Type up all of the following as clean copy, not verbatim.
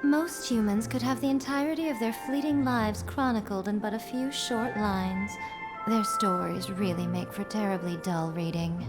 Most humans could have the entirety of their fleeting lives chronicled in but a few short lines. Their stories really make for terribly dull reading.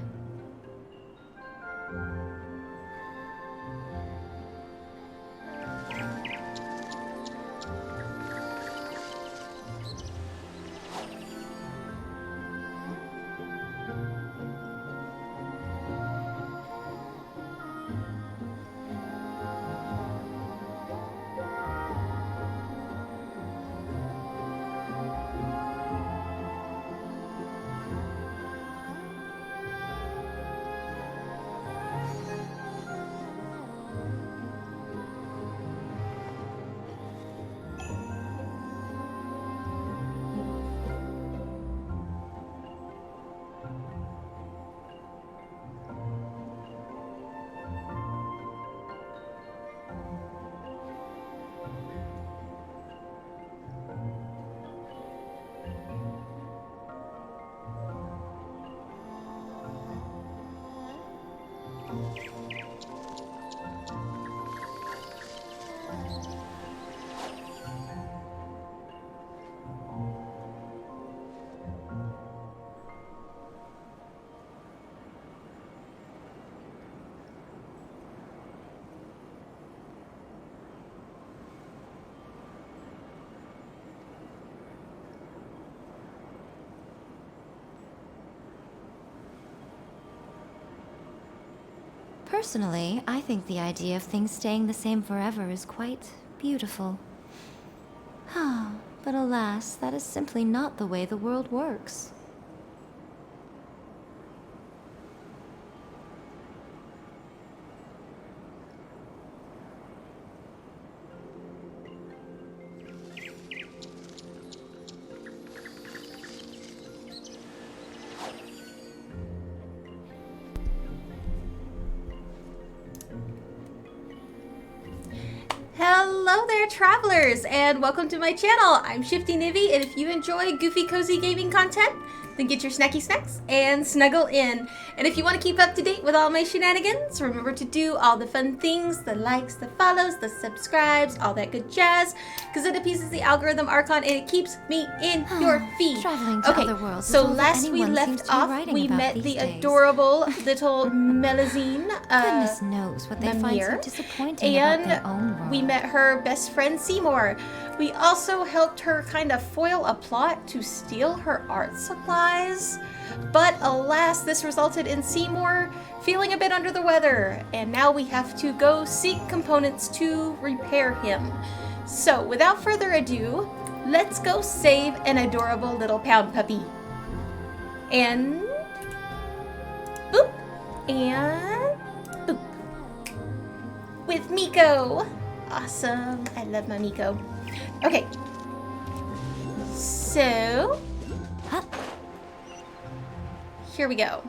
Personally, I think the idea of things staying the same forever is quite beautiful. But alas, that is simply not the way the world works. Hello there, travelers, and welcome to my channel. I'm Shifty Nivy, and if you enjoy goofy, cozy gaming content, then get your snacky snacks and snuggle in. And if you want to keep up to date with all my shenanigans, remember to do all the fun things, the likes, the follows, the subscribes, all that good jazz, because it appeases the algorithm archon and it keeps me in your feed. Traveling to other worlds so is all that last we anyone seems left to be off, writing we about met these the days. adorable little Melusine. Goodness knows what they find so Mamere, disappointing about their own and world. we met her best friend Seymour. We also helped her kind of foil a plot to steal her art supplies, but alas, this resulted in Seymour feeling a bit under the weather, and now we have to go seek components to repair him. So without further ado, let's go save an adorable little pound puppy. And boop, and boop. With Miko. Awesome. I love my Miko. Okay. So, here we go.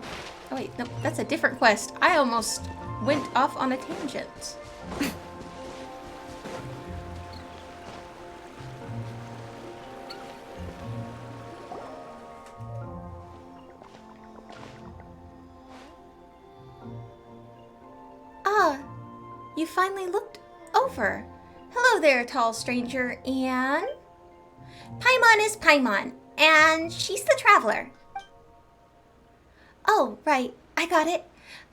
Oh wait, no, that's a different quest. I almost went off on a tangent. Ah, you finally looked over. Hello there, tall stranger, and... Paimon is Paimon, and she's the traveler. Oh, right, I got it.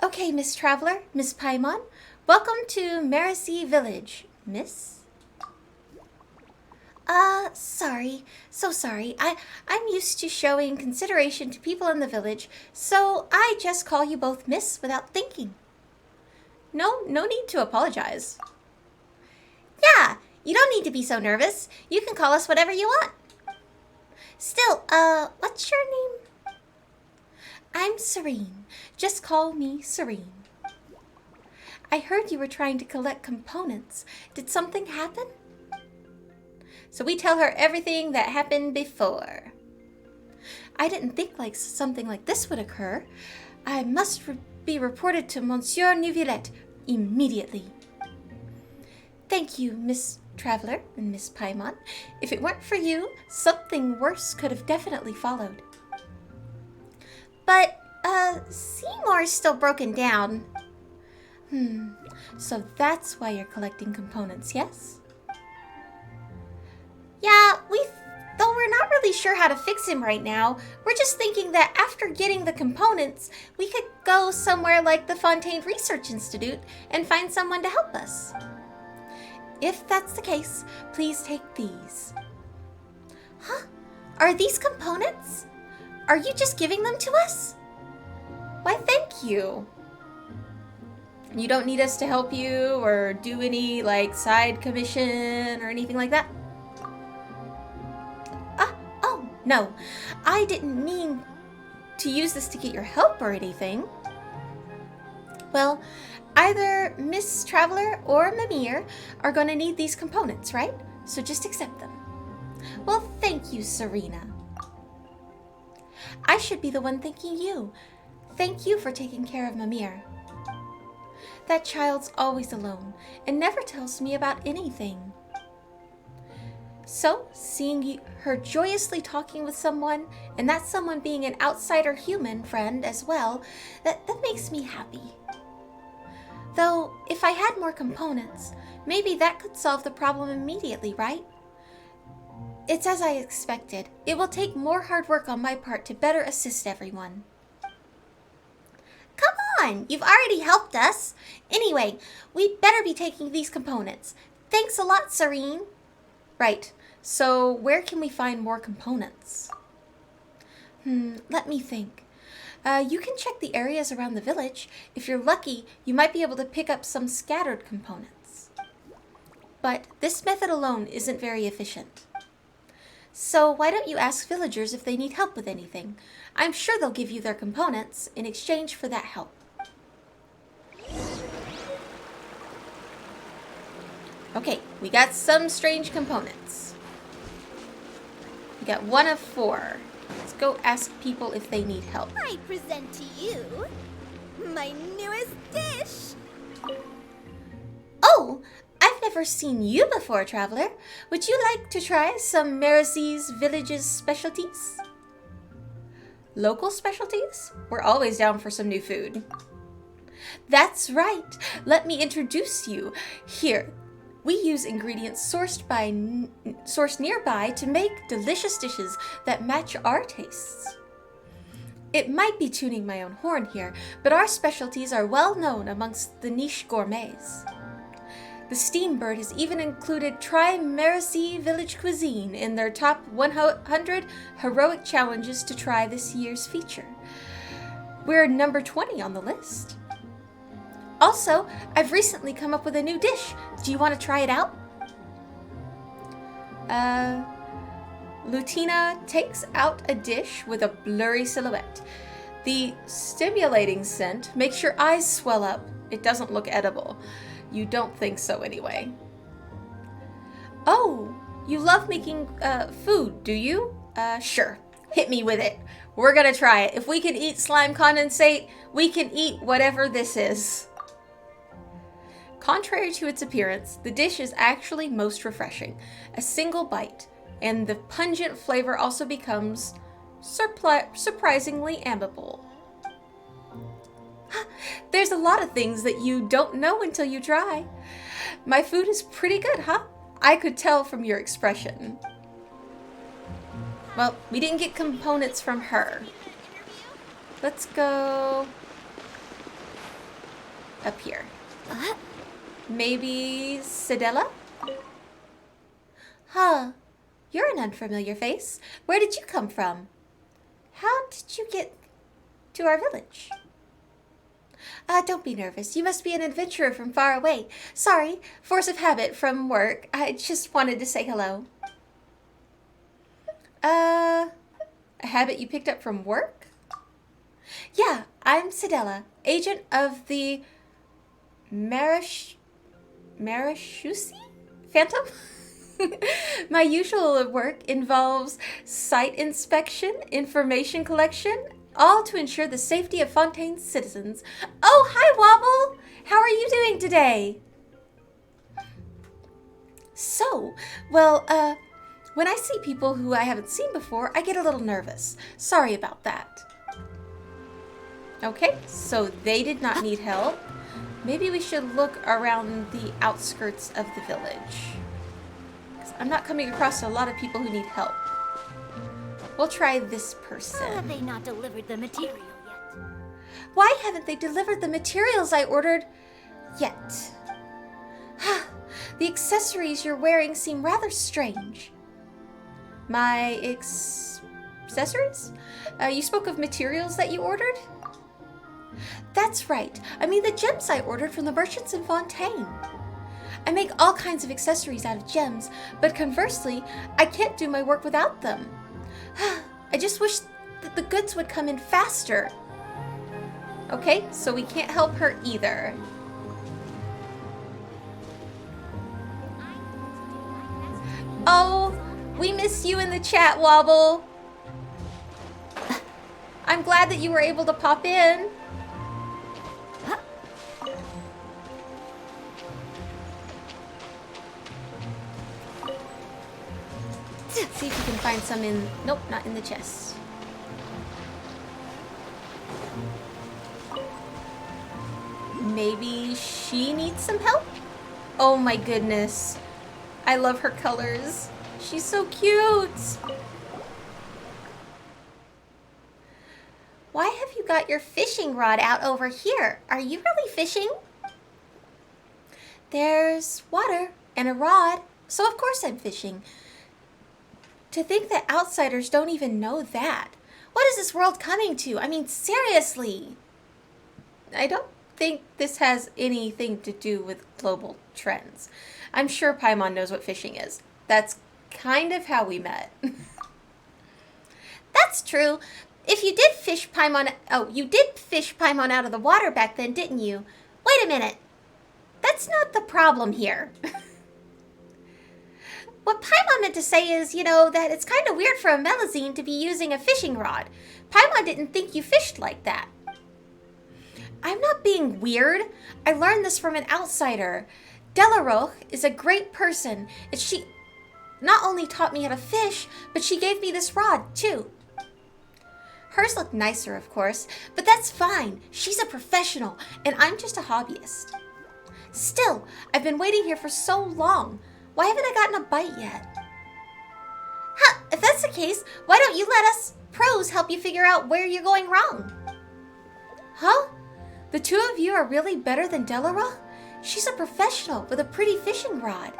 Okay, Miss Traveler, Miss Paimon, welcome to Mamere Village, Miss. Sorry, so sorry. I'm used to showing consideration to people in the village, so I just call you both Miss without thinking. No need to apologize. Yeah, you don't need to be so nervous. You can call us whatever you want. Still, what's your name? I'm Serene. Just call me Serene. I heard you were trying to collect components. Did something happen? So we tell her everything that happened before. I didn't think something like this would occur. I must be reported to Monsieur Neuvillette immediately. Thank you, Miss Traveler and Miss Paimon. If it weren't for you, something worse could have definitely followed. But, Seymour's still broken down. So that's why you're collecting components, yes? really sure how to fix him right now. We're just thinking that after getting the components, we could go somewhere like the Fontaine Research Institute and find someone to help us. If that's the case, please take these. Huh? Are these components? Are you just giving them to us? Why, thank you. You don't need us to help you or do any, like, side commission or anything like that? Oh, no. I didn't mean to use this to get your help or anything. Well, either Miss Traveler or Mamere are going to need these components, right? So just accept them. Well, thank you, Serena. I should be the one thanking you. Thank you for taking care of Mamere. That child's always alone and never tells me about anything. So, seeing her joyously talking with someone, and that someone being an outsider human friend as well, that makes me happy. Though, if I had more components, maybe that could solve the problem immediately, right? It's as I expected. It will take more hard work on my part to better assist everyone. Come on, you've already helped us. Anyway, we'd better be taking these components. Thanks a lot, Serene. Right, so where can we find more components? Let me think. You can check the areas around the village. If you're lucky, you might be able to pick up some scattered components. But this method alone isn't very efficient. So why don't you ask villagers if they need help with anything? I'm sure they'll give you their components in exchange for that help. Okay, we got some strange components. We got 1 of 4. Let's go ask people if they need help. I present to you my newest dish. Oh, I've never seen you before, Traveler. Would you like to try some Maresee's village's specialties? Local specialties? We're always down for some new food. That's right. Let me introduce you. Here, we use ingredients sourced nearby to make delicious dishes that match our tastes. It might be tuning my own horn here, but our specialties are well known amongst the niche gourmets. The Steambird has even included Try Maresee Village Cuisine in their top 100 heroic challenges to try this year's feature. We're number 20 on the list. Also, I've recently come up with a new dish. Do you want to try it out? Lutina takes out a dish with a blurry silhouette. The stimulating scent makes your eyes swell up. It doesn't look edible. You don't think so anyway. Oh, you love making food, do you? Sure. Hit me with it. We're gonna try it. If we can eat slime condensate, we can eat whatever this is. Contrary to its appearance, the dish is actually most refreshing. A single bite, and the pungent flavor also becomes surprisingly amiable. There's a lot of things that you don't know until you try. My food is pretty good, huh? I could tell from your expression. Well, we didn't get components from her. Let's go up here. Maybe Sedella? Huh. You're an unfamiliar face. Where did you come from? How did you get to our village? Don't be nervous. You must be an adventurer from far away. Sorry, force of habit from work. I just wanted to say hello. A habit you picked up from work? Yeah, I'm Sedella, agent of the Marashusi Phantom? My usual work involves site inspection, information collection, all to ensure the safety of Fontaine's citizens. Oh, hi, Wobble! How are you doing today? So, well, when I see people who I haven't seen before, I get a little nervous. Sorry about that. Okay, so they did not need help. Maybe we should look around the outskirts of the village. 'Cause I'm not coming across a lot of people who need help. We'll try this How person. have they not delivered the material yet? Why haven't they delivered the materials I ordered yet? The accessories you're wearing seem rather strange. My accessories? You spoke of materials that you ordered? That's right. I mean the gems I ordered from the merchants in Fontaine. I make all kinds of accessories out of gems, but conversely, I can't do my work without them. I just wish that the goods would come in faster. Okay, so we can't help her either. Oh, we miss you in the chat, Wobble. I'm glad that you were able to pop in. See if you can find some in... Nope, not in the chest. Maybe she needs some help? Oh my goodness. I love her colors. She's so cute. Why have you got your fishing rod out over here? Are you really fishing? There's water and a rod, so of course I'm fishing. To think that outsiders don't even know that. What is this world coming to? I mean, seriously. I don't think this has anything to do with global trends. I'm sure Paimon knows what fishing is. That's kind of how we met. That's true. If you did fish Paimon... Oh, you did fish Paimon out of the water back then, didn't you? Wait a minute. That's not the problem here. What Paimon meant to say is, you know, that it's kind of weird for a Melazine to be using a fishing rod. Paimon didn't think you fished like that. I'm not being weird. I learned this from an outsider. Delaroche is a great person, and she not only taught me how to fish, but she gave me this rod, too. Hers looked nicer, of course, but that's fine. She's a professional, and I'm just a hobbyist. Still, I've been waiting here for so long. Why haven't I gotten a bite yet? Huh, if that's the case, why don't you let us pros help you figure out where you're going wrong? Huh? The two of you are really better than Delaroche? She's a professional with a pretty fishing rod.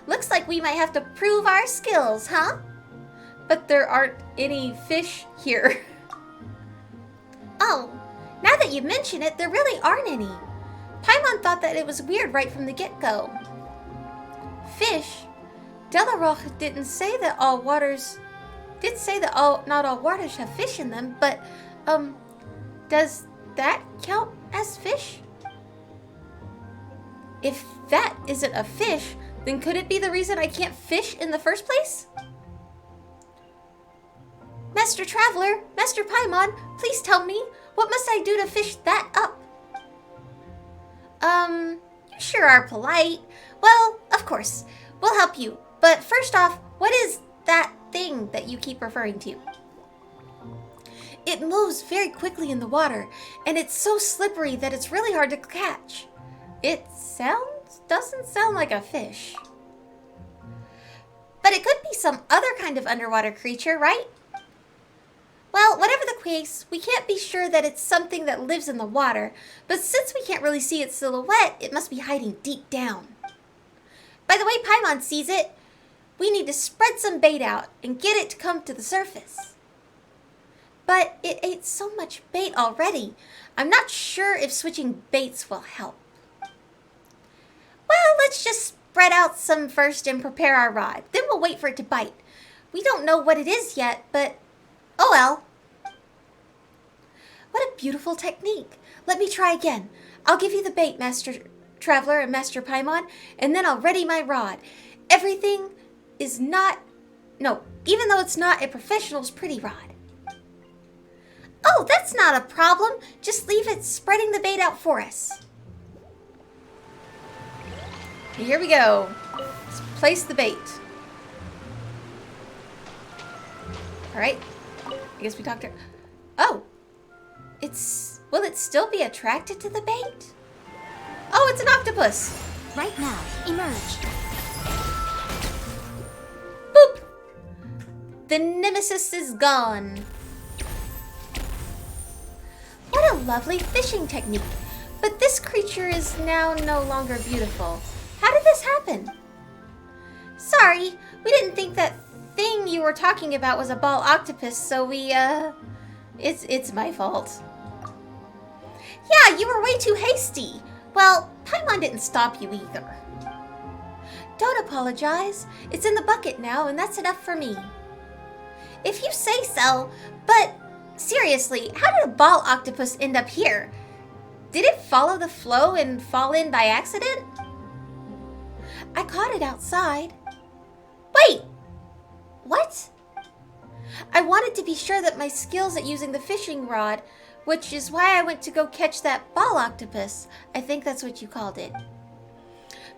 Looks like we might have to prove our skills, huh? But there aren't any fish here. Oh, now that you mention it, there really aren't any. Paimon thought that it was weird right from the get-go. Fish? Delaroche didn't say that all waters... Did say that not all waters have fish in them, but, does that count as fish? If that isn't a fish, then could it be the reason I can't fish in the first place? Master Traveler, Master Paimon, please tell me, what must I do to fish that up? You sure are polite. Well, of course, we'll help you. But first off, what is that thing that you keep referring to? It moves very quickly in the water, and it's so slippery that it's really hard to catch. It doesn't sound like a fish. But it could be some other kind of underwater creature, right? Well, whatever the case, we can't be sure that it's something that lives in the water, but since we can't really see its silhouette, it must be hiding deep down. By the way Paimon sees it, we need to spread some bait out and get it to come to the surface. But it ate so much bait already, I'm not sure if switching baits will help. Well, let's just spread out some first and prepare our rod, then we'll wait for it to bite. We don't know what it is yet, but oh well. What a beautiful technique. Let me try again. I'll give you the bait, Master Traveler and Master Paimon, and then I'll ready my rod. Everything is not... No, even though it's not a professional's pretty rod. Oh, that's not a problem. Just leave it spreading the bait out for us. Here we go. Let's place the bait. Alright. I guess we talked to... Oh! Will it still be attracted to the bait? Oh, it's an octopus! Right now, emerge. Boop! The nemesis is gone. What a lovely fishing technique. But this creature is now no longer beautiful. How did this happen? Sorry, we didn't think that thing you were talking about was a ball octopus, so we, It's my fault. Yeah, you were way too hasty. Well, Paimon didn't stop you either. Don't apologize. It's in the bucket now, and that's enough for me. If you say so, but seriously, how did a ball octopus end up here? Did it follow the flow and fall in by accident? I caught it outside. Wait! What? I wanted to be sure that my skills at using the fishing rod, which is why I went to go catch that ball octopus. I think that's what you called it.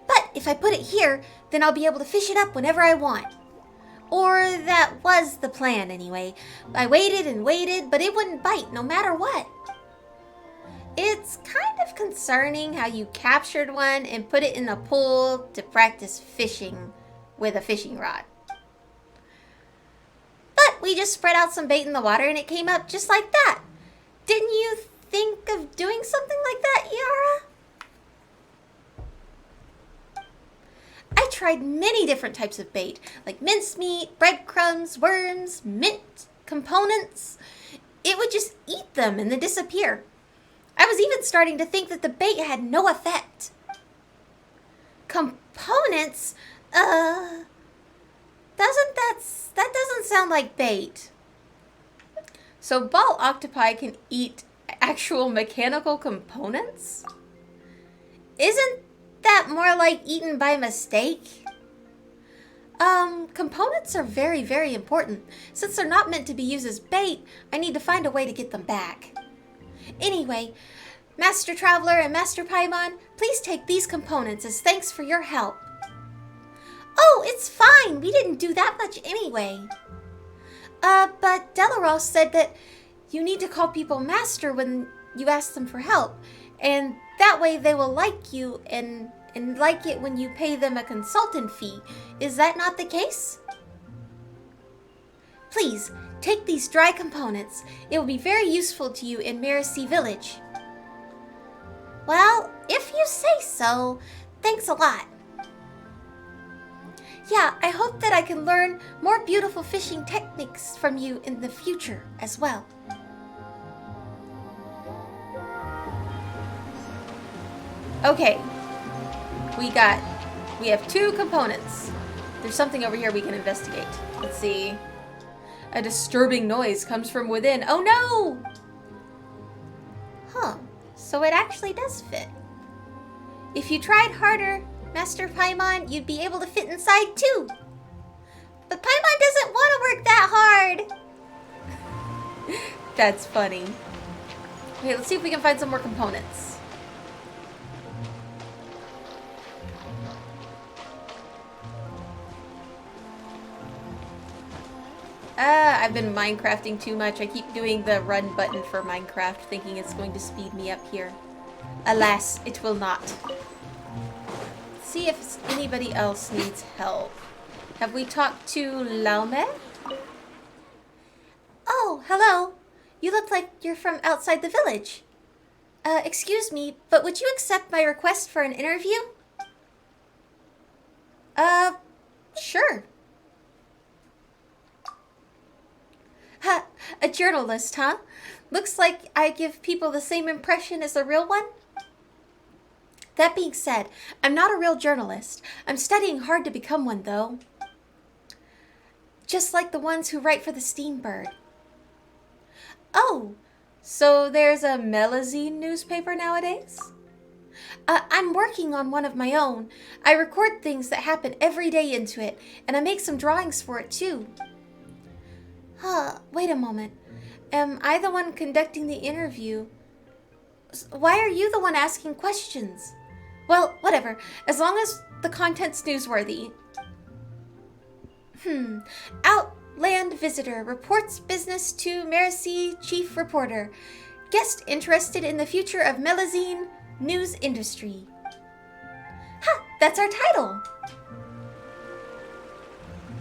But if I put it here, then I'll be able to fish it up whenever I want. Or that was the plan anyway. I waited and waited, but it wouldn't bite no matter what. It's kind of concerning how you captured one and put it in a pool to practice fishing with a fishing rod. But we just spread out some bait in the water and it came up just like that. Didn't you think of doing something like that, Yara? I tried many different types of bait, like mincemeat, breadcrumbs, worms, mint, components. It would just eat them and then disappear. I was even starting to think that the bait had no effect. Components? That doesn't sound like bait. So ball octopi can eat actual mechanical components? Isn't that more like eaten by mistake? Components are very, very important. Since they're not meant to be used as bait, I need to find a way to get them back. Anyway, Master Traveler and Master Paimon, please take these components as thanks for your help. Oh, it's fine. We didn't do that much anyway. But Delaros said that you need to call people Master when you ask them for help. And that way they will like you and like it when you pay them a consultant fee. Is that not the case? Please, take these dry components. It will be very useful to you in Mamere Village. Well, if you say so, thanks a lot. Yeah, I hope that I can learn more beautiful fishing techniques from you in the future as well. Okay, we have 2 components. There's something over here we can investigate. Let's see. A disturbing noise comes from within. Oh no! Huh, so it actually does fit. If you tried harder, Master Paimon, you'd be able to fit inside too. But Paimon doesn't want to work that hard. That's funny. Okay, let's see if we can find some more components. I've been Minecrafting too much. I keep doing the run button for Minecraft, thinking it's going to speed me up here. Alas, it will not. Let's see if anybody else needs help. Have we talked to Laume? Oh, hello. You look like you're from outside the village. Excuse me, but would you accept my request for an interview? Sure. Ha, a journalist, huh? Looks like I give people the same impression as the real one. That being said, I'm not a real journalist. I'm studying hard to become one, though. Just like the ones who write for the Steambird. Oh, so there's a Melazine newspaper nowadays? I'm working on one of my own. I record things that happen every day into it, and I make some drawings for it, too. Huh, wait a moment. Am I the one conducting the interview? Why are you the one asking questions? Well, whatever, as long as the content's newsworthy. Outland visitor reports business to Mamere chief reporter. Guest interested in the future of Melazine news industry. Ha, that's our title.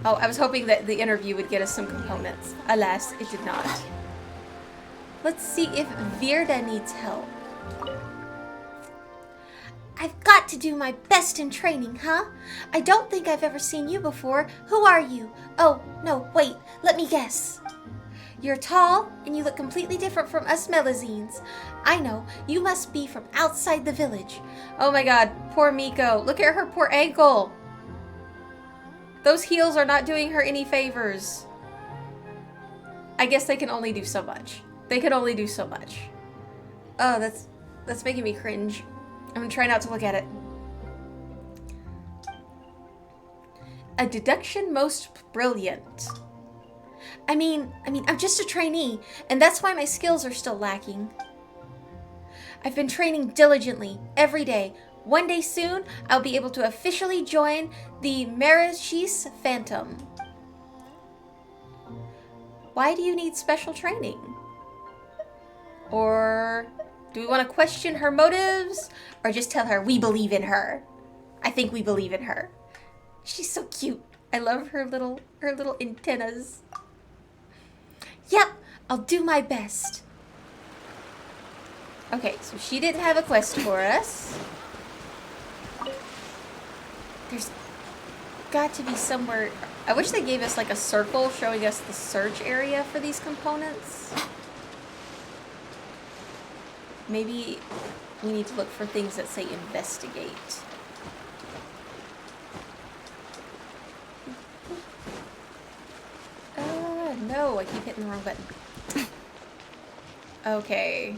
Oh, I was hoping that the interview would get us some components. Alas, it did not. Let's see if Virda needs help. I've got to do my best in training, huh? I don't think I've ever seen you before. Who are you? Oh, no, wait. Let me guess. You're tall, and you look completely different from us Melazines. I know. You must be from outside the village. Oh my god, poor Miko. Look at her poor ankle. Those heels are not doing her any favors. I guess they can only do so much. They can only do so much. Oh, that's making me cringe. I'm gonna try not to look at it. A deduction most brilliant. I mean, I'm just a trainee, and that's why my skills are still lacking. I've been training diligently every day. One day soon, I'll be able to officially join the Mamere Phantom. Why do you need special training? Or do we want to question her motives? Or just tell her we believe in her? I think we believe in her. She's so cute. I love her little antennas. Yep, I'll do my best. Okay, so she didn't have a quest for us. There's got to be somewhere. I wish they gave us like a circle showing us the search area for these components. Maybe we need to look for things that say investigate. No, I keep hitting the wrong button. Okay.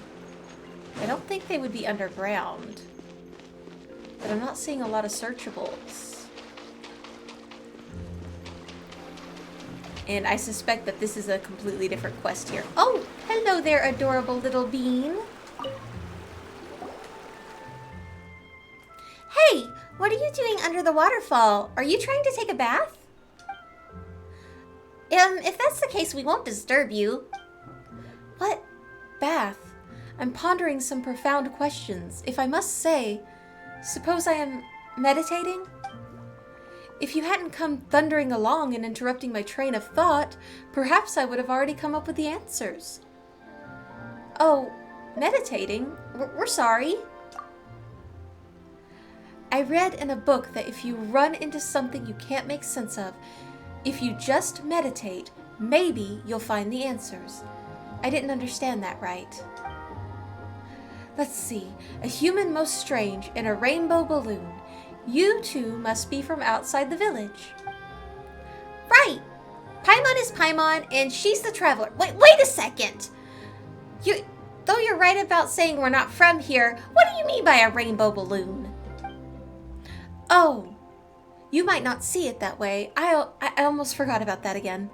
I don't think they would be underground. But I'm not seeing a lot of searchables. And I suspect that this is a completely different quest here. Oh, hello there, adorable little bean. Hey, what are you doing under the waterfall? Are you trying to take a bath? If that's the case, we won't disturb you. What? Bath? I'm pondering some profound questions. If I must say, suppose I am meditating? If you hadn't come thundering along and interrupting my train of thought, perhaps I would have already come up with the answers. Oh, meditating? We're sorry. I read in a book that if you run into something you can't make sense of, if you just meditate, maybe you'll find the answers. I didn't understand that right. Let's see. A human most strange in a rainbow balloon. You two must be from outside the village. Right. Paimon is Paimon, and she's the traveler. Wait a second. Though you're right about saying we're not from here, what do you mean by a rainbow balloon? Oh, you might not see it that way. I almost forgot about that again.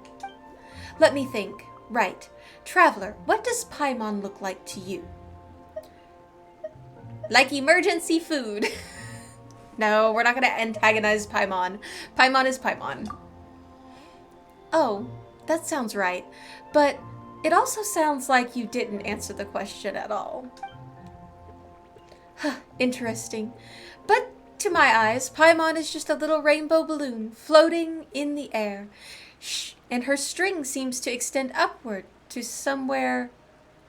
Let me think. Right. Traveler, what does Paimon look like to you? Like emergency food. No, we're not going to antagonize Paimon. Paimon is Paimon. Oh, that sounds right. But it also sounds like you didn't answer the question at all. Interesting. But to my eyes, Paimon is just a little rainbow balloon floating in the air. And her string seems to extend upward to somewhere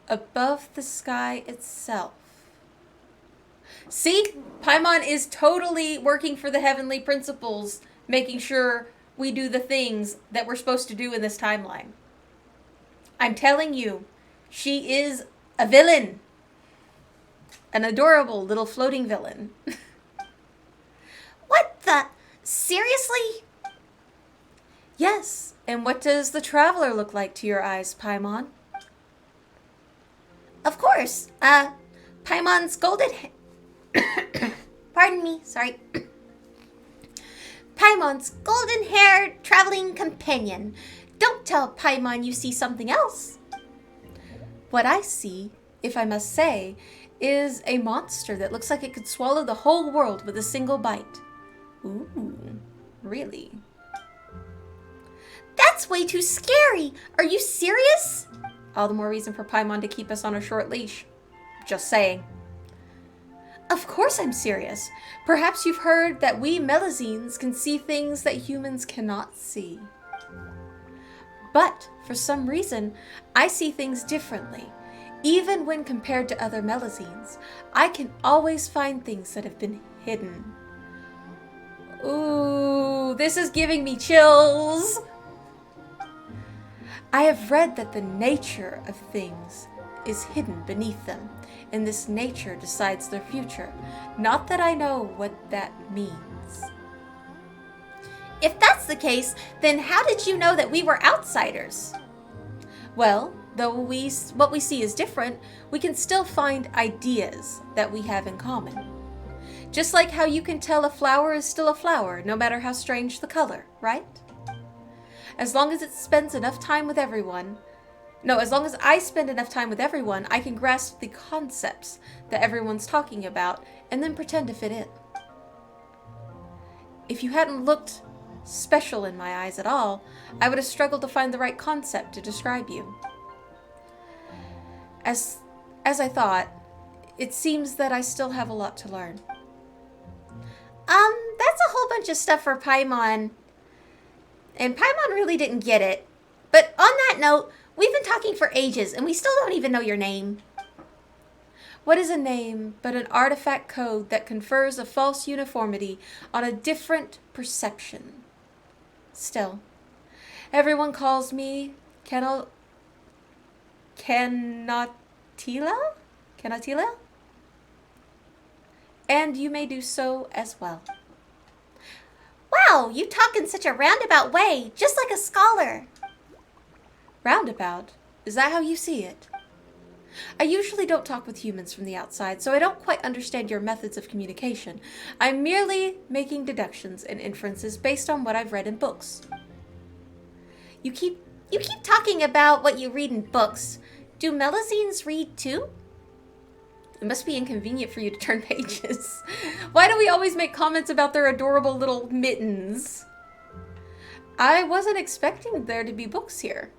above the sky itself. See? Paimon is totally working for the heavenly principles, making sure we do the things that we're supposed to do in this timeline. I'm telling you, she is a villain. An adorable little floating villain. What the? Seriously? Yes. And what does the traveler look like to your eyes, Paimon? Of course. Paimon's golden... Pardon me, sorry. Paimon's golden-haired traveling companion. Don't tell Paimon you see something else. What I see, if I must say, is a monster that looks like it could swallow the whole world with a single bite. Ooh, really? That's way too scary. Are you serious? All the more reason for Paimon to keep us on a short leash. Just saying. Of course I'm serious. Perhaps you've heard that we Melazines can see things that humans cannot see. But for some reason, I see things differently. Even when compared to other Melazines, I can always find things that have been hidden. Ooh, this is giving me chills. I have read that the nature of things is hidden beneath them, and this nature decides their future. Not that I know what that means. If that's the case, then how did you know that we were outsiders? Well, though what we see is different, we can still find ideas that we have in common. Just like how you can tell a flower is still a flower, no matter how strange the color, right? As long as it spends enough time with everyone, as long as I spend enough time with everyone, I can grasp the concepts that everyone's talking about and then pretend to fit in. If you hadn't looked special in my eyes at all, I would have struggled to find the right concept to describe you. As I thought, it seems that I still have a lot to learn. That's a whole bunch of stuff for Paimon. And Paimon really didn't get it. But on that note, we've been talking for ages, and we still don't even know your name. What is a name but an artifact code that confers a false uniformity on a different perception? Still, everyone calls me Kenatila? And you may do so as well. Wow, you talk in such a roundabout way, just like a scholar. Roundabout? Is that how you see it? I usually don't talk with humans from the outside, so I don't quite understand your methods of communication. I'm merely making deductions and inferences based on what I've read in books. You keep talking about what you read in books. Do Melazines read too? It must be inconvenient for you to turn pages. Why do we always make comments about their adorable little mittens? I wasn't expecting there to be books here.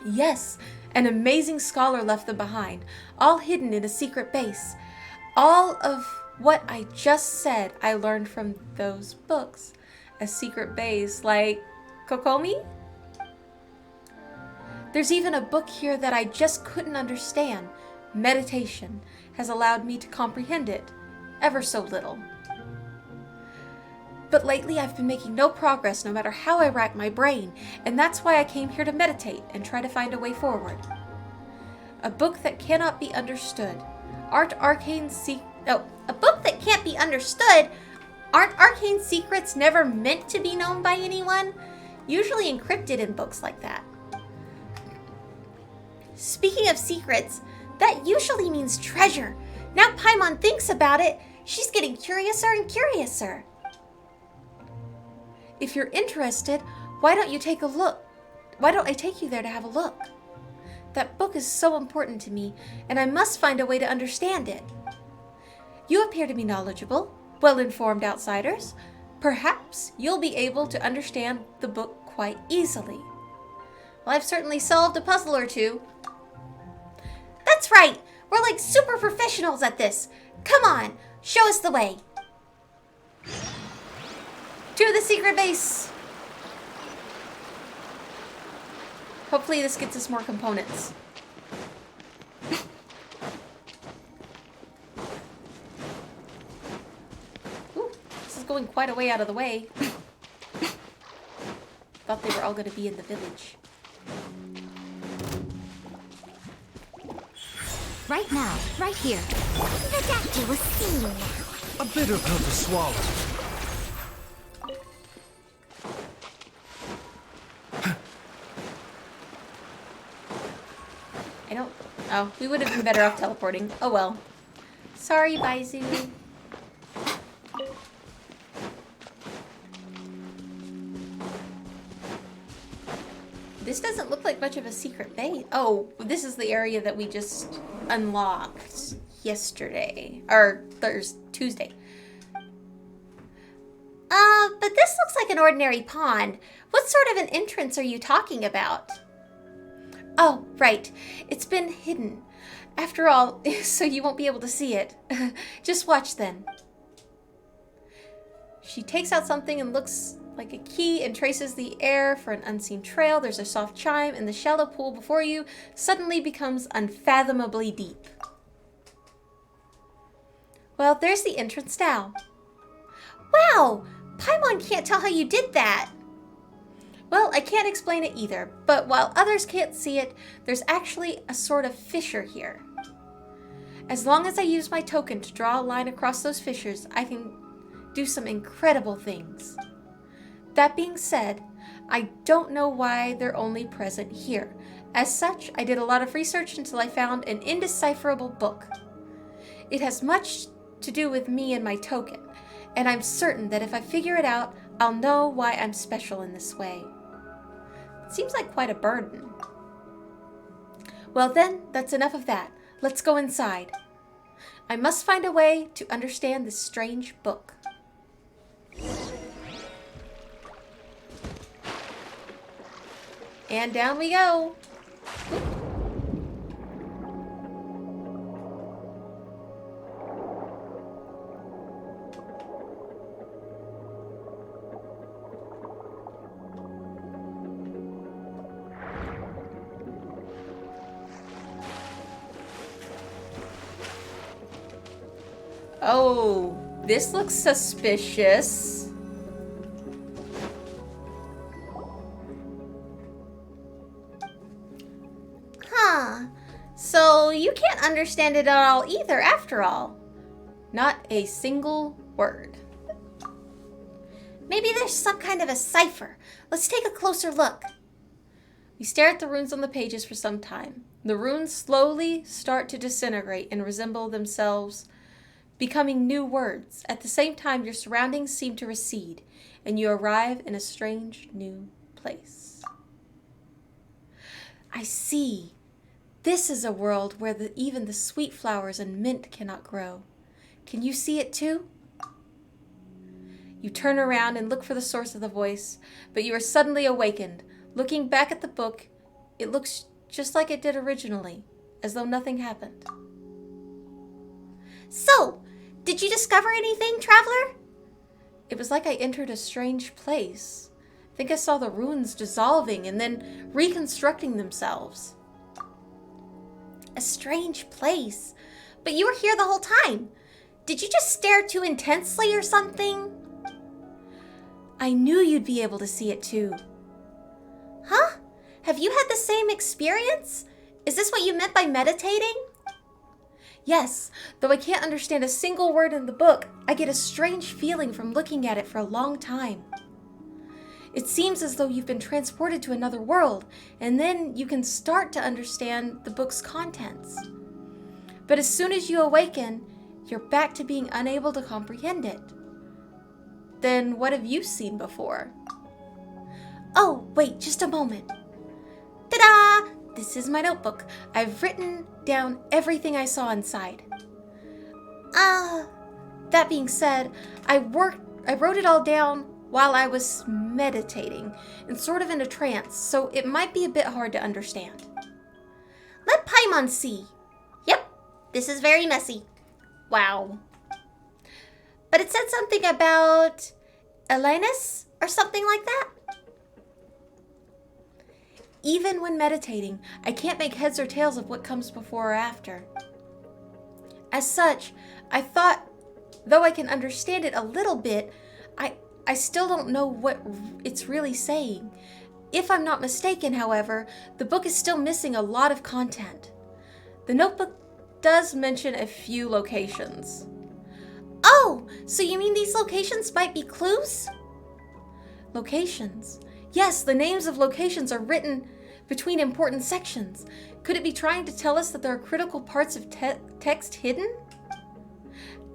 Yes, an amazing scholar left them behind, all hidden in a secret base. All of what I just said I learned from those books. A secret base like Kokomi? There's even a book here that I just couldn't understand. Meditation has allowed me to comprehend it, ever so little. But lately I've been making no progress no matter how I rack my brain, and that's why I came here to meditate and try to find a way forward. A book that cannot be understood. A book that can't be understood? Aren't arcane secrets never meant to be known by anyone? Usually encrypted in books like that. Speaking of secrets, that usually means treasure. Now Paimon thinks about it, she's getting curiouser and curiouser. If you're interested, why don't you take a look? Why don't I take you there to have a look? That book is so important to me, and I must find a way to understand it. You appear to be knowledgeable, well-informed outsiders. Perhaps you'll be able to understand the book quite easily. Well, I've certainly solved a puzzle or two. That's right! We're like super professionals at this. Come on, show us the way. To the secret base! Hopefully this gets us more components. Ooh, this is going quite a way out of the way. Thought they were all going to be in the village. Right now, right here. The doctor will see you now. A bitter pill to swallow. Oh, we would have been better off teleporting. Oh well. Sorry, Baizu. This doesn't look like much of a secret base. Oh, this is the area that we just unlocked yesterday. Or Tuesday. But this looks like an ordinary pond. What sort of an entrance are you talking about? Oh, right. It's been hidden. After all, so you won't be able to see it. Just watch then. She takes out something and looks like a key and traces the air for an unseen trail. There's a soft chime, and the shallow pool before you suddenly becomes unfathomably deep. Well, there's the entrance now. Wow! Paimon can't tell how you did that. Well, I can't explain it either, but while others can't see it, there's actually a sort of fissure here. As long as I use my token to draw a line across those fissures, I can do some incredible things. That being said, I don't know why they're only present here. As such, I did a lot of research until I found an indecipherable book. It has much to do with me and my token, and I'm certain that if I figure it out, I'll know why I'm special in this way. It seems like quite a burden. Well then, that's enough of that. Let's go inside. I must find a way to understand this strange book. And down we go. Oh, this looks suspicious. Huh. So you can't understand it at all either, after all. Not a single word. Maybe there's some kind of a cipher. Let's take a closer look. We stare at the runes on the pages for some time. The runes slowly start to disintegrate and resemble themselves, becoming new words. At the same time, your surroundings seem to recede, and you arrive in a strange new place. I see. This is a world where even the sweet flowers and mint cannot grow. Can you see it too? You turn around and look for the source of the voice, but you are suddenly awakened. Looking back at the book, it looks just like it did originally, as though nothing happened. So, did you discover anything, traveler? It was like I entered a strange place. I think I saw the runes dissolving and then reconstructing themselves. A strange place. But you were here the whole time. Did you just stare too intensely or something? I knew you'd be able to see it too. Huh? Have you had the same experience? Is this what you meant by meditating? Yes, though I can't understand a single word in the book, I get a strange feeling from looking at it for a long time. It seems as though you've been transported to another world, and then you can start to understand the book's contents. But as soon as you awaken, you're back to being unable to comprehend it. Then what have you seen before? Oh, wait, just a moment. Ta-da! This is my notebook. I've written down everything I saw inside. That being said, I wrote it all down while I was meditating and sort of in a trance, so it might be a bit hard to understand. Let Paimon see. Yep, this is very messy. Wow. But it said something about Elenus or something like that. Even when meditating, I can't make heads or tails of what comes before or after. As such, I thought, though I can understand it a little bit, I still don't know what it's really saying. If I'm not mistaken, however, the book is still missing a lot of content. The notebook does mention a few locations. Oh, so you mean these locations might be clues? Locations? Yes, the names of locations are written between important sections. Could it be trying to tell us that there are critical parts of text hidden?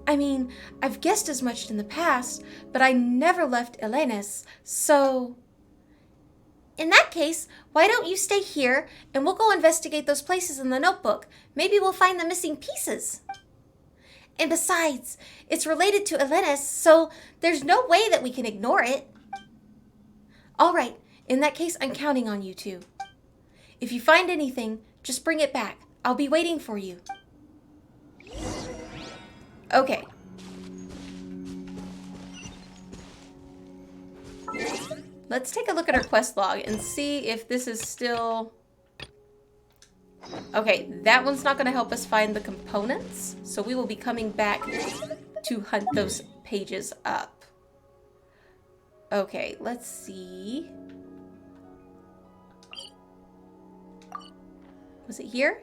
I mean, I've guessed as much in the past, but I never left Elenus, so... In that case, why don't you stay here and we'll go investigate those places in the notebook. Maybe we'll find the missing pieces. And besides, it's related to Elenus, so there's no way that we can ignore it. All right, in that case, I'm counting on you two. If you find anything, just bring it back. I'll be waiting for you. Okay. Let's take a look at our quest log and see if this is still... Okay, that one's not going to help us find the components, so we will be coming back to hunt those pages up. Okay, let's see. Was it here?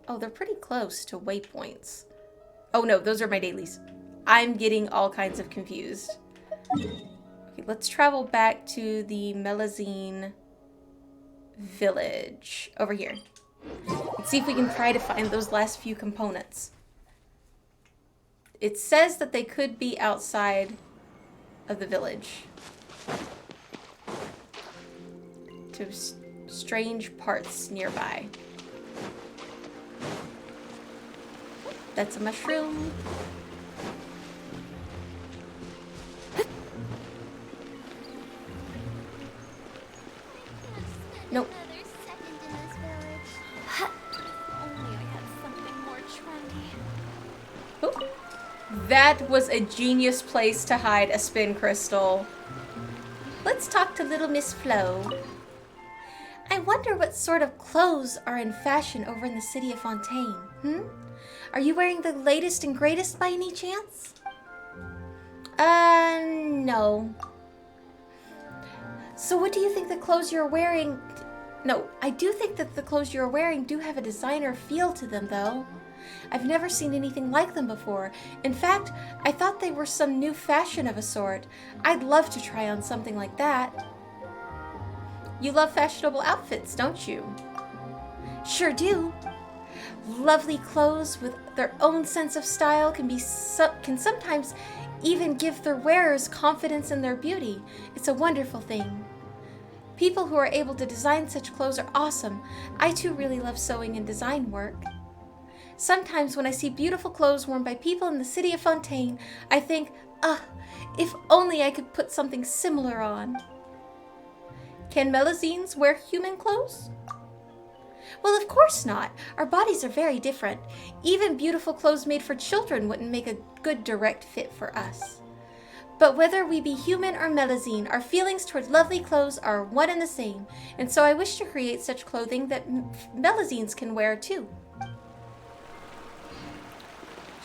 Oh, they're pretty close to waypoints. Oh no, those are my dailies. I'm getting all kinds of confused. Okay, let's travel back to the Melazine village. Over here. Let's see if we can try to find those last few components. It says that they could be outside of the village. To strange parts nearby. That's a mushroom. Nope. Oop. That was a genius place to hide a spin crystal. Let's talk to little Miss Flo. I wonder what sort of clothes are in fashion over in the city of Fontaine, Are you wearing the latest and greatest by any chance? No. So what do you think the clothes you're wearing... No, I do think that the clothes you're wearing do have a designer feel to them, though. I've never seen anything like them before. In fact, I thought they were some new fashion of a sort. I'd love to try on something like that. You love fashionable outfits, don't you? Sure do. Lovely clothes with their own sense of style can sometimes even give their wearers confidence in their beauty. It's a wonderful thing. People who are able to design such clothes are awesome. I too really love sewing and design work. Sometimes when I see beautiful clothes worn by people in the city of Fontaine, I think, if only I could put something similar on. Can Melazines wear human clothes? Well, of course not. Our bodies are very different. Even beautiful clothes made for children wouldn't make a good direct fit for us. But whether we be human or Melazine, our feelings toward lovely clothes are one and the same, and so I wish to create such clothing that Melazines can wear too.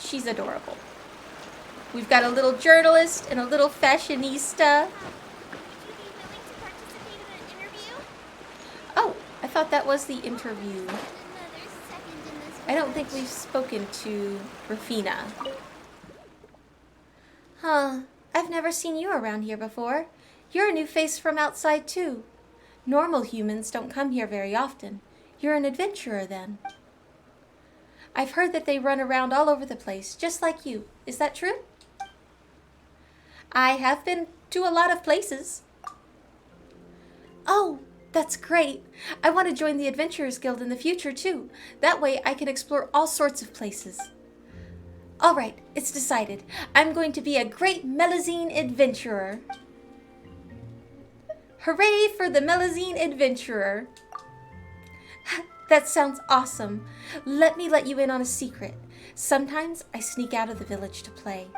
She's adorable. We've got a little journalist and a little fashionista. Oh, I thought that was the interview. I don't think we've spoken to Rafina. Huh. I've never seen you around here before. You're a new face from outside, too. Normal humans don't come here very often. You're an adventurer, then. I've heard that they run around all over the place, just like you. Is that true? I have been to a lot of places. Oh, that's great. I want to join the Adventurers Guild in the future, too. That way I can explore all sorts of places. All right, it's decided. I'm going to be a great Melazine adventurer. Hooray for the Melazine adventurer. That sounds awesome. Let me let you in on a secret. Sometimes I sneak out of the village to play.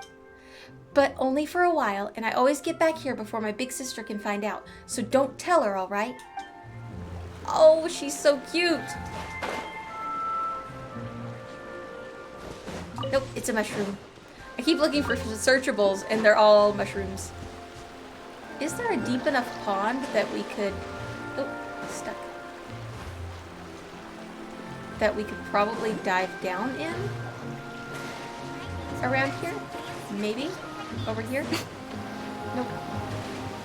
But only for a while, and I always get back here before my big sister can find out. So don't tell her, all right? Oh, she's so cute. Nope, it's a mushroom. I keep looking for searchables, and they're all mushrooms. Is there a deep enough pond that we could... Oh, stuck. That we could probably dive down in? Around here? Maybe? Over here? Nope.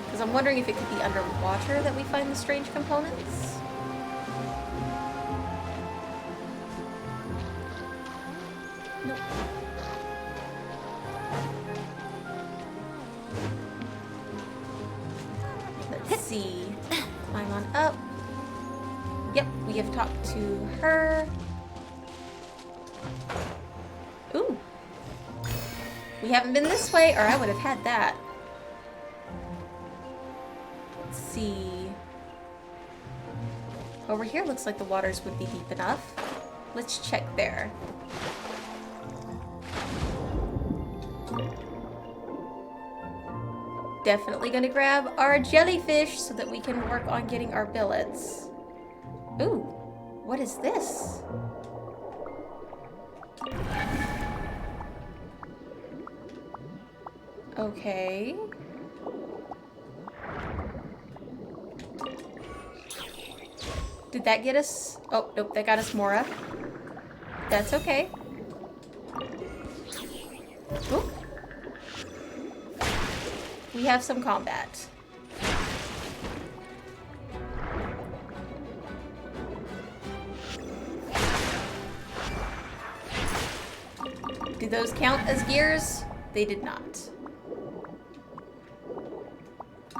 Because I'm wondering if it could be underwater that we find the strange components. Nope. Let's see. Climb on up. Yep, we have talked to her. Ooh. We haven't been this way, or I would have had that. Let's see. Over here looks like the waters would be deep enough. Let's check there. Definitely gonna grab our jellyfish so that we can work on getting our billets. Ooh, what is this? Okay. Did that get us? Oh, nope, that got us Mora. That's okay. Oop. We have some combat. Do those count as gears? They did not.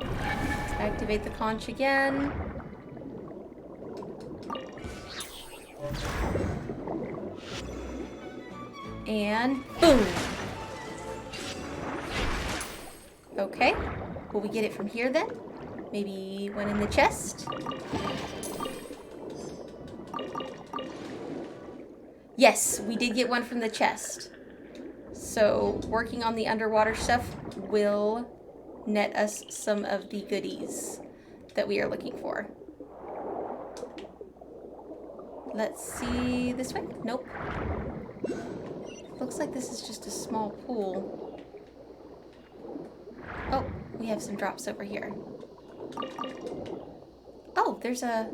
Let's activate the conch again. And boom! Okay. Will we get it from here then? Maybe one in the chest? Yes, we did get one from the chest. So, working on the underwater stuff will net us some of the goodies that we are looking for. Let's see, this way? Nope. Looks like this is just a small pool. Oh, we have some drops over here. Oh, there's a...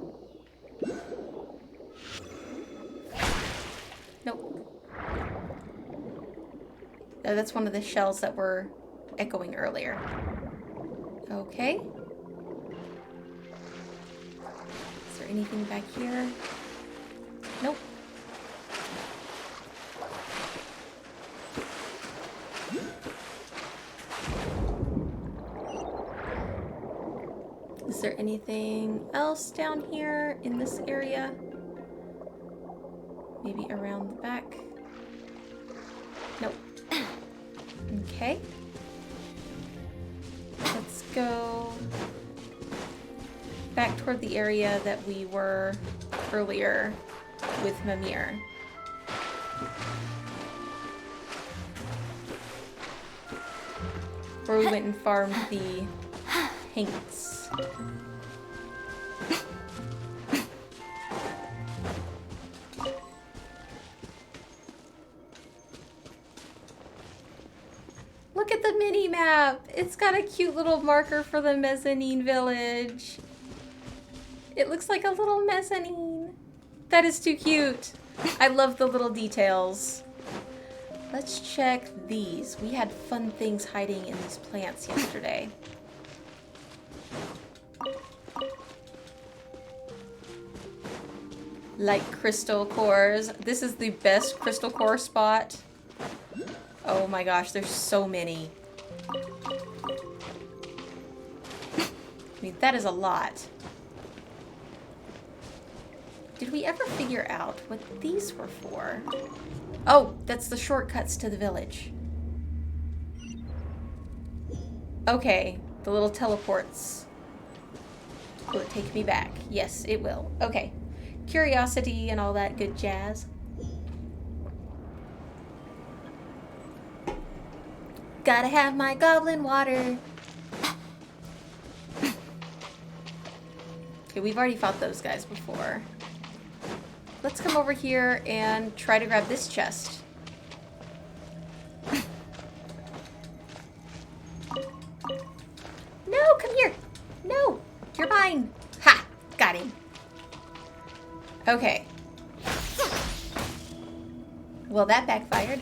Nope. Oh, that's one of the shells that were echoing earlier. Okay. Is there anything back here? Nope. Is there anything else down here in this area? Maybe around the back? Nope. Okay. Let's go back toward the area that we were earlier with Mamere. Where we went and farmed the paints. Look at the mini map. It's got a cute little marker for the mezzanine village. It looks like a little mezzanine. That is too cute. I love the little details. Let's check these. We had fun things hiding in these plants yesterday. Like crystal cores. This is the best crystal core spot. Oh my gosh, there's so many. I mean, that is a lot. Did we ever figure out what these were for? Oh, that's the shortcuts to the village. Okay, the little teleports. Will it take me back? Yes, it will. Okay. Curiosity and all that good jazz. Gotta have my goblin water. Okay, we've already fought those guys before. Let's come over here and try to grab this chest. No, come here. No, you're mine. Ha, got him. Okay. Well, that backfired.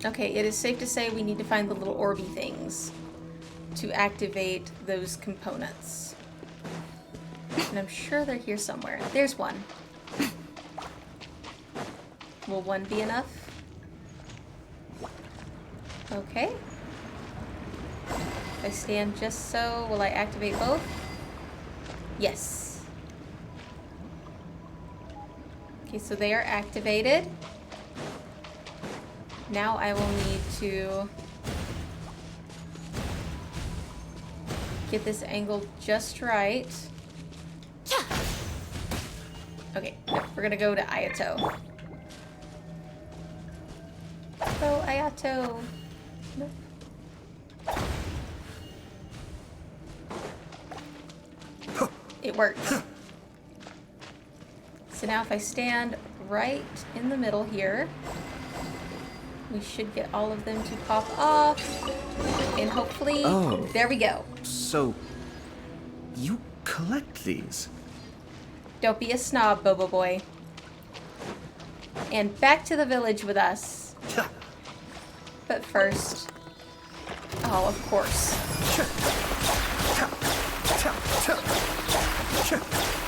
Okay, it is safe to say we need to find the little orby things to activate those components. And I'm sure they're here somewhere. There's one. Will one be enough? Okay. If I stand just so, will I activate both? Yes. Okay, so they are activated. Now I will need to get this angled just right. Okay, no, we're gonna go to Ayato. Go, Ayato. Nope. It works. So now if I stand right in the middle here, we should get all of them to pop off. And hopefully, there we go. So, you collect these? Don't be a snob, Bobo Boy. And back to the village with us. But first... Oh, of course.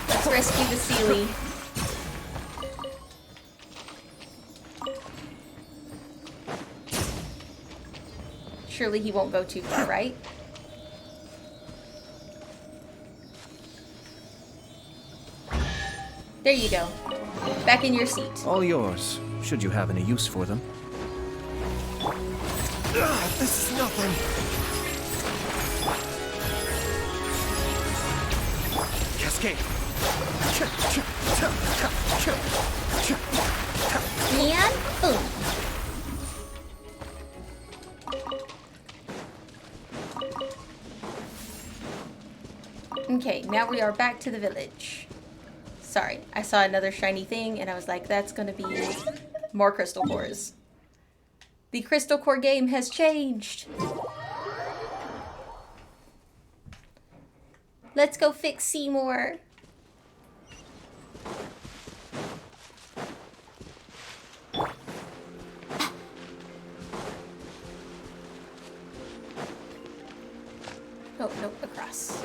Let's rescue the Sealy. Surely he won't go too far, right? There you go. Back in your seat. All yours, should you have any use for them. This is nothing. Cascade! And boom. Okay, now we are back to the village. Sorry, I saw another shiny thing and I was like, that's gonna be more crystal cores. The crystal core game has changed. Let's go fix Seymour. Oh, no, across.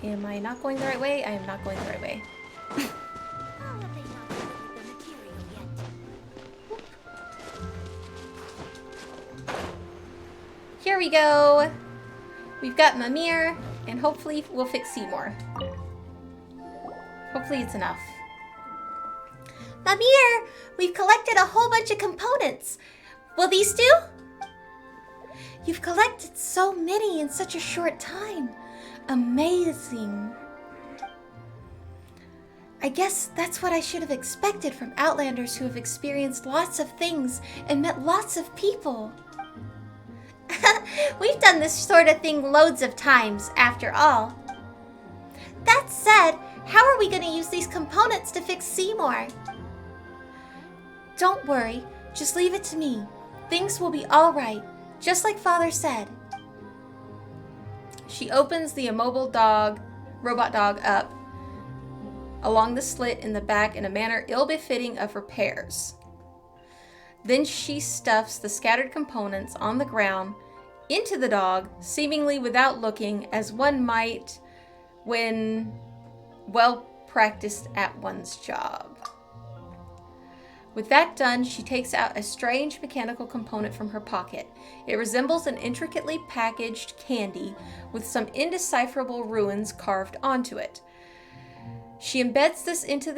Am I not going the right way? I am not going the right way. Here we go. We've got Mamere, and hopefully we'll fix Seymour. Hopefully it's enough. Mamere, we've collected a whole bunch of components. Will these do? You've collected so many in such a short time. Amazing. I guess that's what I should have expected from Outlanders who have experienced lots of things and met lots of people. We've done this sort of thing loads of times, after all. That said, how are we going to use these components to fix Seymour? Don't worry, just leave it to me. Things will be all right, just like Father said. She opens the immobile dog, robot dog up along the slit in the back in a manner ill-befitting of repairs. Then she stuffs the scattered components on the ground into the dog, seemingly without looking, as one might when well practiced at one's job. With that done, she takes out a strange mechanical component from her pocket. It resembles an intricately packaged candy with some indecipherable runes carved onto it. She embeds this into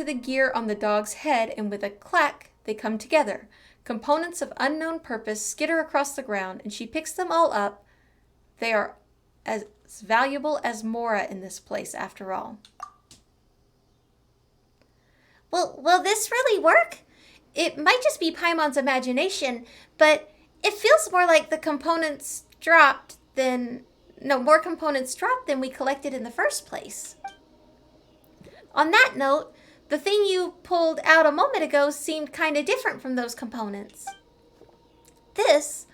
the gear on the dog's head, and with a clack, they come together. Components of unknown purpose skitter across the ground, and she picks them all up. They are as valuable as Mora in this place, after all. Will this really work? It might just be Paimon's imagination, but it feels more like the components dropped than... No, more components dropped than we collected in the first place. On that note, the thing you pulled out a moment ago seemed kind of different from those components. This,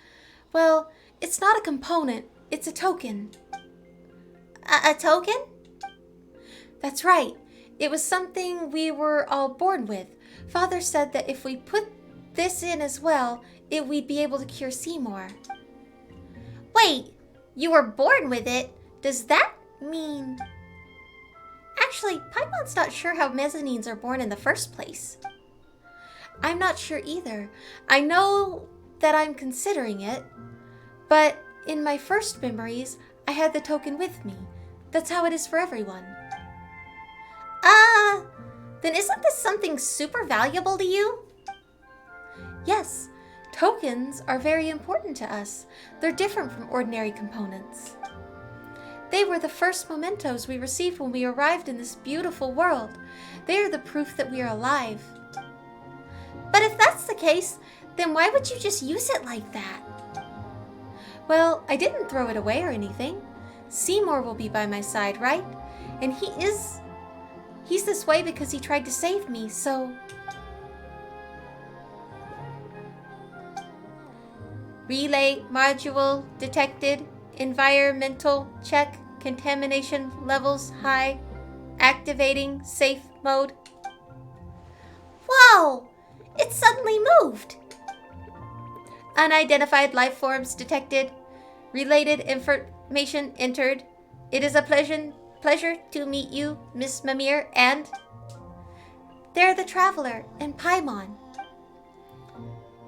well, it's not a component, it's a token. A token? That's right. It was something we were all born with. Father said that if we put this in as well, we'd be able to cure Seymour. Wait, you were born with it? Does that mean... Actually, Paimon's not sure how mezzanines are born in the first place. I'm not sure either. I know that I'm considering it, but in my first memories, I had the token with me. That's how it is for everyone. Then isn't this something super valuable to you? Yes. Tokens are very important to us. They're different from ordinary components. They were the first mementos we received when we arrived in this beautiful world. They are the proof that we are alive. But if that's the case, then why would you just use it like that? Well, I didn't throw it away or anything. Seymour will be by my side, right? And he's this way because he tried to save me, so... Relay module detected. Environmental check. Contamination levels high. Activating safe mode. Whoa! It suddenly moved. Unidentified life forms detected. Related information entered. It is a pleasure to meet you, Miss Mamere, and... They're the Traveler and Paimon.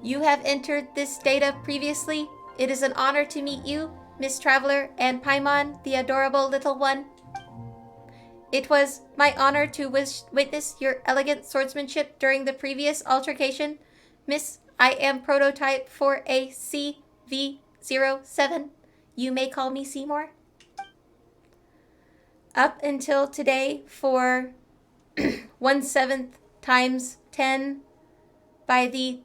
You have entered this data previously. It is an honor to meet you, Miss Traveler and Paimon, the adorable little one. It was my honor to witness your elegant swordsmanship during the previous altercation. Miss, I am prototype for a CV07. You may call me Seymour. Up until today, for 1/7 times 10 by the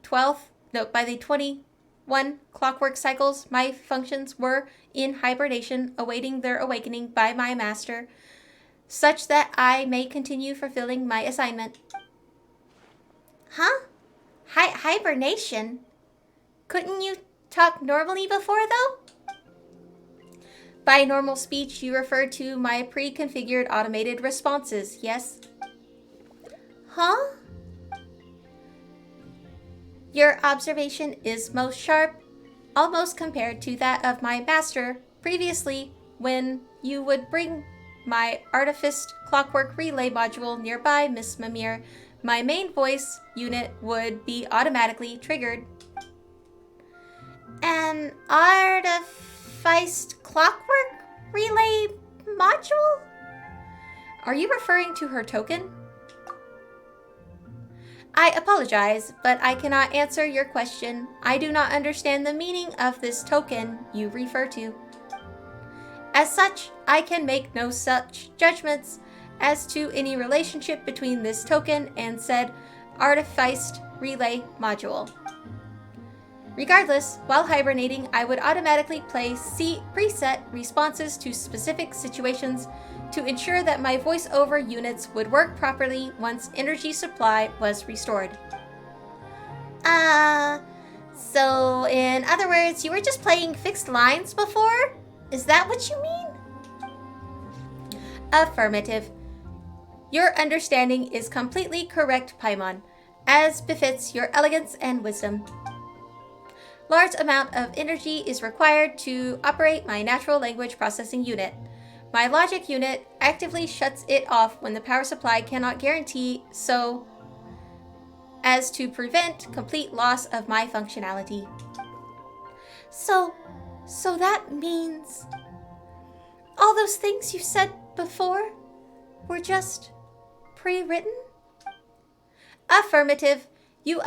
21 clockwork cycles, my functions were in hibernation, awaiting their awakening by my master, such that I may continue fulfilling my assignment. Huh? Hibernation? Couldn't you talk normally before, though? By normal speech, you refer to my pre-configured automated responses, yes? Huh? Your observation is most sharp, almost compared to that of my master previously when you would bring my artificed clockwork relay module nearby, Miss Mamere. My main voice unit would be automatically triggered. An artificed clockwork relay module? Are you referring to her token? I apologize, but I cannot answer your question. I do not understand the meaning of this token you refer to. As such, I can make no such judgments as to any relationship between this token and said artificed relay module. Regardless, while hibernating, I would automatically play preset responses to specific situations to ensure that my voiceover units would work properly once energy supply was restored. So in other words, you were just playing fixed lines before? Is that what you mean? Affirmative. Your understanding is completely correct, Paimon, as befits your elegance and wisdom. Large amount of energy is required to operate my natural language processing unit. My logic unit actively shuts it off when the power supply cannot guarantee so as to prevent complete loss of my functionality. So that means all those things you said before were just pre-written? Affirmative. Your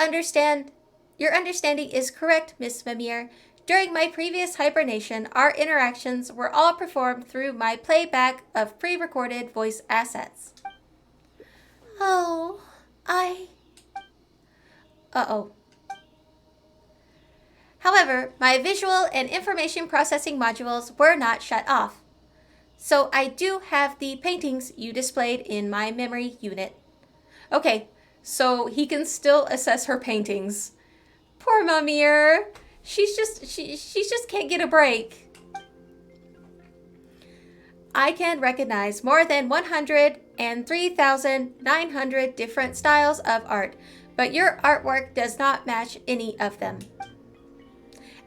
understanding is correct, Miss Mamere. During my previous hibernation, our interactions were all performed through my playback of pre-recorded voice assets. Oh, Uh-oh. However, my visual and information processing modules were not shut off. So I do have the paintings you displayed in my memory unit. Okay, so he can still assess her paintings. Poor Mamere. She just can't get a break. I can recognize more than 103,900 different styles of art, but your artwork does not match any of them.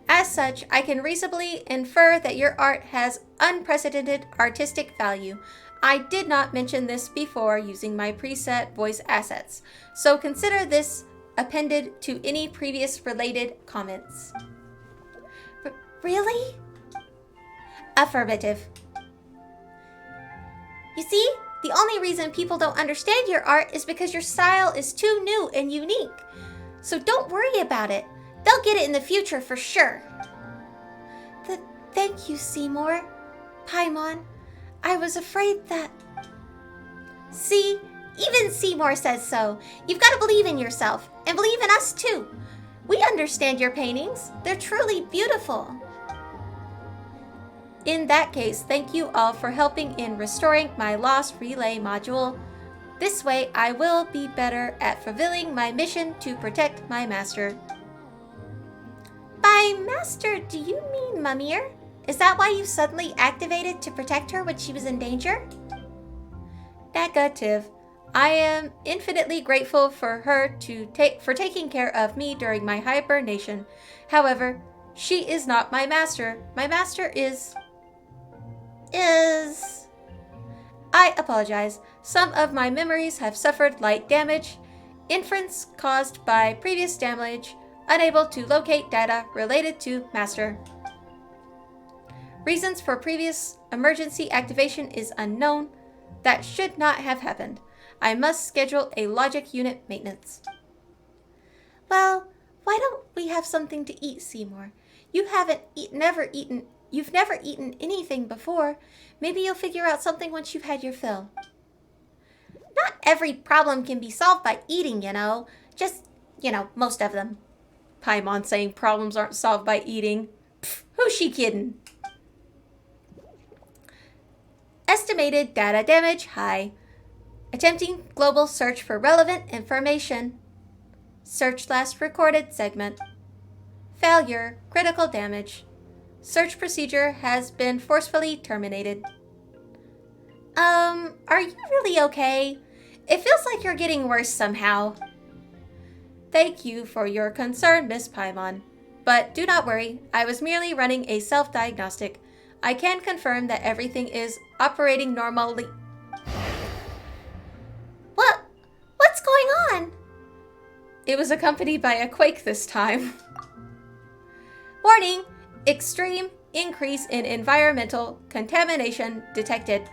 As such, I can reasonably infer that your art has unprecedented artistic value. I did not mention this before using my preset voice assets, so consider this appended to any previous related comments. really? Affirmative. You see, the only reason people don't understand your art is because your style is too new and unique. So don't worry about it. They'll get it in the future for sure. Thank you, Seymour. Paimon, I was afraid that... See? Even Seymour says so. You've got to believe in yourself, and believe in us too. We understand your paintings. They're truly beautiful. In that case, thank you all for helping in restoring my lost relay module. This way, I will be better at fulfilling my mission to protect my master. By master, do you mean Mamere? Is that why you suddenly activated to protect her when she was in danger? Negative. I am infinitely grateful for her for taking care of me during my hibernation. However, she is not my master. My master is... I apologize. Some of my memories have suffered light damage. Inference caused by previous damage. Unable to locate data related to master. Reasons for previous emergency activation is unknown. That should not have happened. I must schedule a logic unit maintenance. Well, why don't we have something to eat, Seymour? You've never eaten anything before. Maybe you'll figure out something once you've had your fill. Not every problem can be solved by eating, you know. Just, most of them. Paimon saying problems aren't solved by eating. Pfft, who's she kidding? Estimated data damage high. Attempting global search for relevant information. Search last recorded segment. Failure, critical damage. Search procedure has been forcefully terminated. Are you really okay? It feels like you're getting worse somehow. Thank you for your concern, Miss Paimon. But do not worry, I was merely running a self-diagnostic. I can confirm that everything is operating normally. What's going on? It was accompanied by a quake this time. Warning! Extreme increase in environmental contamination detected.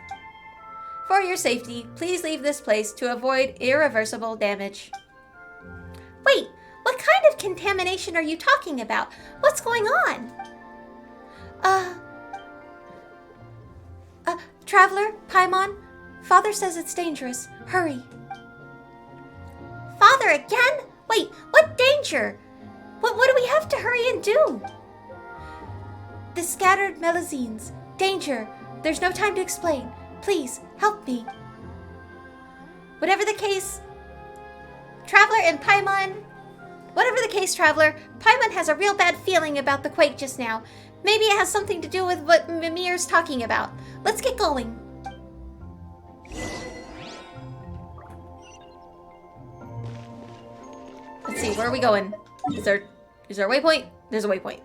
For your safety, please leave this place to avoid irreversible damage. Wait, what kind of contamination are you talking about? What's going on? Traveler, Paimon, Father says it's dangerous. Hurry. Father again? Wait, what danger? What do we have to hurry and do? The scattered melazines. Danger. There's no time to explain. Please, help me. Whatever the case, Traveler, Paimon has a real bad feeling about the quake just now. Maybe it has something to do with what Mimir's talking about. Let's get going. Let's see, where are we going? Is there a waypoint? There's a waypoint.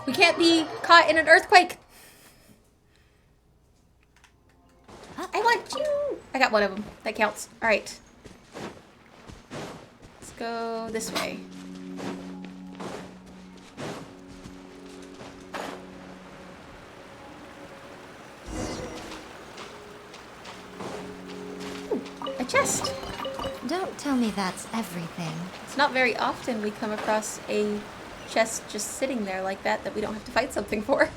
We can't be caught in an earthquake. I want you. I got one of them. That counts. All right. Let's go this way. Ooh, a chest. Don't tell me that's everything. It's not very often we come across a chest just sitting there like that we don't have to fight something for.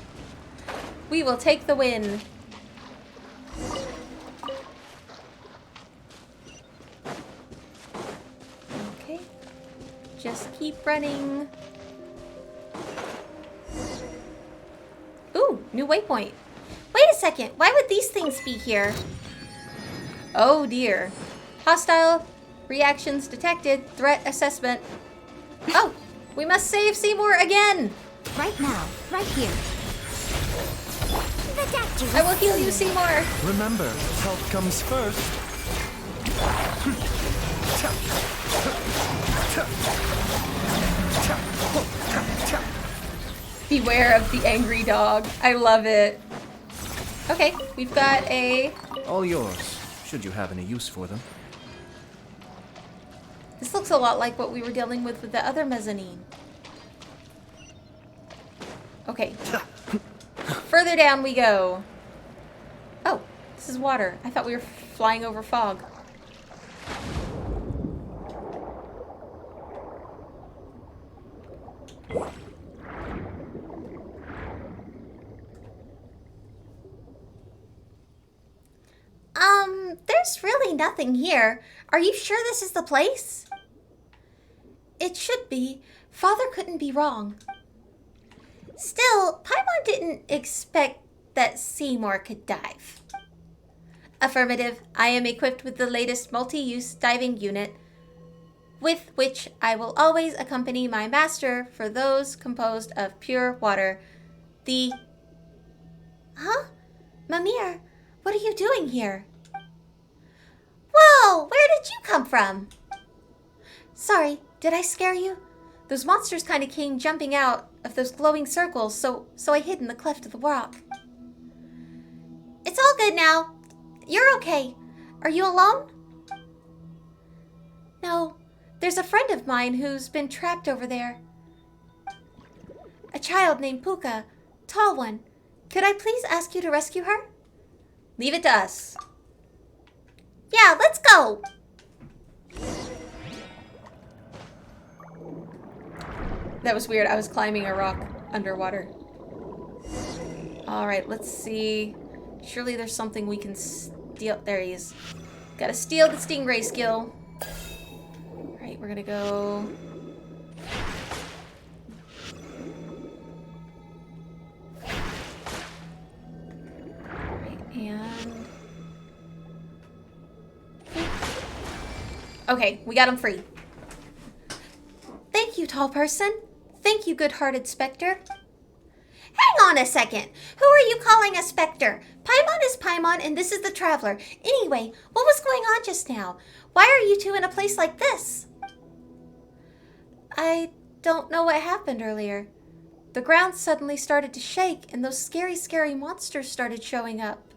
We will take the win. Okay. Just keep running. Ooh, new waypoint. Wait a second. Why would these things be here? Oh dear. Hostile reactions detected. Threat assessment. Oh, we must save Seymour again. Right now, right here. I will heal you, Seymour. Remember, health comes first. Beware of the angry dog. I love it. Okay, we've got a... All yours, should you have any use for them. This looks a lot like what we were dealing with the other mezzanine. Okay. Further down we go. Oh, this is water. I thought we were flying over fog. There's really nothing here. Are you sure this is the place? It should be. Father couldn't be wrong. Still, Paimon didn't expect that Seymour could dive. Affirmative. I am equipped with the latest multi-use diving unit, with which I will always accompany my master for those composed of pure water. The... Huh? Mamere, what are you doing here? Whoa! Where did you come from? Sorry, did I scare you? Those monsters kind of came jumping out of those glowing circles, so I hid in the cleft of the rock. It's all good now. You're okay. Are you alone? No, there's a friend of mine who's been trapped over there. A child named Puka, tall one. Could I please ask you to rescue her? Leave it to us. Yeah, let's go. That was weird. I was climbing a rock underwater. Alright, let's see. Surely there's something we can steal. There he is. Gotta steal the stingray skill. Alright, we're gonna go... Alright, and... Okay, we got him free. Thank you, tall person. Thank you, good-hearted specter. Hang on a second. Who are you calling a specter? Paimon is Paimon and this is the Traveler. Anyway, what was going on just now? Why are you two in a place like this? I don't know what happened earlier. The ground suddenly started to shake and those scary, scary monsters started showing up.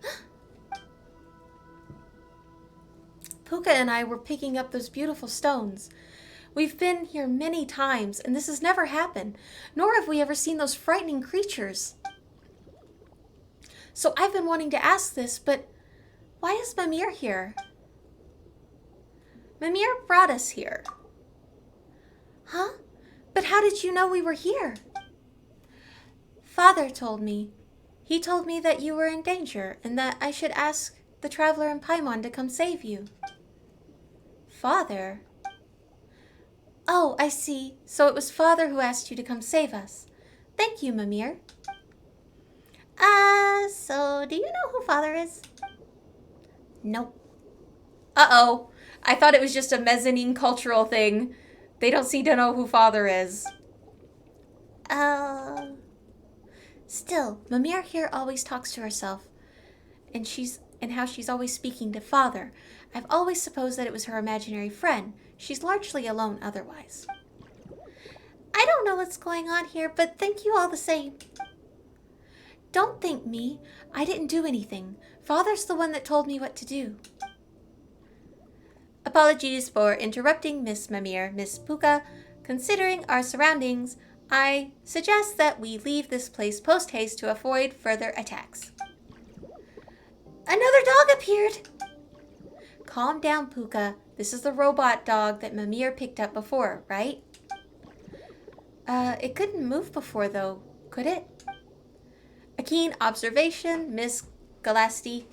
Puka and I were picking up those beautiful stones. We've been here many times, and this has never happened, nor have we ever seen those frightening creatures. So I've been wanting to ask this, but why is Mamere here? Mamere brought us here. Huh? But how did you know we were here? Father told me. He told me that you were in danger, and that I should ask the Traveler and Paimon to come save you. Father? Oh, I see. So it was Father who asked you to come save us. Thank you, Mamere. So do you know who Father is? Nope. Uh-oh. I thought it was just a mezzanine cultural thing. They don't seem to know who Father is. Still, Mamere here always talks to herself. And how she's always speaking to Father. I've always supposed that it was her imaginary friend. She's largely alone otherwise. I don't know what's going on here, but thank you all the same. Don't thank me. I didn't do anything. Father's the one that told me what to do. Apologies for interrupting, Miss Mamere. Miss Puka. Considering our surroundings, I suggest that we leave this place post-haste to avoid further attacks. Another dog appeared. Calm down, Puka. This is the robot dog that Mamere picked up before, right? It couldn't move before, though, could it? A keen observation, Miss Galasti.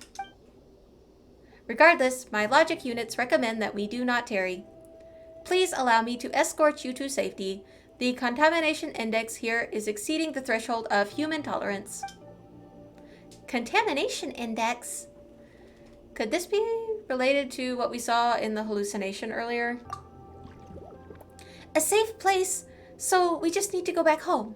Regardless, my logic units recommend that we do not tarry. Please allow me to escort you to safety. The contamination index here is exceeding the threshold of human tolerance. Contamination index? Could this be related to what we saw in the hallucination earlier? A safe place, so we just need to go back home.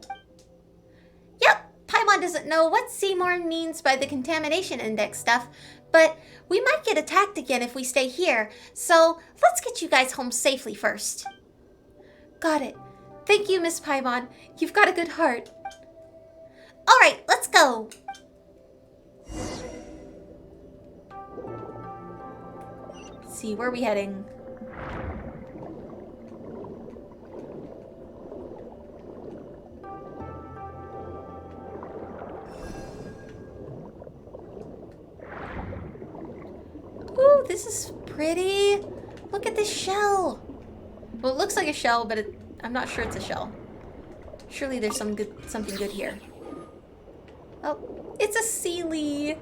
Yep, Paimon doesn't know what Seymour means by the contamination index stuff, but we might get attacked again if we stay here, so let's get you guys home safely first. Got it. Thank you, Miss Paimon. You've got a good heart. All right, let's go. Let's see, where are we heading? Ooh, this is pretty. Look at this shell. Well, it looks like a shell, but I'm not sure it's a shell. Surely there's something good here. Oh, it's a Sealy.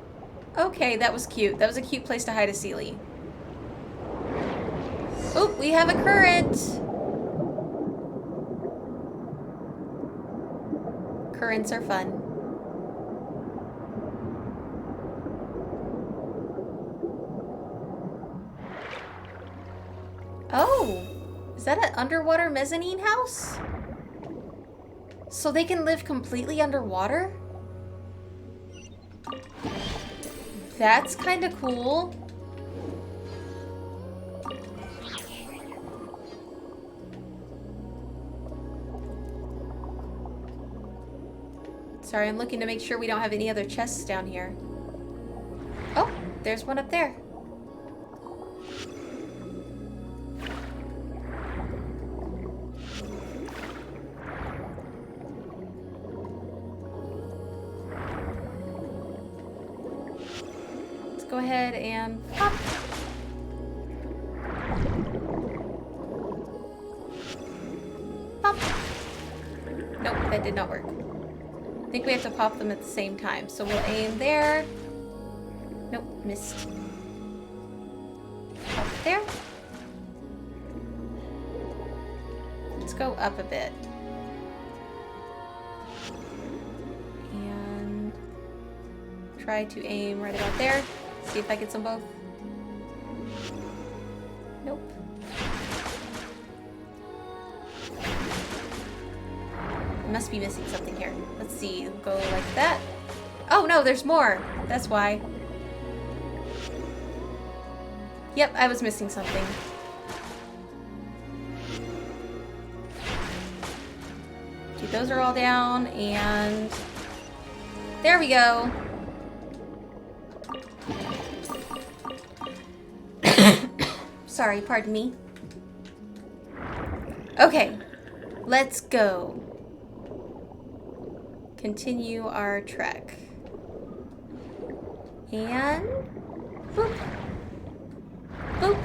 Okay, that was cute. That was a cute place to hide a Sealy. Oh, we have a current. Currents are fun. Oh, is that an underwater mezzanine house? So they can live completely underwater? That's kind of cool. Sorry, I'm looking to make sure we don't have any other chests down here. Oh, there's one up there. Let's go ahead and pop. Pop. Nope, that did not work. I think we have to pop them at the same time. So we'll aim there. Nope, missed. Pop it there. Let's go up a bit. And try to aim right about there. See if I get them both. Nope. Must be missing something here. Let's see. Go like that. Oh no, there's more. That's why. Yep, I was missing something. Okay, those are all down, and there we go. Sorry, pardon me. Okay, let's go. Continue our trek. And boop. Boop.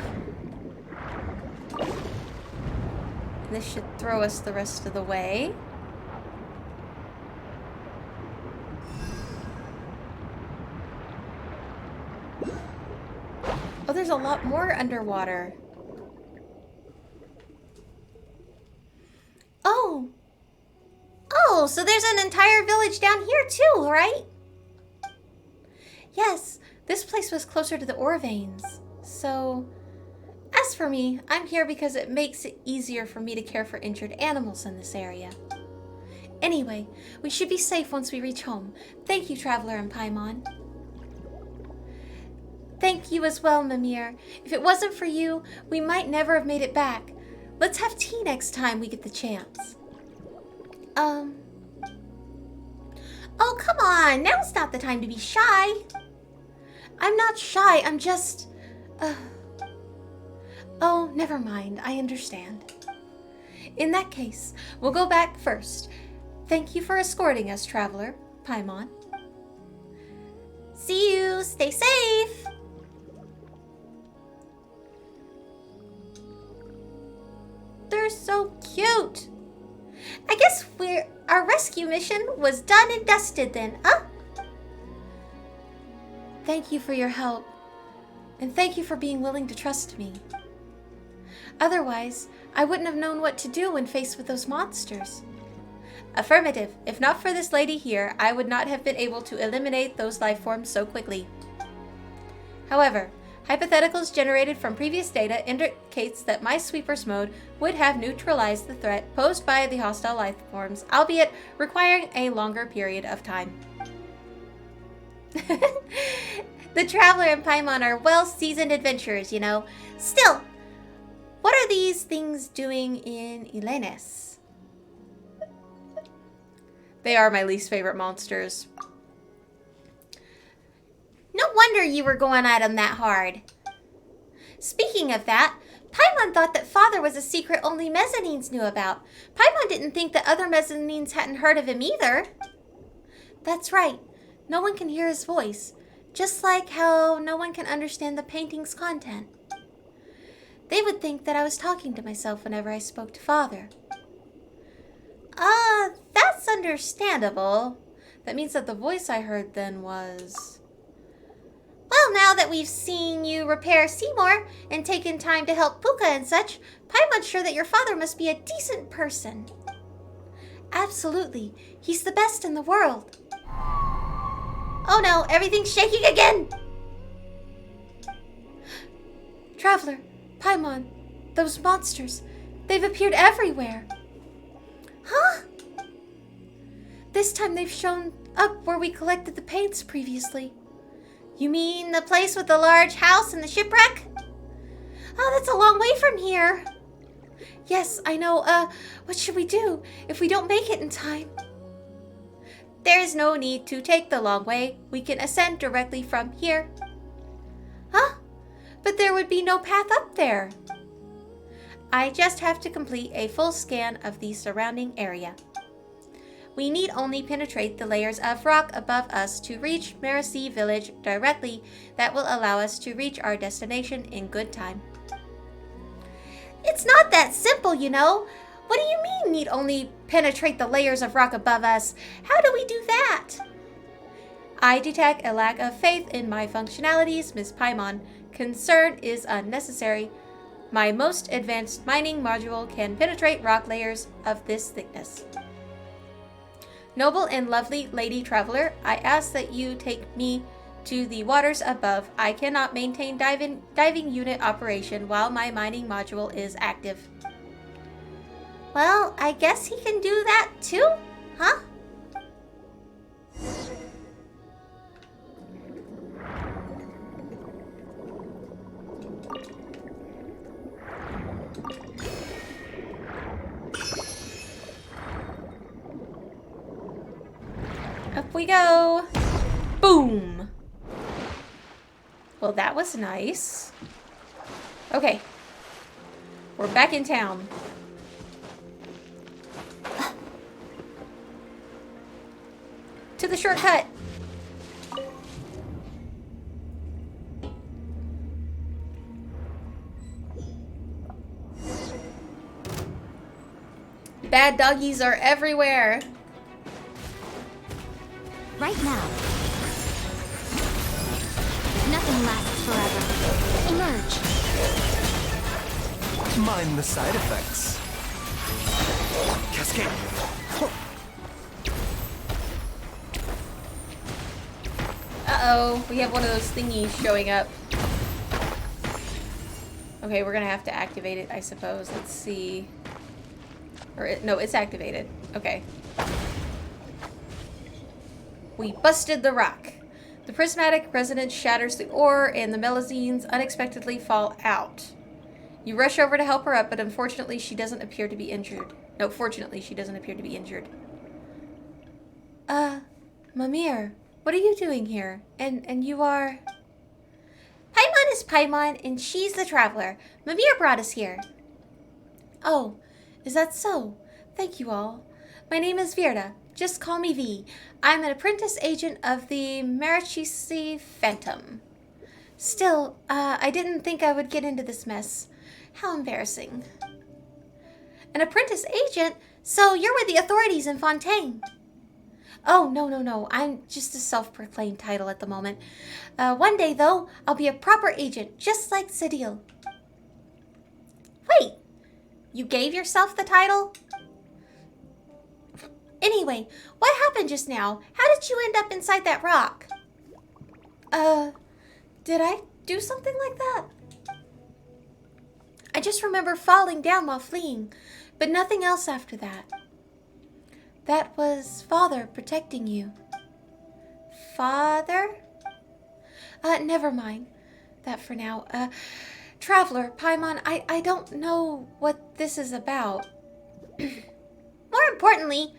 This should throw us the rest of the way. Oh, there's a lot more underwater. Oh. Oh, so there's an entire village down here too, right? Yes, this place was closer to the ore veins. So, as for me, I'm here because it makes it easier for me to care for injured animals in this area. Anyway, we should be safe once we reach home. Thank you, Traveler and Paimon. Thank you as well, Mamere. If it wasn't for you, we might never have made it back. Let's have tea next time we get the chance. Oh, come on. Now's not the time to be shy. I'm not shy, I'm just... Oh, never mind, I understand. In that case, we'll go back first. Thank you for escorting us, Traveler, Paimon. See you. Stay safe. They're so cute. I guess our rescue mission was done and dusted then, huh? Thank you for your help. And thank you for being willing to trust me. Otherwise, I wouldn't have known what to do when faced with those monsters. Affirmative. If not for this lady here, I would not have been able to eliminate those life forms so quickly. However, hypotheticals generated from previous data indicates that my sweeper's mode would have neutralized the threat posed by the hostile life forms, albeit requiring a longer period of time. The Traveler and Paimon are well-seasoned adventurers, you know. Still, what are these things doing in Elenis? They are my least favorite monsters. No wonder you were going at him that hard. Speaking of that, Paimon thought that Father was a secret only mezzanines knew about. Paimon didn't think that other mezzanines hadn't heard of him either. That's right. No one can hear his voice, just like how no one can understand the painting's content. They would think that I was talking to myself whenever I spoke to Father. That's understandable. That means that the voice I heard then was Well, now that we've seen you repair Seymour and taken time to help Puka and such, Paimon's sure that your father must be a decent person. Absolutely. He's the best in the world. Oh no, everything's shaking again! Traveler, Paimon, those monsters, they've appeared everywhere. Huh? This time they've shown up where we collected the paints previously. You mean the place with the large house and the shipwreck? Oh, that's a long way from here. Yes, I know. What should we do if we don't make it in time? There's no need to take the long way. We can ascend directly from here. Huh? But there would be no path up there. I just have to complete a full scan of the surrounding area. We need only penetrate the layers of rock above us to reach Mamere village directly. That will allow us to reach our destination in good time. It's not that simple, you know. What do you mean need only penetrate the layers of rock above us? How do we do that? I detect a lack of faith in my functionalities, Miss Paimon. Concern is unnecessary. My most advanced mining module can penetrate rock layers of this thickness. Noble and lovely lady traveler, I ask that you take me to the waters above. I cannot maintain diving unit operation while my mining module is active. Well, I guess he can do that too, huh? Up we go. Boom. Well, that was nice. Okay. We're back in town. To the shortcut. Bad doggies are everywhere. Right now. Nothing lasts forever. Emerge. Mind the side effects. Cascade. Uh-oh, we have one of those thingies showing up. Okay, we're gonna have to activate it, I suppose. Let's see. No, it's activated. Okay. We busted the rock. The prismatic resonance shatters the ore, and the melazines unexpectedly fall out. You rush over to help her up, but unfortunately she doesn't appear to be injured. No, fortunately she doesn't appear to be injured. Mamere, what are you doing here? And you are... Paimon is Paimon, and she's the traveler. Mamere brought us here. Oh, is that so? Thank you all. My name is Virda. Just call me V. I'm an apprentice agent of the Mamere Phantom. Still, I didn't think I would get into this mess. How embarrassing. An apprentice agent? So you're with the authorities in Fontaine? Oh, no. I'm just a self-proclaimed title at the moment. One day, though, I'll be a proper agent, just like Sadil. Wait, you gave yourself the title? Anyway, what happened just now? How did you end up inside that rock? Did I do something like that? I just remember falling down while fleeing, but nothing else after that. That was Father protecting you. Father? Never mind that for now. Traveler, Paimon, I don't know what this is about. More importantly,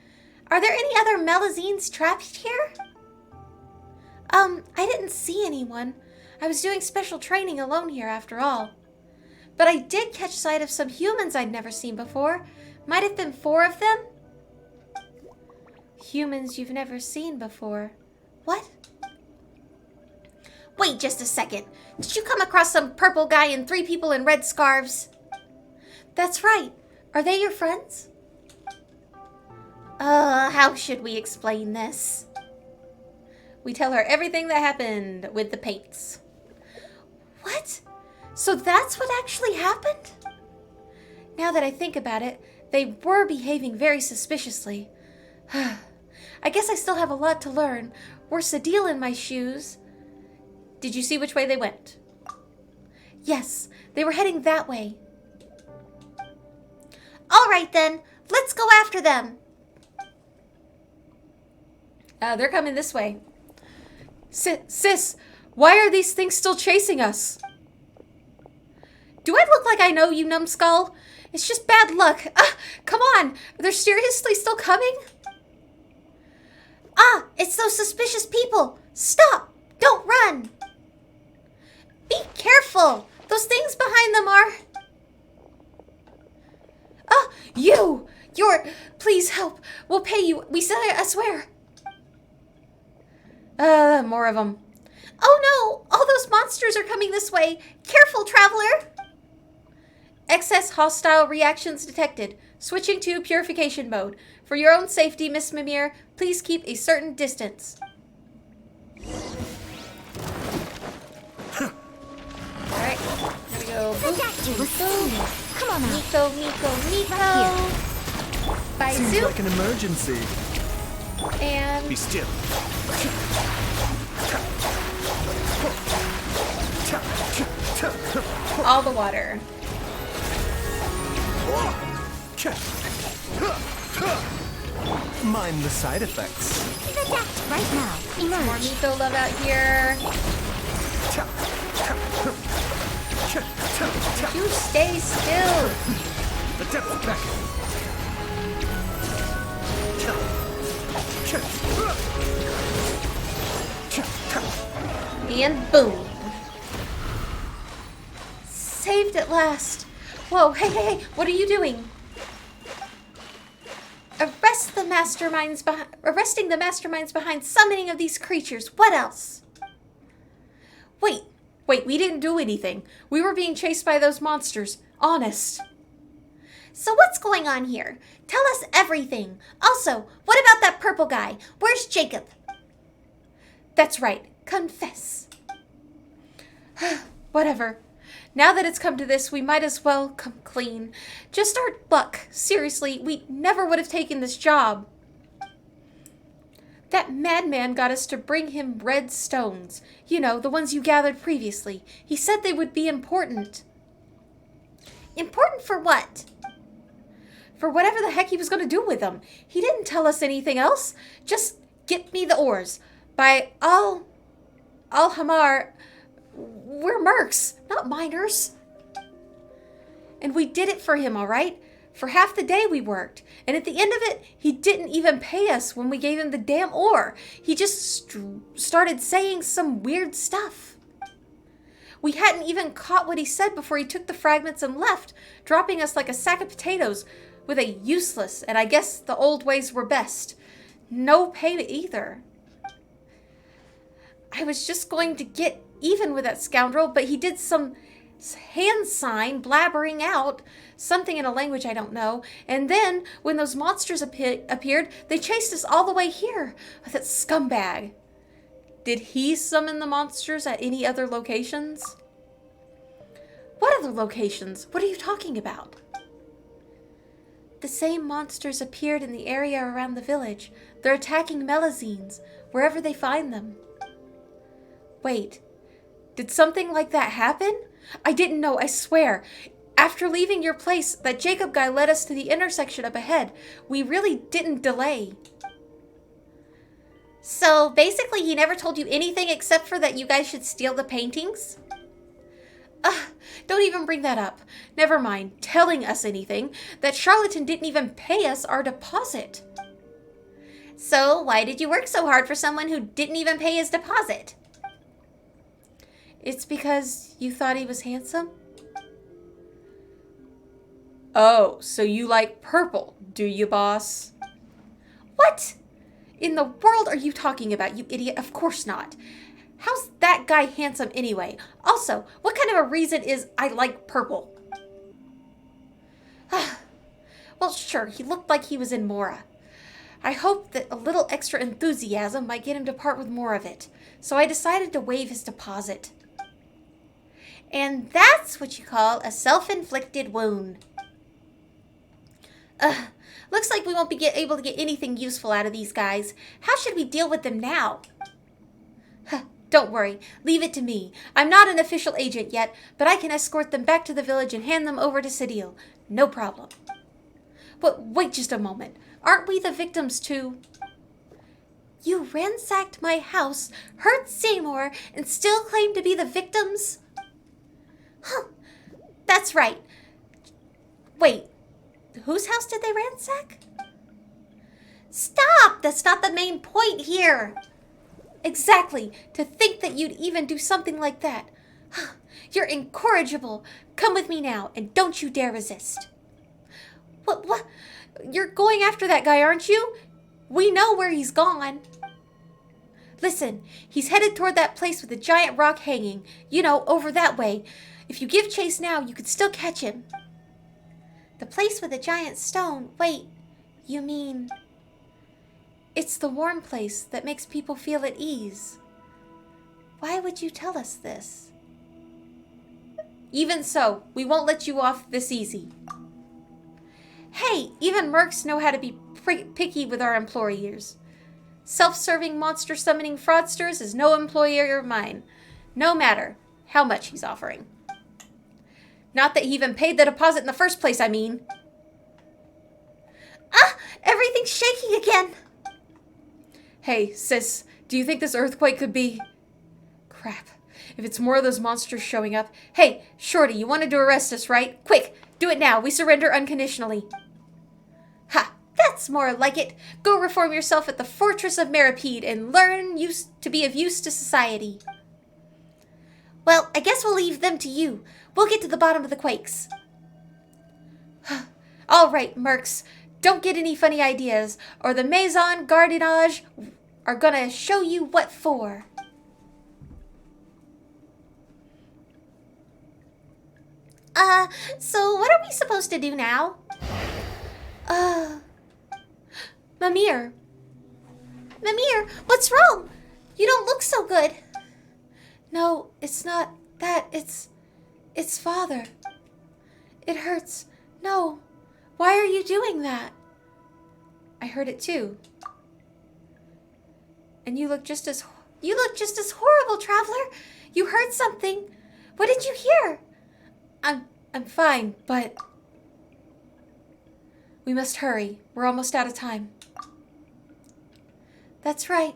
are there any other melazines trapped here? I didn't see anyone. I was doing special training alone here after all. But I did catch sight of some humans I'd never seen before. Might have been 4 of them. Humans you've never seen before. What? Wait just a second. Did you come across some purple guy and 3 people in red scarves? That's right. Are they your friends? How should we explain this? We tell her everything that happened with the paints. So that's what actually happened? Now that I think about it, they were behaving very suspiciously. I guess I still have a lot to learn. Worse a deal in my shoes. Did you see which way they went? Yes, they were heading that way. All right then, let's go after them. They're coming this way. Sis, why are these things still chasing us? Do I look like I know you, numbskull? It's just bad luck. Come on, they're seriously still coming? It's those suspicious people. Stop! Don't run! Be careful! Those things behind them are... Please help. We'll pay you. I swear. More of them. Oh no! All those monsters are coming this way. Careful, traveler! Excess hostile reactions detected. Switching to purification mode. For your own safety, Miss Mamere, please keep a certain distance. Alright, here we go. Come on now. Nico. By Seems Zoo. like an emergency. And Be still. all the water. Mind the side effects. Right now. More Emerge. Miko love out here. You stay still. The depth back. And boom. Saved at last. Whoa, hey, what are you doing? Arresting the masterminds behind summoning of these creatures. What else? Wait, we didn't do anything. We were being chased by those monsters. Honest. So what's going on here? Tell us everything. Also, what about that purple guy? Where's Jacob? That's right. Confess. Whatever. Now that it's come to this, we might as well come clean. Just our luck. Seriously, we never would have taken this job. That madman got us to bring him red stones. You know, the ones you gathered previously. He said they would be important. Important for what? For whatever the heck he was going to do with them. He didn't tell us anything else. Just get me the ores. By Al-Hamar, we're mercs, not miners. And we did it for him, all right? For half the day we worked. And at the end of it, he didn't even pay us when we gave him the damn ore. He just started saying some weird stuff. We hadn't even caught what he said before he took the fragments and left, dropping us like a sack of potatoes with a useless, and I guess the old ways were best. No pay either. I was just going to get even with that scoundrel, but he did some hand sign blabbering out something in a language I don't know, and then when those monsters appeared, they chased us all the way here. That scumbag. Did he summon the monsters at any other locations? What other locations? What are you talking about? The same monsters appeared in the area around the village. They're attacking Melazines, wherever they find them. Wait, did something like that happen? I didn't know, I swear. After leaving your place, that Jacob guy led us to the intersection up ahead. We really didn't delay. So basically he never told you anything except for that you guys should steal the paintings? Don't even bring that up. Never mind telling us anything. That charlatan didn't even pay us our deposit. So why did you work so hard for someone who didn't even pay his deposit? It's because you thought he was handsome? Oh, so you like purple, do you, boss? What in the world are you talking about, you idiot? Of course not. How's that guy handsome anyway? Also, what kind of a reason is I like purple? Well, sure, he looked like he was in Mora. I hoped that a little extra enthusiasm might get him to part with more of it, so I decided to waive his deposit. And that's what you call a self-inflicted wound. Looks like we won't be able to get anything useful out of these guys. How should we deal with them now? Don't worry. Leave it to me. I'm not an official agent yet, but I can escort them back to the village and hand them over to Sedil. No problem. But wait just a moment. Aren't we the victims too? You ransacked my house, hurt Seymour, and still claim to be the victims? Huh. That's right. Wait. Whose house did they ransack? Stop! That's not the main point here. Exactly. To think that you'd even do something like that. You're incorrigible. Come with me now, and don't you dare resist. What? You're going after that guy, aren't you? We know where he's gone. Listen, he's headed toward that place with the giant rock hanging. You know, over that way. If you give chase now, you could still catch him. The place with the giant stone? Wait, you mean... It's the warm place that makes people feel at ease. Why would you tell us this? Even so, we won't let you off this easy. Hey, even mercs know how to be picky with our employers. Self-serving monster-summoning fraudsters is no employer of mine, no matter how much he's offering. Not that he even paid the deposit in the first place, I mean. Everything's shaking again. Hey, sis, do you think this earthquake could be... Crap. If it's more of those monsters showing up... Hey, Shorty, you wanted to arrest us, right? Quick, do it now. We surrender unconditionally. Ha! That's more like it. Go reform yourself at the Fortress of Meripede and learn to be of use to society. Well, I guess we'll leave them to you. We'll get to the bottom of the quakes. All right, mercs. Don't get any funny ideas, or the Maison Gardiennage are gonna show you what for. So what are we supposed to do now? Mamere, what's wrong? You don't look so good. No, it's not that. It's Father. It hurts. No. Why are you doing that? I heard it too. And you look just as horrible, traveler. You heard something. What did you hear? I'm fine, but we must hurry. We're almost out of time. That's right.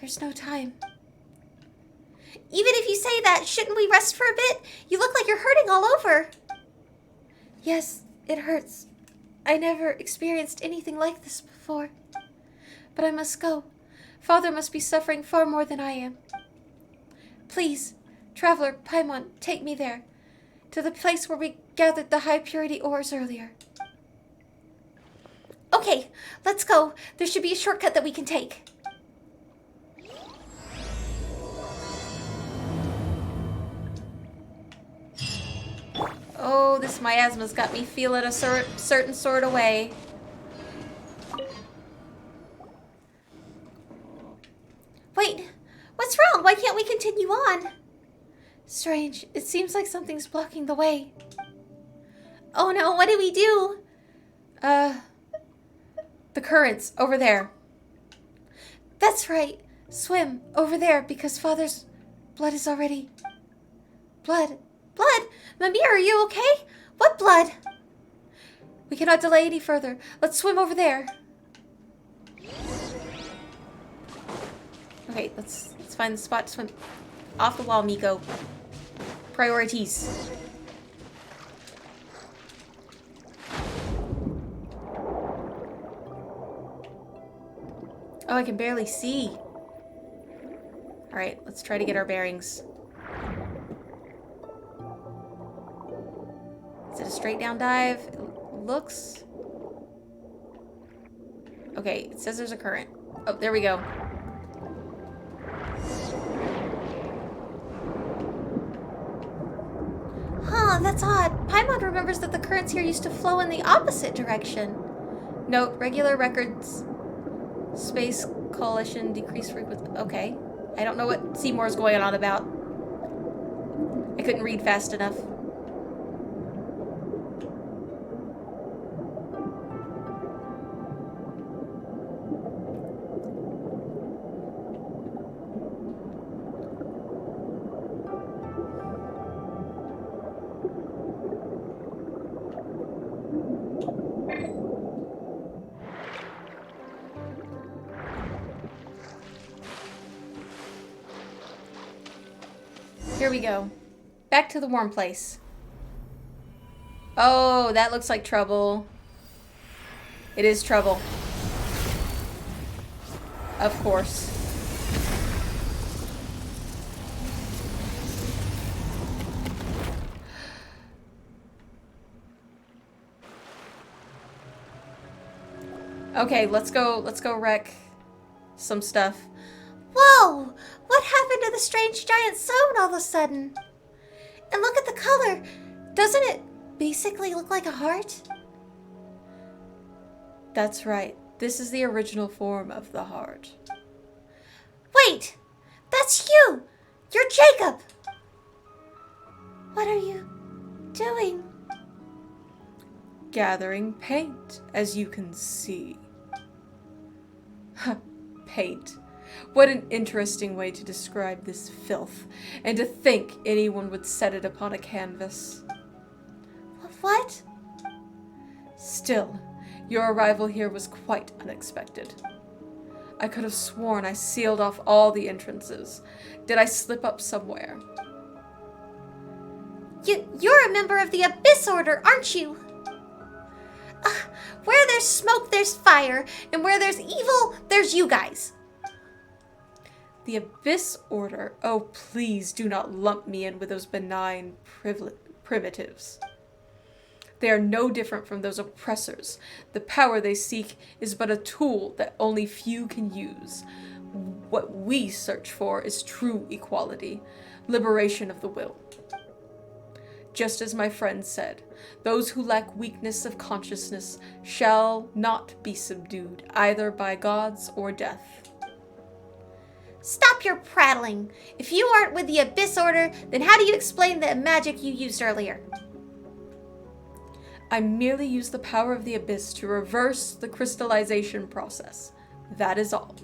There's no time. Even if you say that, shouldn't we rest for a bit? You look like you're hurting all over. Yes, it hurts. I never experienced anything like this before. But I must go. Father must be suffering far more than I am. Please, Traveler Paimon, take me there. To the place where we gathered the high purity ores earlier. Okay, let's go. There should be a shortcut that we can take. Oh, this miasma's got me feeling a certain sort of way. Wait, what's wrong? Why can't we continue on? Strange. It seems like something's blocking the way. Oh no, what do we do? The currents over there. That's right. Swim over there because Father's blood is already... Blood? Mamere, are you okay? What blood? We cannot delay any further. Let's swim over there. Okay, let's find the spot to swim. Off the wall, Miko. Priorities. Oh, I can barely see. Alright, let's try to get our bearings. Is it a straight down dive? It looks... Okay, it says there's a current. Oh, there we go. Huh, that's odd. Paimon remembers that the currents here used to flow in the opposite direction. Note, regular records. Space coalition, decreased frequency. Okay. I don't know what Seymour's going on about. I couldn't read fast enough. Here we go. Back to the warm place. Oh, that looks like trouble. It is trouble. Of course. Okay, let's go wreck some stuff. Whoa! What happened to the strange giant stone all of a sudden? And look at the color. Doesn't it basically look like a heart? That's right. This is the original form of the heart. Wait! That's you! You're Jacob! What are you doing? Gathering paint, as you can see. Paint. What an interesting way to describe this filth, and to think anyone would set it upon a canvas. What? Still, your arrival here was quite unexpected. I could have sworn I sealed off all the entrances. Did I slip up somewhere? You're a member of the Abyss Order, aren't you? Where there's smoke, there's fire, and where there's evil, there's you guys. The Abyss Order? Oh, please do not lump me in with those benign primitives. They are no different from those oppressors. The power they seek is but a tool that only few can use. What we search for is true equality, liberation of the will. Just as my friend said, those who lack weakness of consciousness shall not be subdued either by gods or death. Stop your prattling. If you aren't with the Abyss Order, then how do you explain the magic you used earlier? I merely use the power of the Abyss to reverse the crystallization process. That is all.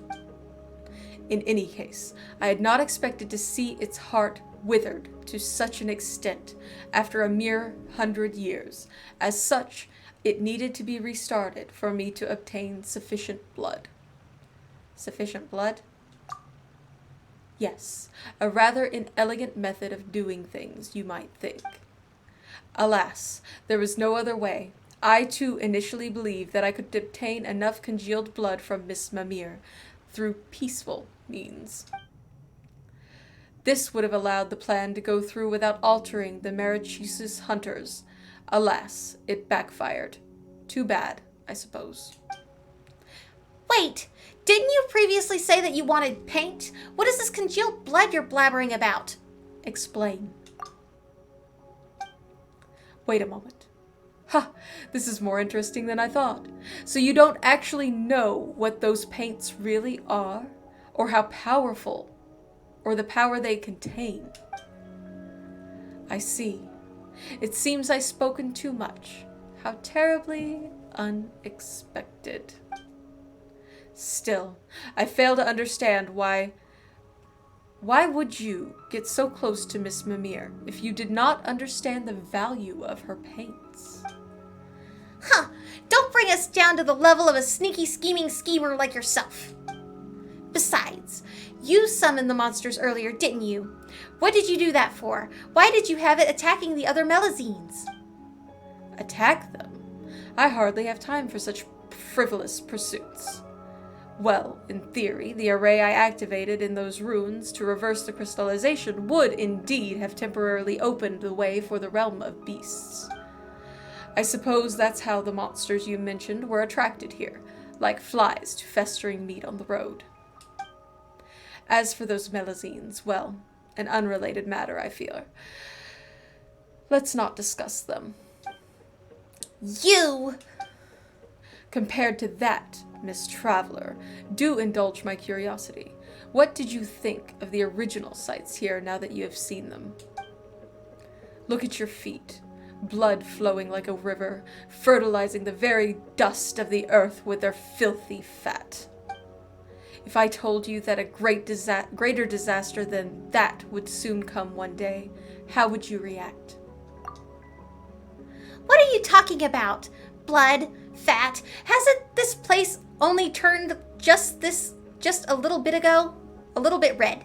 In any case, I had not expected to see its heart withered to such an extent after a mere 100 years. As such, it needed to be restarted for me to obtain sufficient blood. Sufficient blood? Yes, a rather inelegant method of doing things, you might think. Alas, there was no other way. I too initially believed that I could obtain enough congealed blood from Miss Mamere through peaceful means. This would have allowed the plan to go through without altering the Marichesis hunters. Alas, it backfired. Too bad, I suppose. Wait! Didn't you previously say that you wanted paint? What is this congealed blood you're blabbering about? Explain. Wait a moment. Ha! This is more interesting than I thought. So you don't actually know what those paints really are? Or how powerful? Or the power they contain? I see. It seems I've spoken too much. How terribly unexpected. Still, I fail to understand why would you get so close to Miss Mamere if you did not understand the value of her paints? Huh! Don't bring us down to the level of a sneaky, scheming schemer like yourself. Besides, you summoned the monsters earlier, didn't you? What did you do that for? Why did you have it attacking the other Melazines? Attack them? I hardly have time for such frivolous pursuits. Well, in theory, the array I activated in those runes to reverse the crystallization would indeed have temporarily opened the way for the realm of beasts. I suppose that's how the monsters you mentioned were attracted here, like flies to festering meat on the road. As for those Melazines, well, an unrelated matter, I fear. Let's not discuss them. You! Compared to that, Miss Traveler, do indulge my curiosity. What did you think of the original sights here now that you have seen them? Look at your feet. Blood flowing like a river, fertilizing the very dust of the earth with their filthy fat. If I told you that a greater disaster than that would soon come one day, how would you react? What are you talking about? Blood? Fat? Hasn't this place only turned just a little bit ago? A little bit red.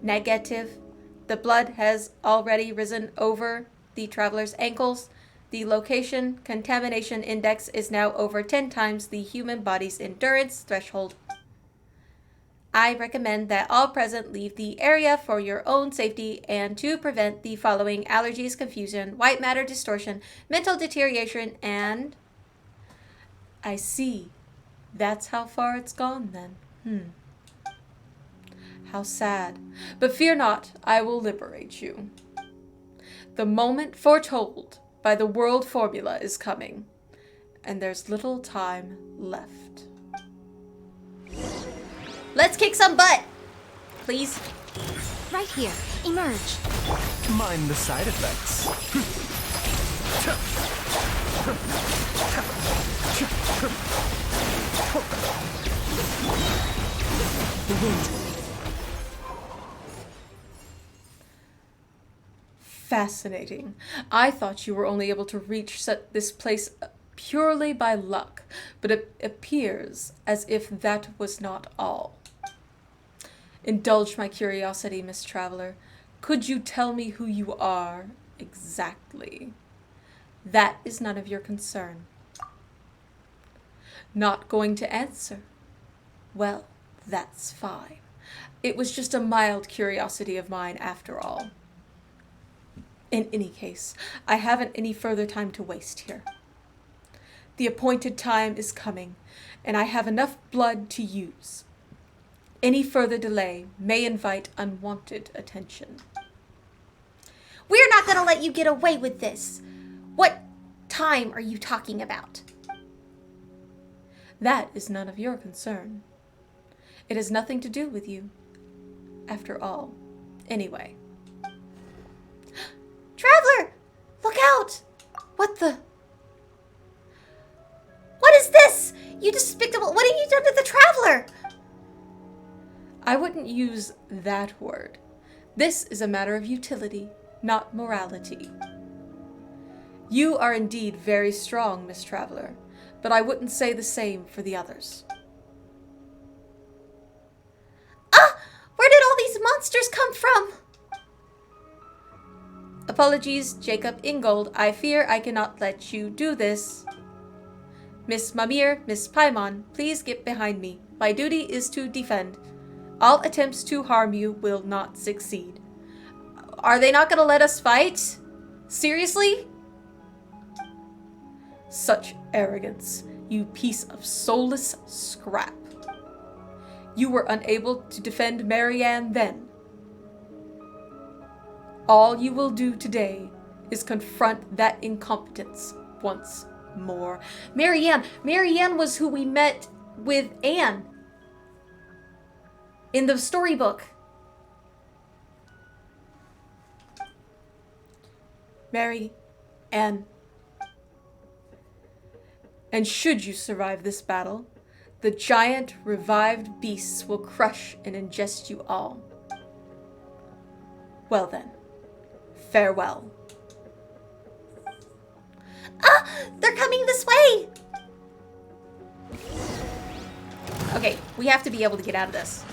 Negative. The blood has already risen over the traveler's ankles. The location contamination index is now over 10 times the human body's endurance threshold. I recommend that all present leave the area for your own safety and to prevent the following: allergies, confusion, white matter distortion, mental deterioration, and... I see. That's how far it's gone then. How sad. But fear not, I will liberate you. The moment foretold by the world formula is coming, and there's little time left. Let's kick some butt! Please? Right here. Emerge. Mind the side effects. The wind. Fascinating. I thought you were only able to reach this place purely by luck, but it appears as if that was not all. Indulge my curiosity, Miss Traveler. Could you tell me who you are exactly? That is none of your concern. Not going to answer? Well, that's fine. It was just a mild curiosity of mine after all. In any case, I haven't any further time to waste here. The appointed time is coming, and I have enough blood to use. Any further delay may invite unwanted attention. We're not gonna let you get away with this. What time are you talking about? That is none of your concern. It has nothing to do with you, after all. Anyway. Traveler! Look out! What the? What is this? You despicable... What have you done to the Traveler? I wouldn't use that word. This is a matter of utility, not morality. You are indeed very strong, Miss Traveler, but I wouldn't say the same for the others. Ah! Where did all these monsters come from? Apologies, Jacob Ingold. I fear I cannot let you do this. Miss Mamere, Miss Paimon, please get behind me. My duty is to defend. All attempts to harm you will not succeed. Are they not going to let us fight? Seriously? Such arrogance, you piece of soulless scrap. You were unable to defend Marianne then. All you will do today is confront that incompetence once more. Marianne was who we met with Anne in the storybook. Marianne. And should you survive this battle, the giant revived beasts will crush and ingest you all. Well then, farewell. Ah! They're coming this way! Okay, we have to be able to get out of this.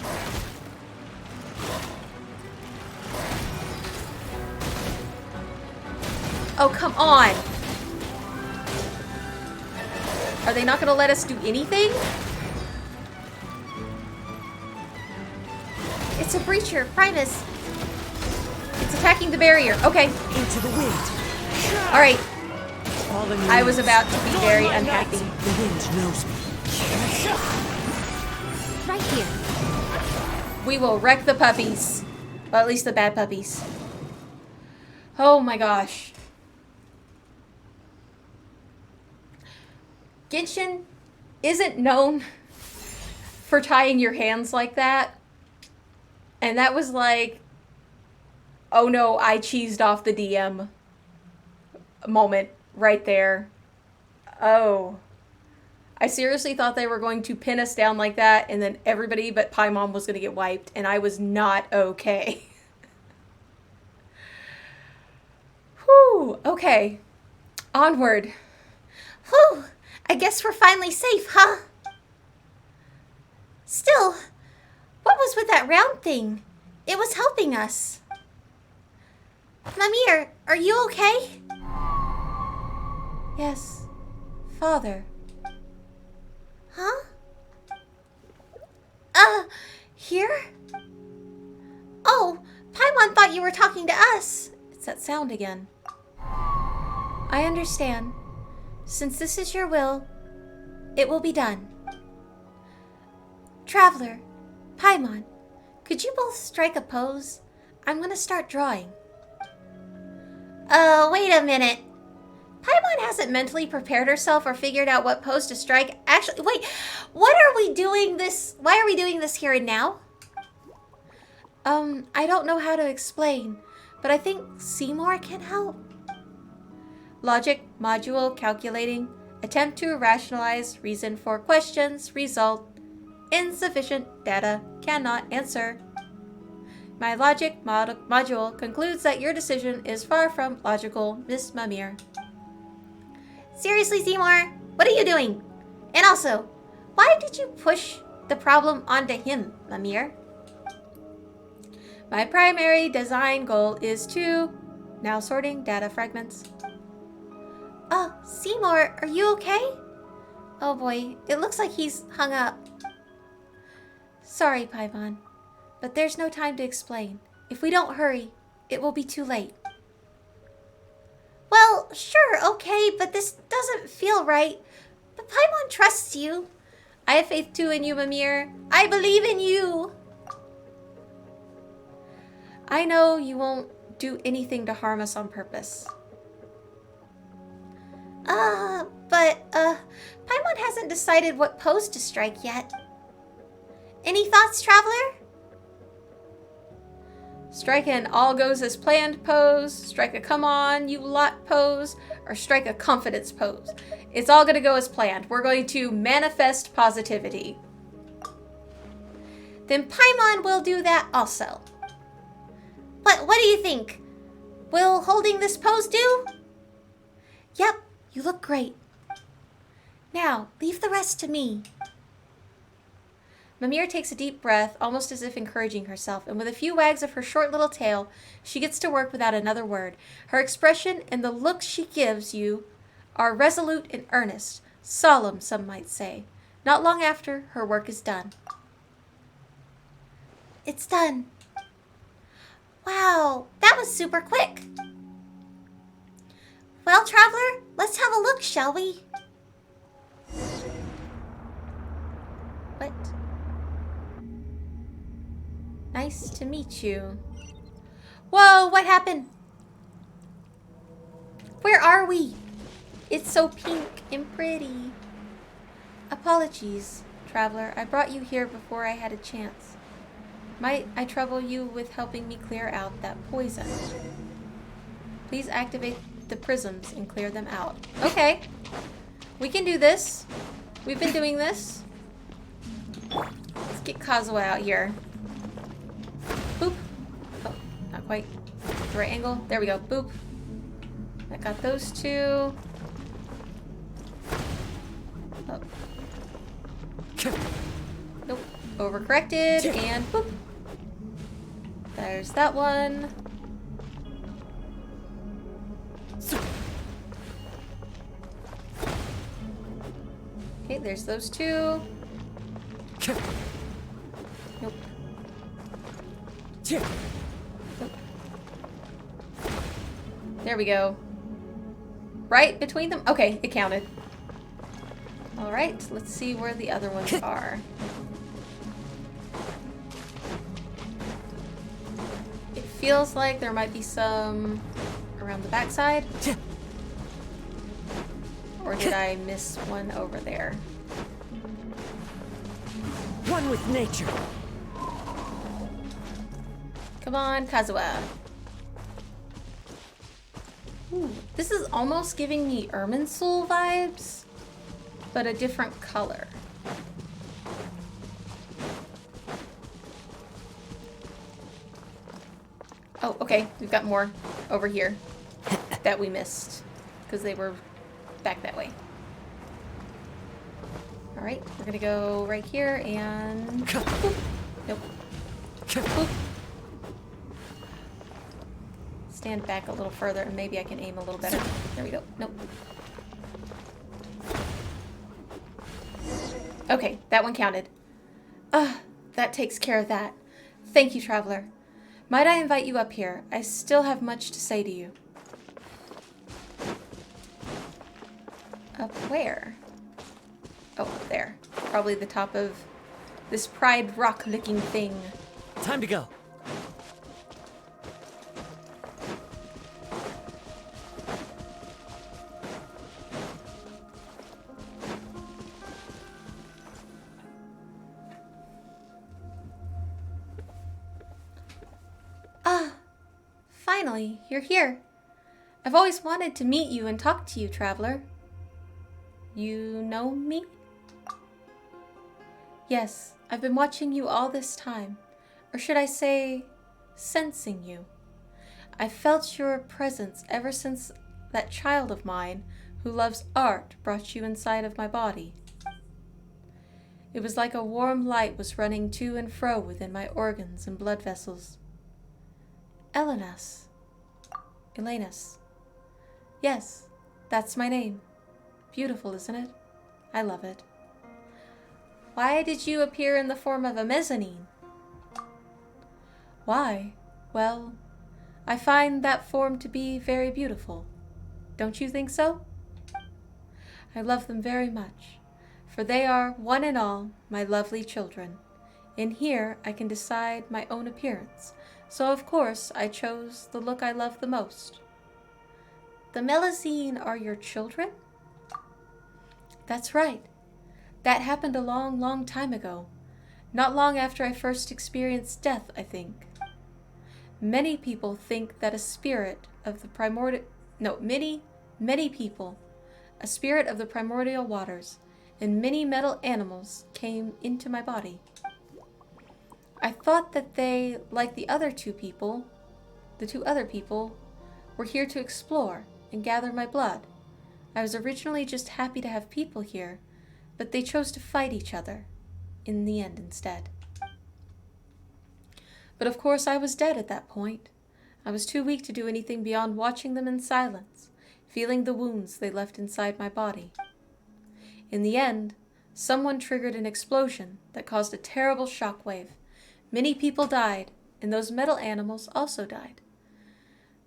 Oh, come on! Are they not going to let us do anything? It's a breacher, Primus. It's attacking the barrier. Okay. Into the wind. Alright. All in I was about to be very unhappy. The wind knows me. Right here. We will wreck the puppies. Well, at least the bad puppies. Oh my gosh. Genshin isn't known for tying your hands like that. And that was like Oh no, I cheesed off the DM moment right there. Oh. I seriously thought they were going to pin us down like that, and then everybody but Paimon was going to get wiped, and I was not okay. Whew, okay. Onward. Whew! I guess we're finally safe, huh? Still, what was with that round thing? It was helping us. Mamere, are you okay? Yes, Father. Huh? Here? Oh, Paimon thought you were talking to us. It's that sound again. I understand. Since this is your will, it will be done. Traveler, Paimon, could you both strike a pose? I'm gonna start drawing. Wait a minute. Paimon hasn't mentally prepared herself or figured out what pose to strike. Actually, wait, what are we doing this? Why are we doing this here and now? I don't know how to explain, but I think Seymour can help. logic, module, calculating, attempt to rationalize, reason for questions, result, insufficient data, cannot answer. My logic module concludes that your decision is far from logical, Miss Mamere. Seriously, Seymour, what are you doing? And also, why did you push the problem onto him, Mamere? My primary design goal is to... Now sorting data fragments. Seymour, are you okay? Oh boy, it looks like he's hung up. Sorry, Paimon, but there's no time to explain. If we don't hurry, it will be too late. Well, sure, okay, but this doesn't feel right. But Paimon trusts you. I have faith too in you, Mamere. I believe in you. I know you won't do anything to harm us on purpose. But Paimon hasn't decided what pose to strike yet. Any thoughts, Traveler? Strike an all goes as planned pose, strike a come on, you lot pose, or strike a confidence pose. It's all going to go as planned. We're going to manifest positivity. Then Paimon will do that also. But what do you think? Will holding this pose do? Yep, you look great. Now, leave the rest to me. Mamere takes a deep breath, almost as if encouraging herself, and with a few wags of her short little tail, she gets to work without another word. Her expression and the look she gives you are resolute and earnest, solemn, some might say. Not long after, her work is done. It's done. Wow, that was super quick. Well, Traveler, let's have a look, shall we? What? Nice to meet you. Whoa, what happened? Where are we? It's so pink and pretty. Apologies, Traveler. I brought you here before I had a chance. Might I trouble you with helping me clear out that poison? Please activate the prisms and clear them out. Okay. We can do this. We've been doing this. Let's get Kazuha out here. Boop. Oh, not quite. The right angle. There we go. Boop. I got those two. Oh. Nope. Overcorrected. And boop. There's that one. Okay, there's those two. Nope. Nope. There we go. Right between them? Okay, it counted. Alright, let's see where the other ones are. It feels like there might be some around the backside. Or did I miss one over there? One with nature. Come on, Kazuha. Ooh, this is almost giving me Irminsul vibes, but a different color. Oh, okay. We've got more over here that we missed because they were back that way. All right, we're gonna go right here and boop. Nope. Boop. Stand back a little further and maybe I can aim a little better. There we go. Nope. Okay, that one counted. That takes care of that. Thank you, Traveler. Might I invite you up here? I still have much to say to you. Up where? Oh, up there. Probably the top of this pride rock-looking thing. Time to go. Finally, you're here. I've always wanted to meet you and talk to you, Traveler. You know me? Yes, I've been watching you all this time. Or should I say, sensing you. I've felt your presence ever since that child of mine who loves art brought you inside of my body. It was like a warm light was running to and fro within my organs and blood vessels. Elenus. Yes, that's my name. Beautiful, isn't it? I love it. Why did you appear in the form of a mezzanine? Why? Well, I find that form to be very beautiful. Don't you think so? I love them very much, for they are, one and all, my lovely children. In here, I can decide my own appearance, so of course I chose the look I love the most. The Melusine are your children? That's right. That happened a long, long time ago. Not long after I first experienced death, I think. Many people think that a spirit of the many people, a spirit of the primordial waters, and many metal animals came into my body. I thought that they, like the two other people, were here to explore and gather my blood. I was originally just happy to have people here, but they chose to fight each other in the end instead. But of course I was dead at that point. I was too weak to do anything beyond watching them in silence, feeling the wounds they left inside my body. In the end, someone triggered an explosion that caused a terrible shockwave. Many people died, and those metal animals also died.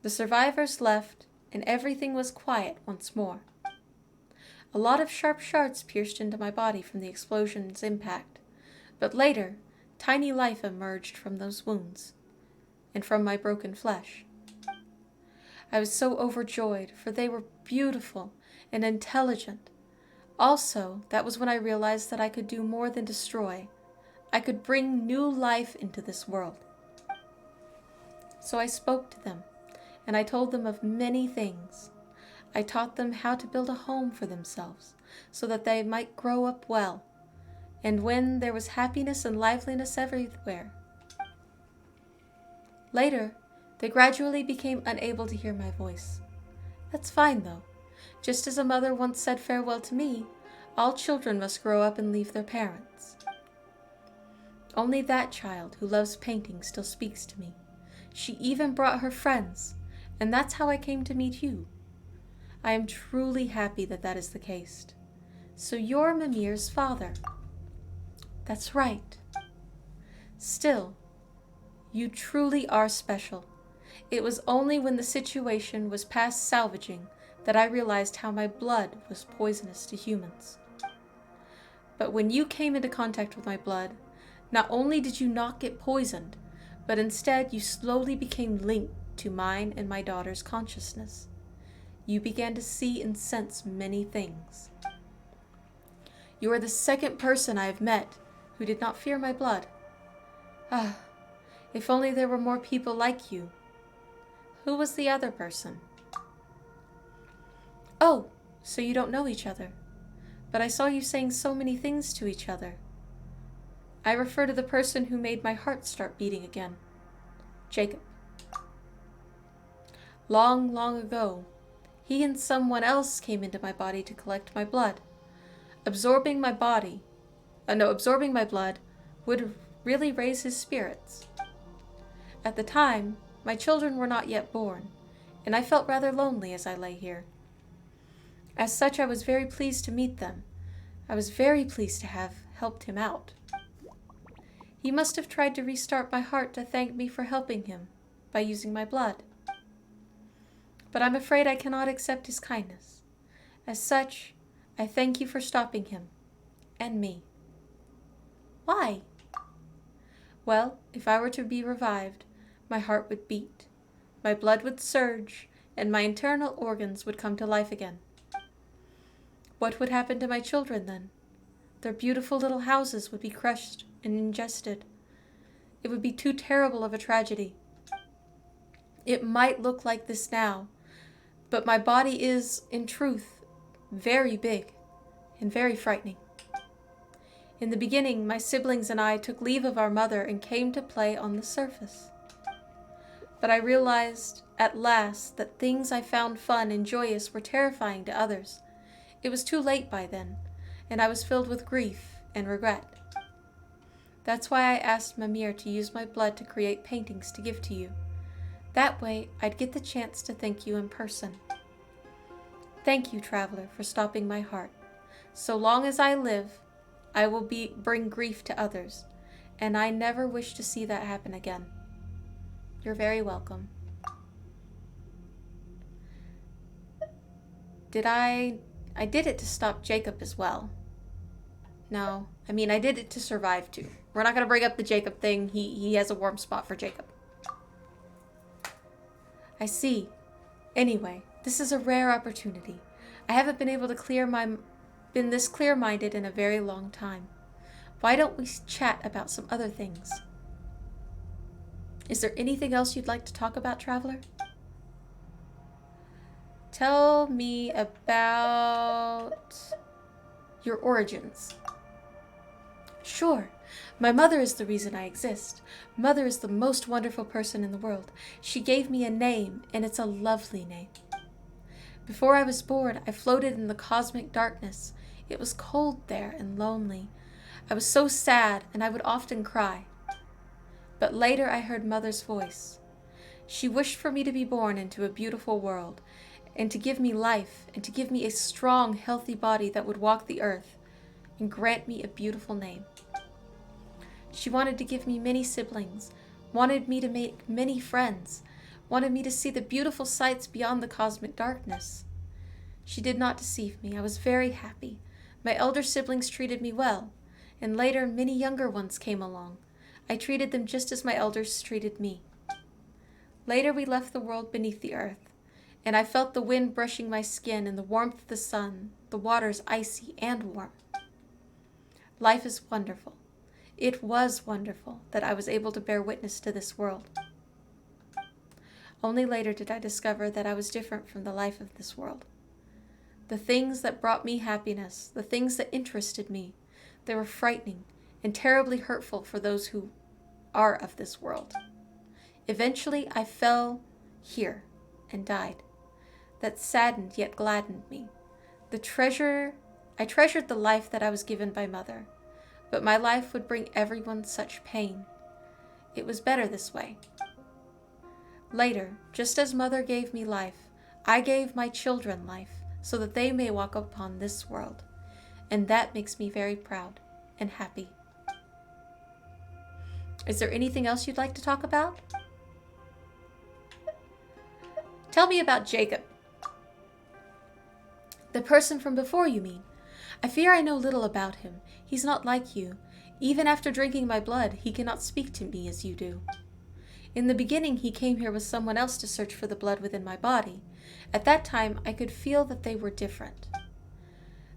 The survivors left, and everything was quiet once more. A lot of sharp shards pierced into my body from the explosion's impact, but later, tiny life emerged from those wounds, and from my broken flesh. I was so overjoyed, for they were beautiful and intelligent. Also, that was when I realized that I could do more than destroy. I could bring new life into this world. So I spoke to them, and I told them of many things. I taught them how to build a home for themselves, so that they might grow up well, and when there was happiness and liveliness everywhere. Later, they gradually became unable to hear my voice. That's fine, though. Just as a mother once said farewell to me, all children must grow up and leave their parents. Only that child who loves painting still speaks to me. She even brought her friends, and that's how I came to meet you. I am truly happy that that is the case. So you're Mamere's father. That's right. Still, you truly are special. It was only when the situation was past salvaging that I realized how my blood was poisonous to humans. But when you came into contact with my blood, not only did you not get poisoned, but instead you slowly became linked to mine and my daughter's consciousness. You began to see and sense many things. You are the second person I have met who did not fear my blood. Ah, if only there were more people like you. Who was the other person? Oh, so you don't know each other. But I saw you saying so many things to each other. I refer to the person who made my heart start beating again. Jacob. Long, long ago, he and someone else came into my body to collect my blood. Absorbing my blood would really raise his spirits. At the time, my children were not yet born, and I felt rather lonely as I lay here. As such, I was very pleased to meet them. I was very pleased to have helped him out. He must have tried to restart my heart to thank me for helping him by using my blood. But I'm afraid I cannot accept his kindness. As such, I thank you for stopping him, and me. Why? Well, if I were to be revived, my heart would beat, my blood would surge, and my internal organs would come to life again. What would happen to my children then? Their beautiful little houses would be crushed and ingested. It would be too terrible of a tragedy. It might look like this now, but my body is, in truth, very big and very frightening. In the beginning, my siblings and I took leave of our mother and came to play on the surface. But I realized at last that things I found fun and joyous were terrifying to others. It was too late by then, and I was filled with grief and regret. That's why I asked Mamere to use my blood to create paintings to give to you. That way, I'd get the chance to thank you in person. Thank you, traveler, for stopping my heart. So long as I live, I will bring grief to others, and I never wish to see that happen again. You're very welcome. I did it to stop Jacob as well. No, I did it to survive too. We're not going to bring up the Jacob thing. He has a warm spot for Jacob. I see. Anyway, this is a rare opportunity. I haven't been able to been this clear-minded in a very long time. Why don't we chat about some other things? Is there anything else you'd like to talk about, traveler? Tell me about your origins. Sure. My mother is the reason I exist. Mother is the most wonderful person in the world. She gave me a name, and it's a lovely name. Before I was born, I floated in the cosmic darkness. It was cold there and lonely. I was so sad, and I would often cry. But later I heard Mother's voice. She wished for me to be born into a beautiful world, and to give me life, and to give me a strong, healthy body that would walk the earth, and grant me a beautiful name. She wanted to give me many siblings, wanted me to make many friends, wanted me to see the beautiful sights beyond the cosmic darkness. She did not deceive me. I was very happy. My elder siblings treated me well, and later many younger ones came along. I treated them just as my elders treated me. Later we left the world beneath the earth, and I felt the wind brushing my skin and the warmth of the sun, the waters icy and warm. Life is wonderful. It was wonderful that I was able to bear witness to this world. Only later did I discover that I was different from the life of this world. The things that brought me happiness, the things that interested me, they were frightening and terribly hurtful for those who are of this world. Eventually I fell here and died. That saddened yet gladdened me. I treasured the life that I was given by Mother, but my life would bring everyone such pain. It was better this way. Later, just as Mother gave me life, I gave my children life, so that they may walk upon this world, and that makes me very proud and happy. Is there anything else you'd like to talk about? Tell me about Jacob. The person from before, you mean? I fear I know little about him. He's not like you. Even after drinking my blood, he cannot speak to me as you do. In the beginning, he came here with someone else to search for the blood within my body. At that time, I could feel that they were different.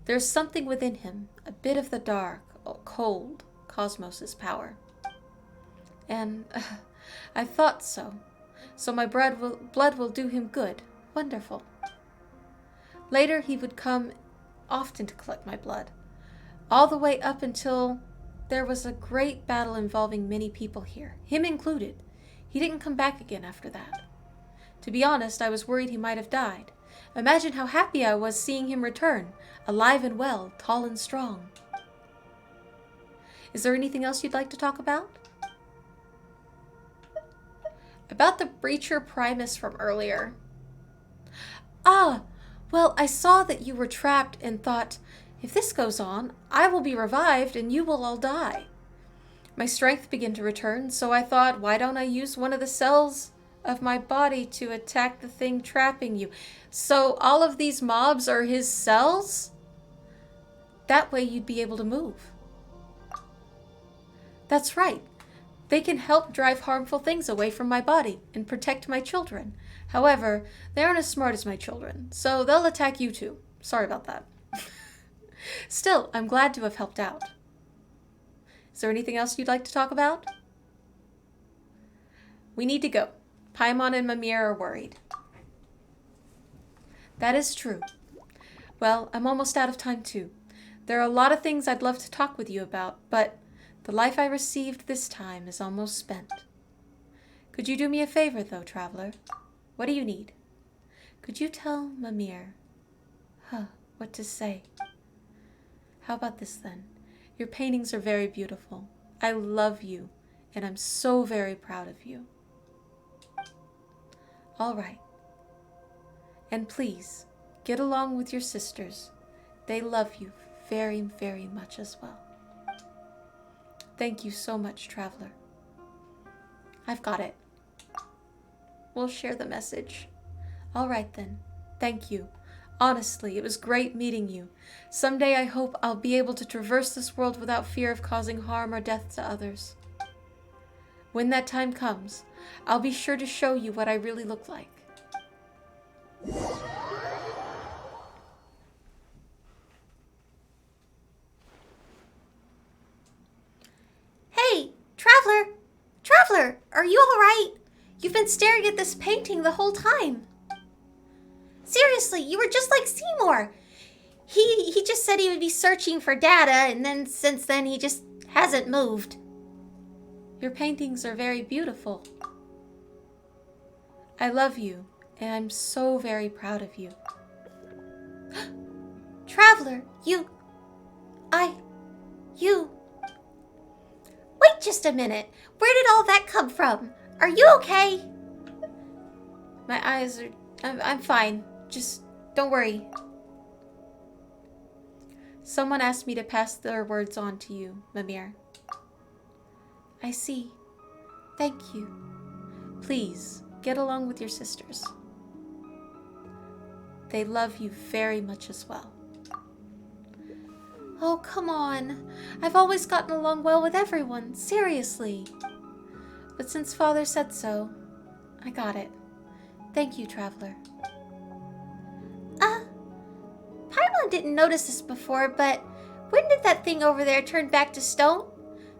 There's something within him, a bit of the dark, cold cosmos's power. And I thought so. So my blood will do him good. Wonderful. Later, he would come often to collect my blood, all the way up until there was a great battle involving many people here, him included. He didn't come back again after that. To be honest, I was worried he might have died. Imagine how happy I was seeing him return, alive and well, tall and strong. Is there anything else you'd like to talk about? About the Breacher Primus from earlier. Ah, well, I saw that you were trapped and thought, if this goes on, I will be revived and you will all die. My strength began to return, so I thought, why don't I use one of the cells of my body to attack the thing trapping you? So all of these mobs are his cells? That way you'd be able to move. That's right. They can help drive harmful things away from my body and protect my children. However, they aren't as smart as my children, so they'll attack you too. Sorry about that. Still, I'm glad to have helped out. Is there anything else you'd like to talk about? We need to go. Paimon and Mamere are worried. That is true. Well, I'm almost out of time too. There are a lot of things I'd love to talk with you about, but the life I received this time is almost spent. Could you do me a favor, though, traveler? What do you need? Could you tell Mamere what to say? How about this, then? Your paintings are very beautiful. I love you, and I'm so very proud of you. All right. And please, get along with your sisters. They love you very, very much as well. Thank you so much, traveler. I've got it. We'll share the message. All right, then. Thank you. Honestly, it was great meeting you. Someday I hope I'll be able to traverse this world without fear of causing harm or death to others. When that time comes, I'll be sure to show you what I really look like. Hey, Traveler! Traveler, are you all right? You've been staring at this painting the whole time. Seriously, you were just like Seymour. He just said he would be searching for data, and then since then he just hasn't moved. Your paintings are very beautiful. I love you, and I'm so very proud of you. Traveler, you... Wait just a minute. Where did all that come from? Are you okay? My eyes are... I'm fine. Just don't worry. Someone asked me to pass their words on to you, Mamere. I see. Thank you. Please, get along with your sisters. They love you very much as well. Oh, come on. I've always gotten along well with everyone, seriously. But since Father said so, I got it. Thank you, traveler. Paimon didn't notice this before, but when did that thing over there turn back to stone?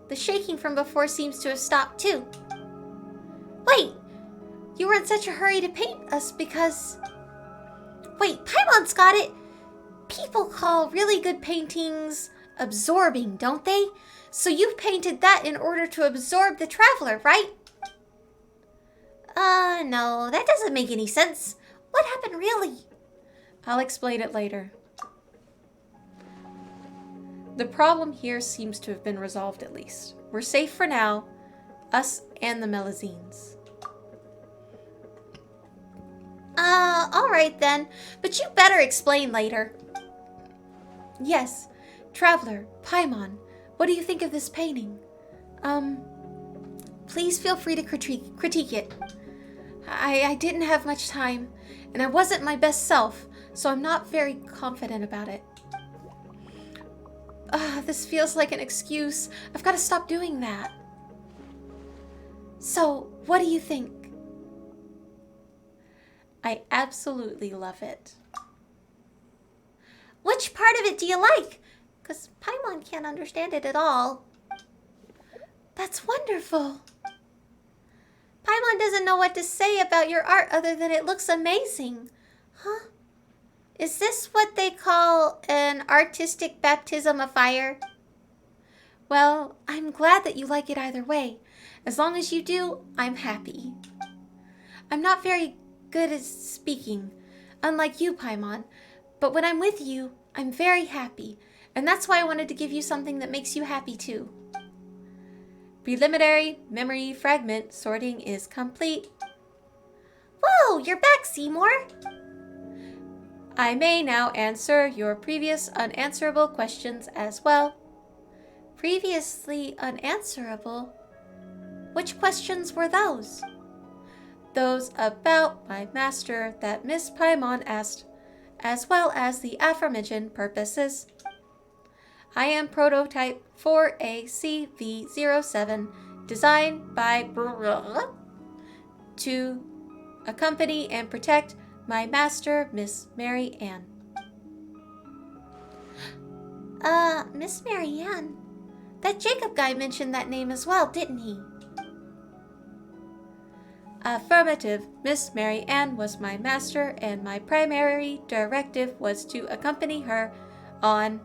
The shaking from before seems to have stopped too. Wait, you were in such a hurry to paint us because... Wait, Paimon's got it! People call really good paintings absorbing, don't they? So you painted that in order to absorb the traveler, right? No, that doesn't make any sense. What happened really? I'll explain it later. The problem here seems to have been resolved at least. We're safe for now, us and the Melazines. Alright then, but you better explain later. Yes, traveler, Paimon, what do you think of this painting? Please feel free to critique it. I didn't have much time, and I wasn't my best self, so I'm not very confident about it. This feels like an excuse. I've got to stop doing that. So, what do you think? I absolutely love it. Which part of it do you like? Because Paimon can't understand it at all. That's wonderful. Paimon doesn't know what to say about your art other than it looks amazing. Huh? Is this what they call an artistic baptism of fire? Well, I'm glad that you like it either way. As long as you do, I'm happy. I'm not very good at speaking, unlike you, Paimon, but when I'm with you, I'm very happy, and that's why I wanted to give you something that makes you happy too. Preliminary memory fragment sorting is complete. Whoa, you're back, Seymour! I may now answer your previous unanswerable questions as well. Previously unanswerable? Which questions were those? Those about my master that Miss Paimon asked, as well as the aforementioned purposes. I am prototype 4ACV07, designed by to accompany and protect my master, Miss Mary Ann. Miss Mary Ann. That Jacob guy mentioned that name as well, didn't he? Affirmative. Miss Mary Ann was my master, and my primary directive was to accompany her on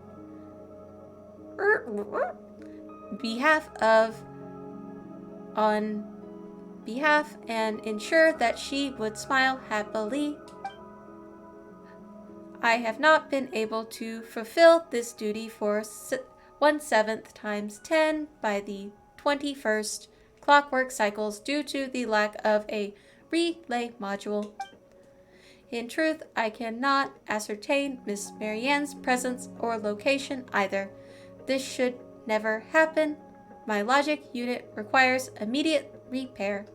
behalf and ensure that she would smile happily. I have not been able to fulfill this duty for 1/7 times 10 by the 21st clockwork cycles due to the lack of a relay module. In truth, I cannot ascertain Miss Marianne's presence or location either. This should never happen. My logic unit requires immediate repair.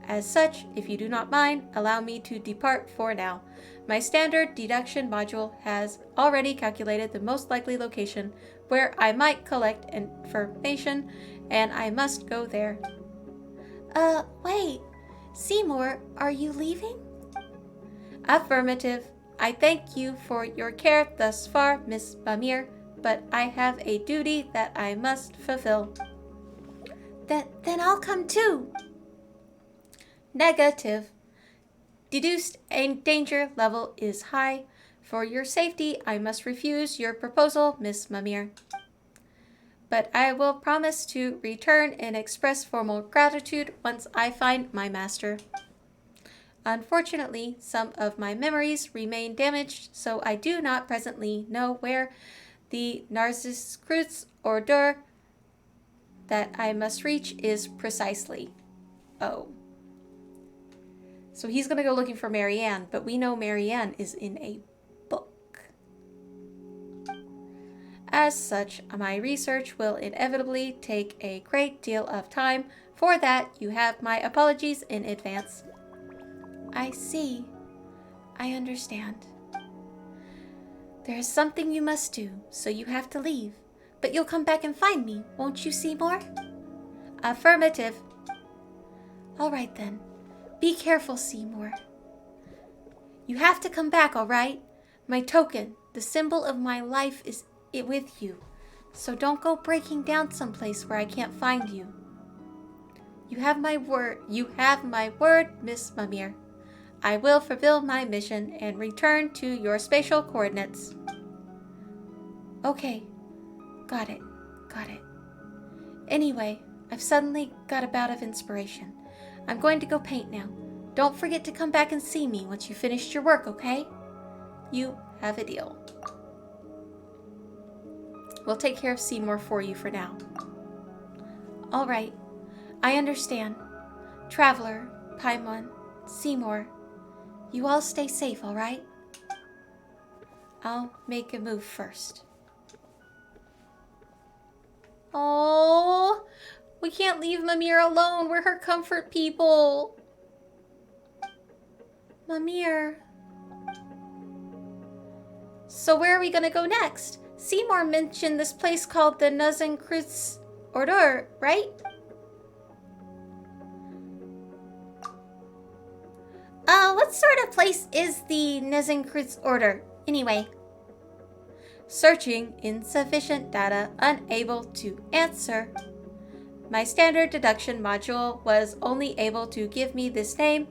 As such, if you do not mind, allow me to depart for now. My standard deduction module has already calculated the most likely location where I might collect information, and I must go there. Wait. Seymour, are you leaving? Affirmative. I thank you for your care thus far, Miss Mamere, but I have a duty that I must fulfill. Then I'll come too. Negative. Deduced danger level is high. For your safety, I must refuse your proposal, Miss Mamere. But I will promise to return and express formal gratitude once I find my master. Unfortunately, some of my memories remain damaged, so I do not presently know where the Narcissus Ordre that I must reach is precisely. Oh. So he's going to go looking for Marianne, but we know Marianne is in a book. As such, my research will inevitably take a great deal of time. For that, you have my apologies in advance. I see. I understand. There is something you must do, so you have to leave. But you'll come back and find me, won't you, Seymour? Affirmative. All right then. Be careful, Seymour. You have to come back, all right? My token, the symbol of my life, is with you. So don't go breaking down someplace where I can't find you. You have my word. You have my word, Miss Mamere. I will fulfill my mission and return to your spatial coordinates. Okay. Got it. Anyway, I've suddenly got a bout of inspiration. I'm going to go paint now. Don't forget to come back and see me once you finished your work, okay? You have a deal. We'll take care of Seymour for you for now. All right. I understand. Traveler, Paimon, Seymour, you all stay safe, all right? I'll make a move first. Oh, we can't leave Mamere alone. We're her comfort people. Mamere. So where are we going to go next? Seymour mentioned this place called the Narcissus Ordre, right? What sort of place is the Narcissus Ordre, anyway? Searching insufficient data, unable to answer. My standard deduction module was only able to give me this name.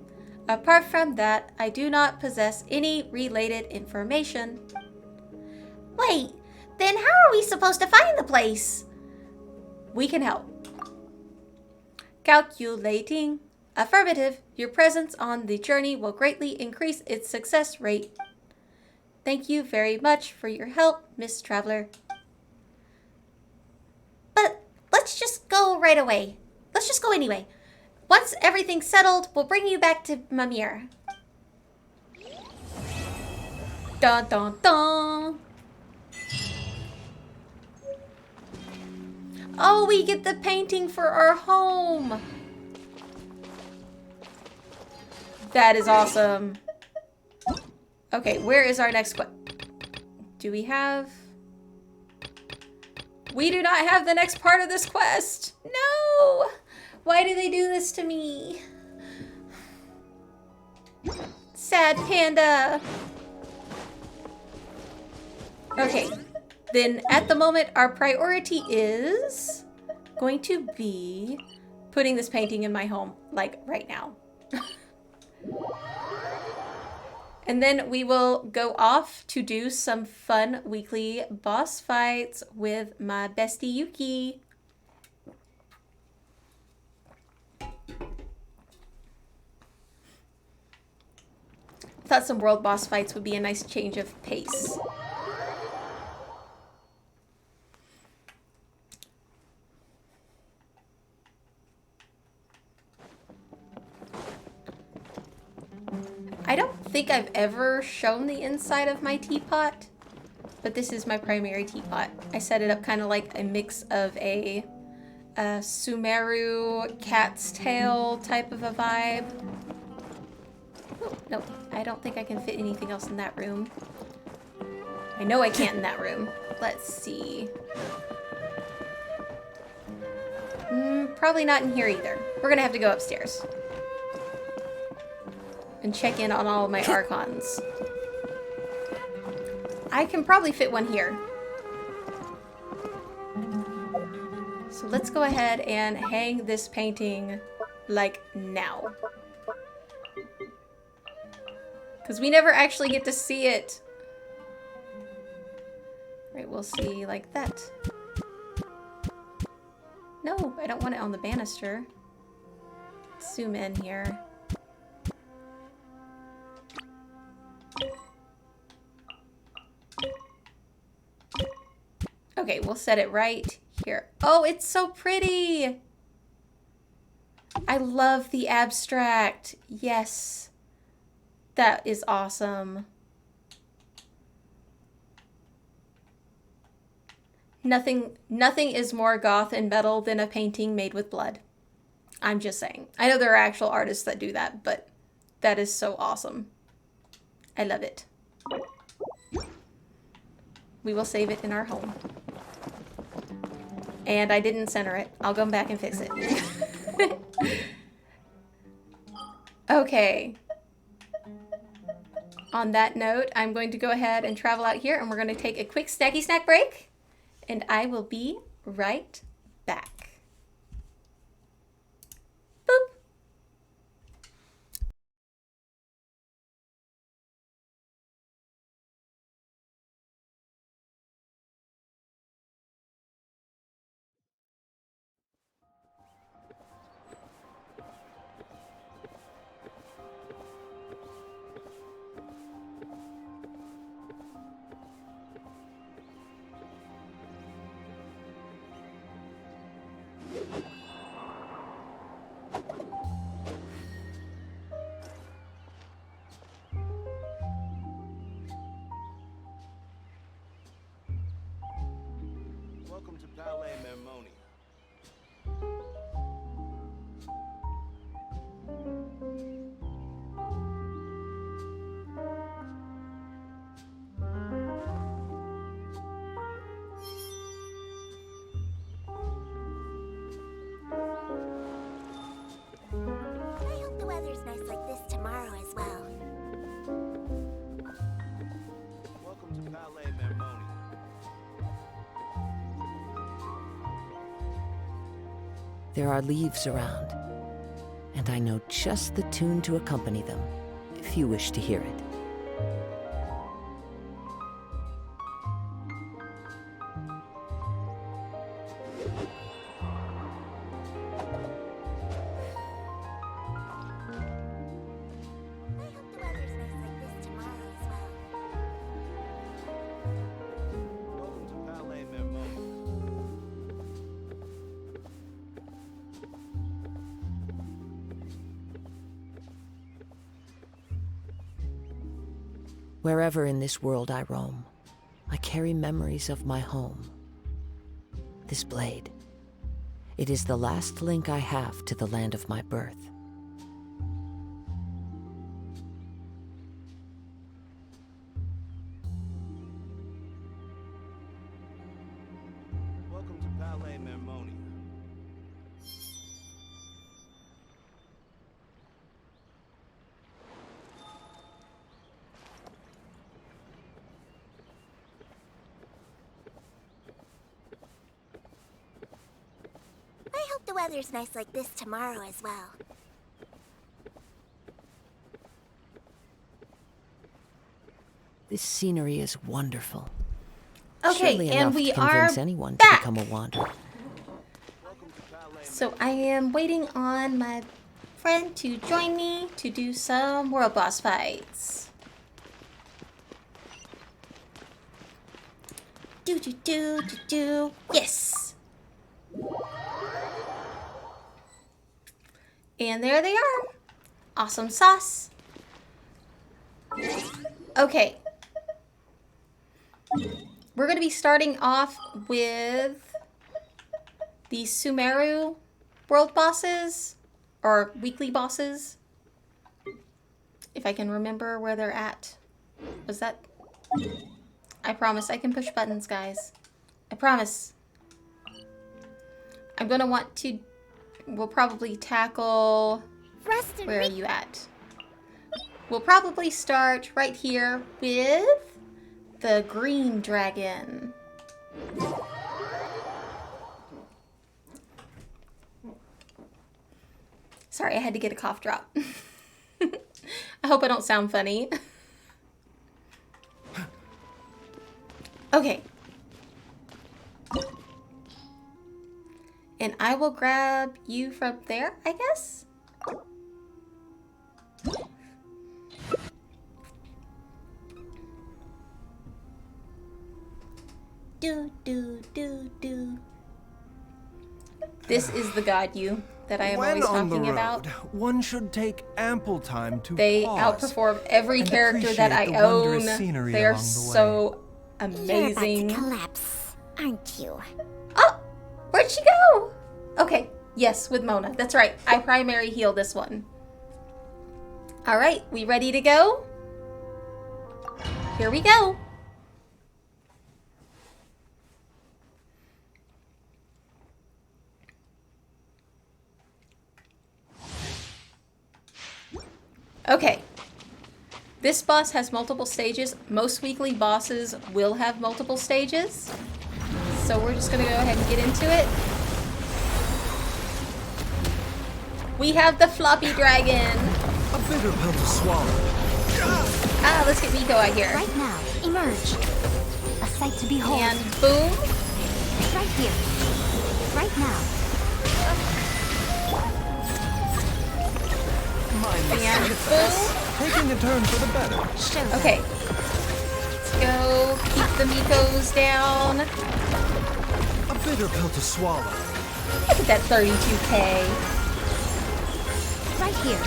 Apart from that, I do not possess any related information. Wait, then how are we supposed to find the place? We can help. Calculating. Affirmative. Your presence on the journey will greatly increase its success rate. Thank you very much for your help, Miss Traveler. But let's just go right away. Let's just go anyway. Once everything's settled, we'll bring you back to Mamere. Dun dun dun. Oh, we get the painting for our home. That is awesome. Okay, where is our next quest? Do we have... We do not have the next part of this quest. No! Why do they do this to me? Sad panda. Okay. Then at the moment, our priority is going to be putting this painting in my home, like right now. And then we will go off to do some fun weekly boss fights with my bestie Yuki. Thought some world boss fights would be a nice change of pace. I don't think I've ever shown the inside of my teapot, but this is my primary teapot. I set it up kind of like a mix of a Sumeru cat's tail type of a vibe. Oh, no, I don't think I can fit anything else in that room. I know I can't in that room. Let's see. Probably not in here either. We're gonna have to go upstairs and check in on all of my archons. I can probably fit one here. So let's go ahead and hang this painting like now. Because we never actually get to see it. Right, we'll see like that. No, I don't want it on the banister. Let's zoom in here. Okay, we'll set it right here. Oh, it's so pretty! I love the abstract. Yes. That is awesome. Nothing is more goth and metal than a painting made with blood. I'm just saying. I know there are actual artists that do that, but that is so awesome. I love it. We will save it in our home. And I didn't center it. I'll go back and fix it. Okay. On that note, I'm going to go ahead and travel out here, and we're going to take a quick snacky snack break. And I will be right back. Boop. Welcome to Palais Mermonia. I hope the weather's nice like this tomorrow as well. Welcome to Palais Mermonia. There are leaves around, and fact, I know just the tune to accompany them, if you wish to hear it. I hope the weather's nice like this tomorrow as well. Welcome to Palais Mermoni. Wherever in this world I roam, I carry memories of my home. This blade, it is the last link I have to the land of my birth. Welcome to Palais Mermoni. I hope the weather's nice like this tomorrow as well. This scenery is wonderful. Okay, Surely and enough we to convince are anyone back. to become a wanderer. So I am waiting on my friend to join me to do some world boss fights. Do. Yes. And there they are. Awesome sauce. Okay. We're going to be starting off with the Seymour world bosses, or weekly bosses, if I can remember where they're at. Was that... I promise I can push buttons, guys. I promise. I'm gonna want to... We'll probably tackle... Frost and Where are you at? We'll probably start right here with the green dragon. Sorry, I had to get a cough drop. I hope I don't sound funny. Okay. And I will grab you from there, I guess? Do. This is the god you that I am When always on the talking road, about. one should take ample time to They pause outperform every and character that I appreciate the wondrous own. scenery They are along the so You're about amazing. to collapse, aren't you? Oh, where'd she go? Okay, yes, with Mona. That's right. I primary heal this one. All right, we ready to go? Here we go. Okay. This boss has multiple stages. Most weekly bosses will have multiple stages. So we're just gonna go ahead and get into it. We have the floppy dragon. A bitter pill to swallow. Ah, let's get Miko out here. Right now, emerge. A sight to behold. And boom. Right here. Right now. Mind the And side effects. Taking a turn for the better. Show them. Okay. Let's go. Keep the Mikos down. A bitter pill to swallow. Look at that 32k. Right here.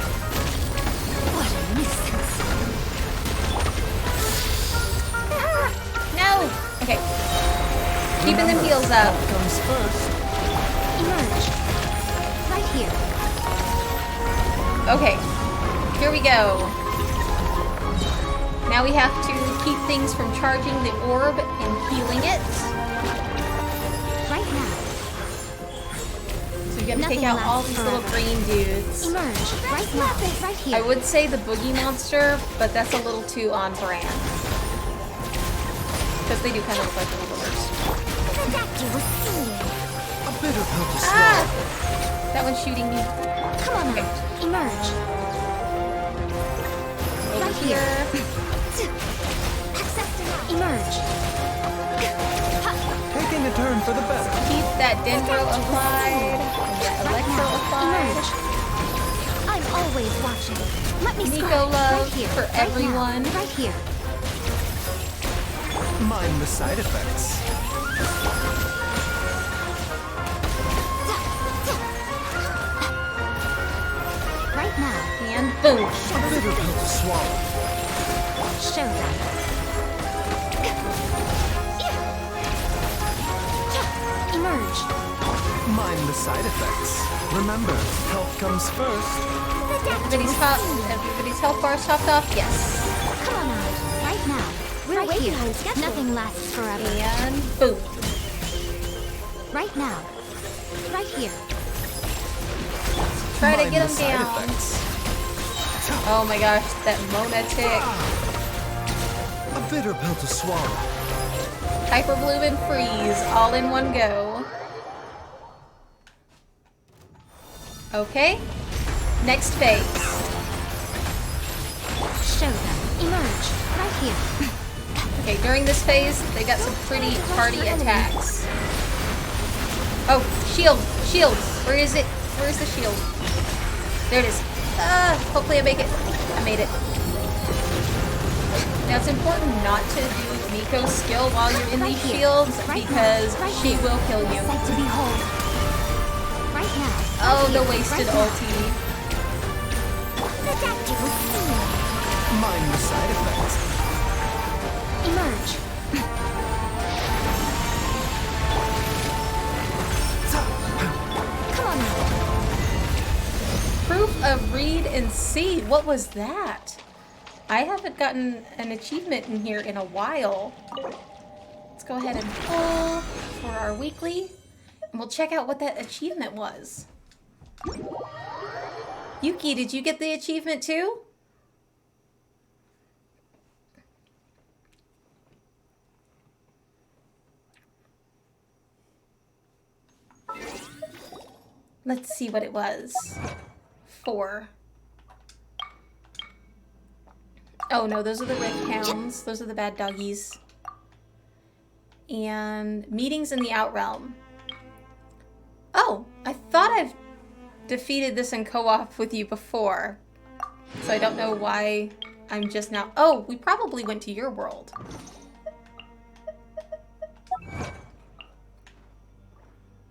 What a nuisance. No. Okay. Keeping them heals up. Comes first. Emerge. Right here. Okay. Here we go. Now we have to keep things from charging the orb and healing it. Right now. So we gotta Nothing take out all lasts these little forever. green dudes. Emerge. Right now. Right here. I would say the boogie monster, but that's a little too on brand. Because they do kind of look like little boogers. The doctor was seeing. A bitter pill to swallow. Ah! That one's shooting me. Come on out. Emerge. Over here. Access denied. Emerge. Taking a turn for the better. Keep that dendro applied. And that electro applied. Emerge. I'm always watching. Let me Nico scratch. love Right here. for Right now. everyone. Right here. Mind the side effects. Right now. And boom. A bitter pill to swallow. Show them. Emerge. Mind the side effects. Remember, health comes first. Everybody's health bars topped off. Yes. Come on out. Right now. We're right way here. behind schedule. Nothing lasts forever. And boom. Right now. Right here. Try to Mind get the him side down. effects. Oh my gosh, that Mona tick. A bitter pill to swallow. Hyper Bloom and Freeze all in one go. Okay. Next phase. Show them. Emerge. Right here. Okay, during this phase, they got some pretty hardy attacks. Oh, shield! Shield! Where is it? Where's the shield? There it is. Hopefully I make it. I made it. Now it's important not to do Nico's skill while you're in Right these here. shields Right because now. Right she here. will kill you. Sight to behold. Right now. Oh, Right the here. wasted Right now. ulti. The danger was seen. Mind the side effects. Emerge. Come on out. Proof of read and see. What was that? I haven't gotten an achievement in here in a while. Let's go ahead and pull for our weekly. And we'll check out what that achievement was. Yuki, did you get the achievement too? Let's see what it was. 4. Oh no, those are the Rift Hounds. Those are the bad doggies. And meetings in the Outrealm. Oh, I thought I've defeated this in co-op with you before. So I don't know why I'm just now... Oh, we probably went to your world.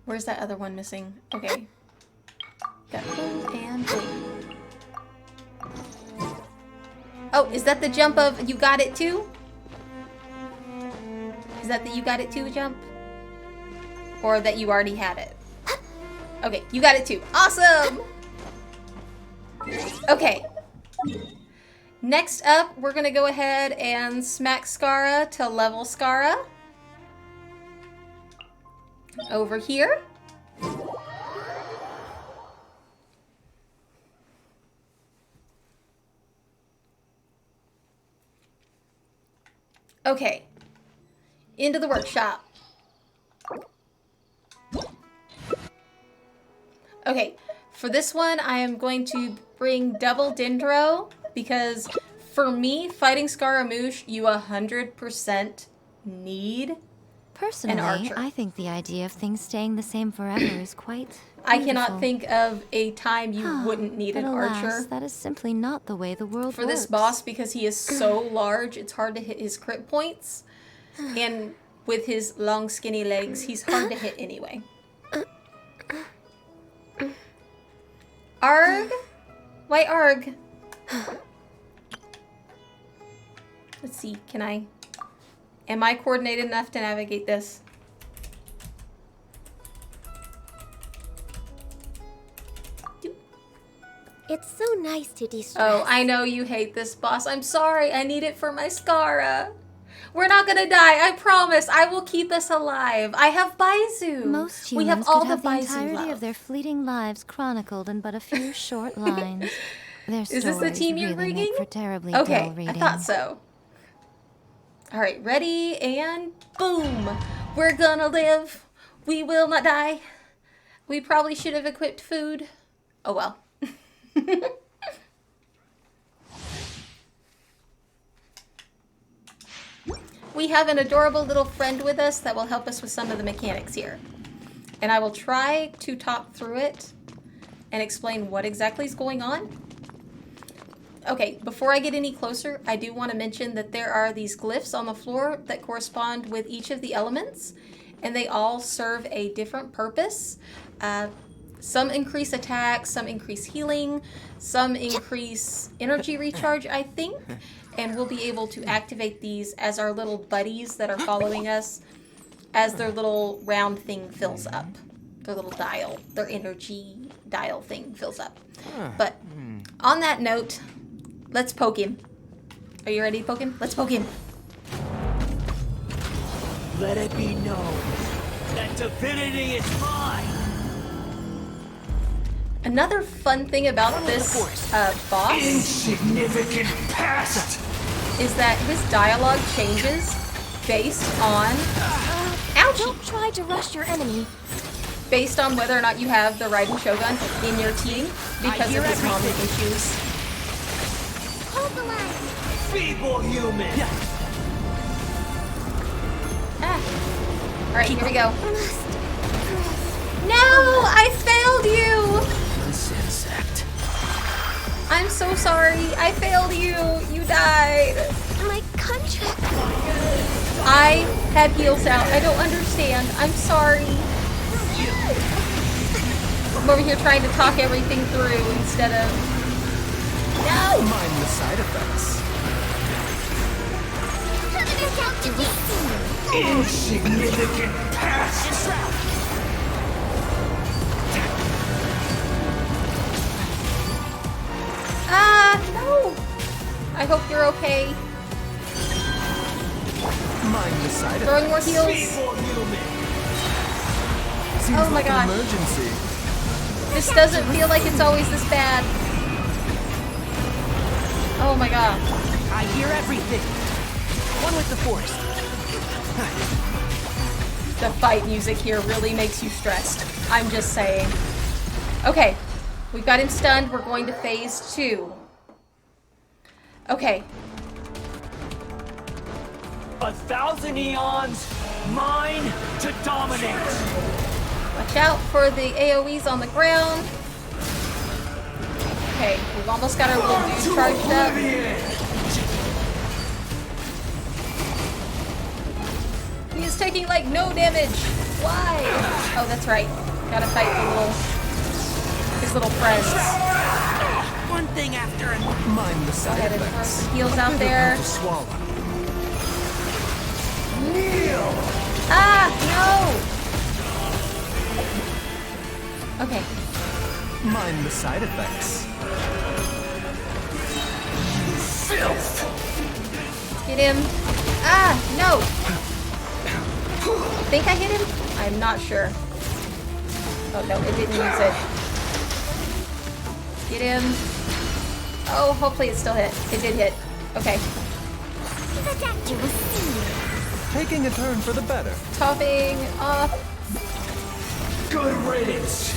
Where's that other one missing? Okay. Got boom and boom. Oh, is that the jump of you got it too? Is that the you got it too jump? Or that you already had it? Okay, you got it too. Awesome! Okay. Next up, we're gonna go ahead and smack Skara to level Skara. Over here. Okay. Into the workshop. Okay, for this one, I am going to bring double Dendro because for me, fighting Scaramouche, you 100% need Personally, archer. I think the idea of things staying the same forever is quite I cannot beautiful. think of a time you wouldn't need But an alas, archer. that is simply not the way the world For works. this boss, because he is so large, it's hard to hit his crit points. And with his long, skinny legs, he's hard to hit anyway. Arg? Why Arg? Let's see, am I coordinated enough to navigate this? It's so nice to de-stress. Oh, I know you hate this boss. I'm sorry, I need it for my Skara. We're not gonna die, I promise. I will keep us alive. I have Baizu. Most humans we have all could have the Baizu entirety love. of their fleeting lives chronicled in but a few short lines. Their Is this the stories team you're really bringing? make for terribly Okay, dull reading. I thought so. All right, ready and boom. We're gonna live. We will not die. We probably should have equipped food. Oh well. We have an adorable little friend with us that will help us with some of the mechanics here. And I will try to talk through it and explain what exactly is going on. Okay, before I get any closer, I do want to mention that there are these glyphs on the floor that correspond with each of the elements, and they all serve a different purpose. Some increase attack, some increase healing, some increase energy recharge, I think. And we'll be able to activate these as our little buddies that are following us as their little round thing fills up. Their little dial, their energy dial thing fills up. But on that note, let's poke him. Are you ready to poke him? Let's poke him. Let it be known that divinity is mine. Another fun thing about this boss Insignificant past. is that his dialogue changes based on ouchie, Don't try to rush your enemy. based on whether or not you have the Raiden Shogun in your team because of his mommy issues. Hold the line. Feeble human. All right, here we go. No, I failed you. This insect. I'm so sorry. I failed you. You died. My contract. I had heals out. I don't understand. I'm sorry. I'm over here trying to talk everything through instead of... No! Mind the side effects. There's out to be seen. Insignificant past. No! I hope you're okay. Mind the side Throwing more effects. heals. Feeble human. Seems Oh my like God. an emergency. This doesn't feel like it's always this bad. Oh my god. I hear everything. One with the force. The fight music here really makes you stressed. I'm just saying. Okay. We've got him stunned. We're going to phase 2. Okay. 1,000 eons, mine to dominate. Watch out for the AoEs on the ground. Okay, we've almost got our little dude charged up. He is taking like no damage. Why? Oh, that's right. Gotta fight his little friends. One thing after another. Mind the side Gotta throw effects. some heals out there. To swallow. Ah, no! Okay. Mind the side effects. Filth. Get him. Ah, no! I think I hit him? I'm not sure. Oh, no, it didn't use it. Get him. Oh, hopefully it still hit. It did hit. Okay. The doctor will see you. Taking a turn for the better. Topping off. Good riddance,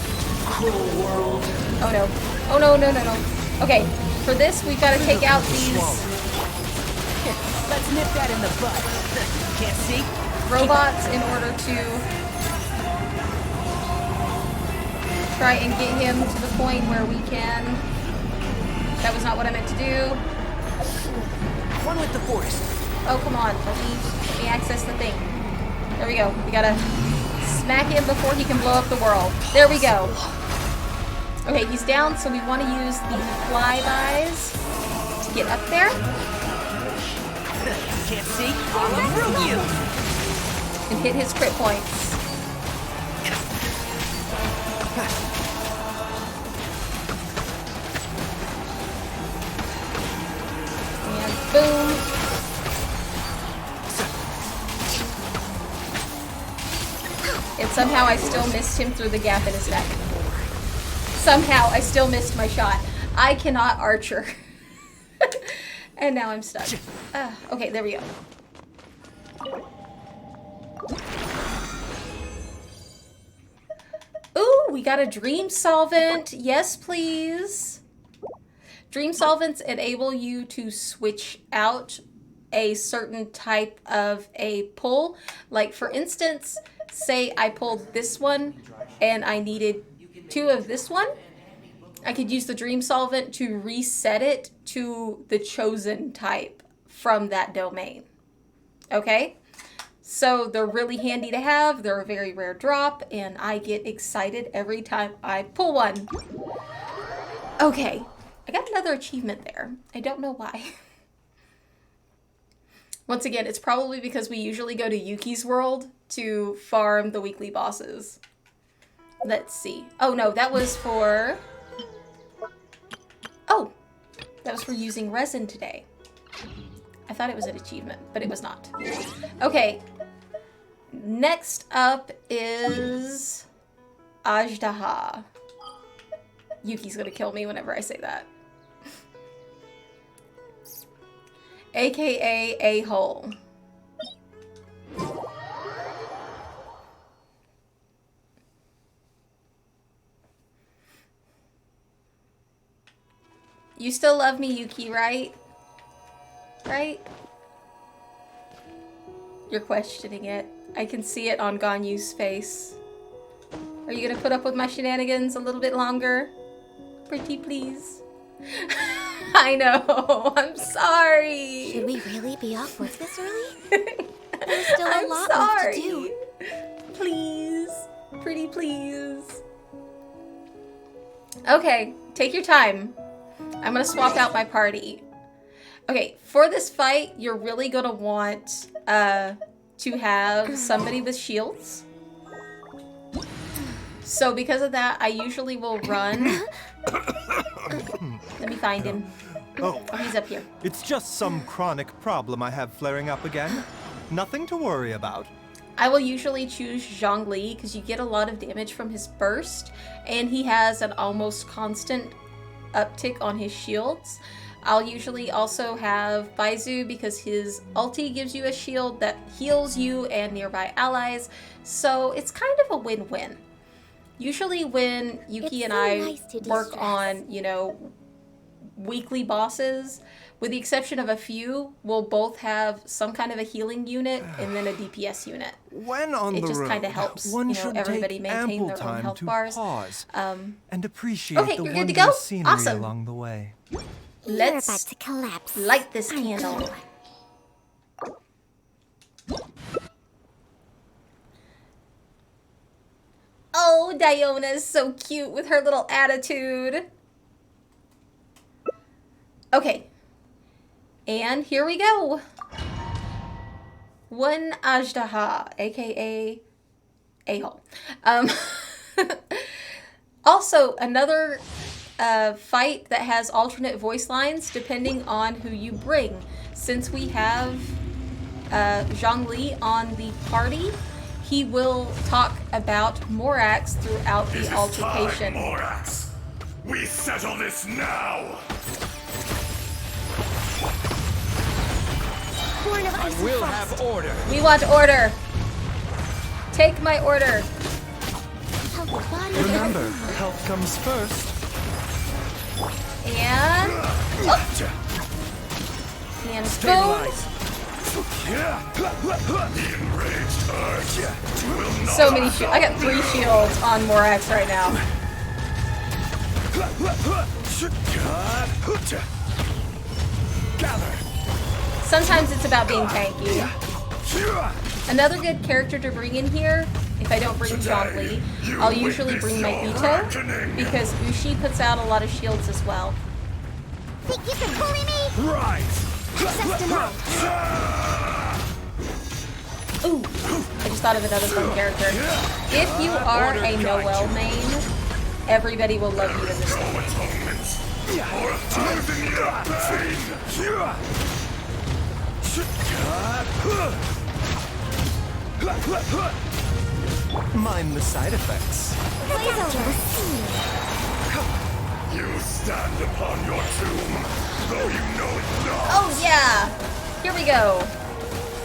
cruel world. Oh, no. Oh, no, no, no, no. Okay, for this, we've got to take out these Let's nip that in the bud. Can't see? robots in order to try and get him to the point where we can... That was not what I meant to do. One with the force. Oh, come on. Let me access the thing. There we go. We gotta smack him before he can blow up the world. There we go. Okay, he's down, so we want to use the flybys to get up there. Can't see? I'll through you. And hit his crit points. And boom. And somehow I still missed him through the gap in his neck. Somehow I still missed my shot. I cannot archer. And now I'm stuck. Okay, there we go. Ooh, we got a dream solvent. Yes, please. Dream solvents enable you to switch out a certain type of a pull. Like for instance, say I pulled this one and I needed 2 of this one. I could use the dream solvent to reset it to the chosen type from that domain. Okay? So they're really handy to have. They're a very rare drop, and I get excited every time I pull one. Okay, I got another achievement there. I don't know why. Once again, it's probably because we usually go to Yuki's world to farm the weekly bosses. Let's see. Oh no, that was for... Oh, that was for using resin today. I thought it was an achievement, but it was not. Okay. Next up is Ajdaha. Yuki's gonna kill me whenever I say that. AKA a-hole. You still love me, Yuki, right? Right? You're questioning it. I can see it on Ganyu's face. Are you gonna put up with my shenanigans a little bit longer? Pretty please. I know. I'm sorry. Should we really be off work this early? There's still a lot left to do. Please. Pretty please. Okay, take your time. I'm gonna swap out my party. Okay, for this fight, you're really gonna want to have somebody with shields. So because of that, I usually will run. Let me find him. Oh, Oh, he's up here. it's just some chronic problem I have flaring up again. Nothing to worry about. I will usually choose Zhongli because you get a lot of damage from his burst, and he has an almost constant uptick on his shields. I'll usually also have Baizu because his ulti gives you a shield that heals you and nearby allies, so it's kind of a win-win. Usually when Yuki and I work on, you know, weekly bosses, with the exception of a few, we'll both have some kind of a healing unit and then a DPS unit. When on It the just road, kind of helps, one you know, should everybody take maintain ample their own time health to bars. pause Um, and appreciate okay, the you're good to wondrous go? scenery Awesome. along the way. You're Let's about to collapse. light this candle. Oh, Diona's so cute with her little attitude. Okay. And here we go. One Ajdaha, aka a-hole. Also, another fight that has alternate voice lines depending on who you bring. Since we have Zhongli on the party, he will talk about Morax throughout the altercation. Morax! We settle this now! Born of ice and We'll frost. have order. We want order. Take my order. Help the body Remember, health comes first. And and boom. Stabilize. The enraged herd will not So many shields. I got 3 shields on Morax right now. gather. Sometimes it's about being tanky. Another good character to bring in here, if I don't bring Zhongli, I'll usually bring my Ito, because Ushi puts out a lot of shields as well. Think you can bully me? Right! Access denied. Ooh, I just thought of another fun character. If you are a Noelle main, everybody will love you in this game. Atonement! For 1,000 years of Mind the side effects. You stand upon your tomb, though you know it not. Oh yeah! Here we go.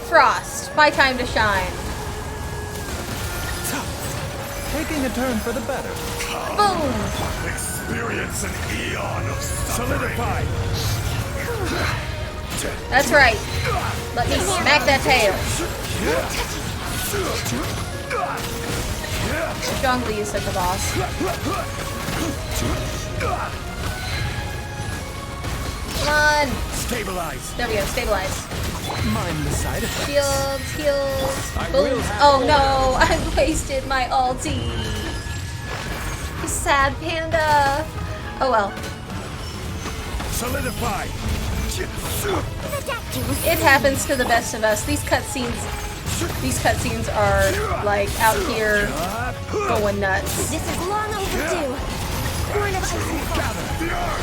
Frost, my time to shine. Taking a turn for the better. Boom! experience an eon of suffering. That's right. Let me smack that tail. Zhongli is such a boss. Come on. Stabilize. There we go. Stabilize. Mind the side effects. Shields, heals, I will booms. have Oh no, I wasted my ulti. Sad panda. Oh well. Solidify. It happens to the best of us. These cutscenes are like out here going nuts. This is long overdue. Born of ice and fire.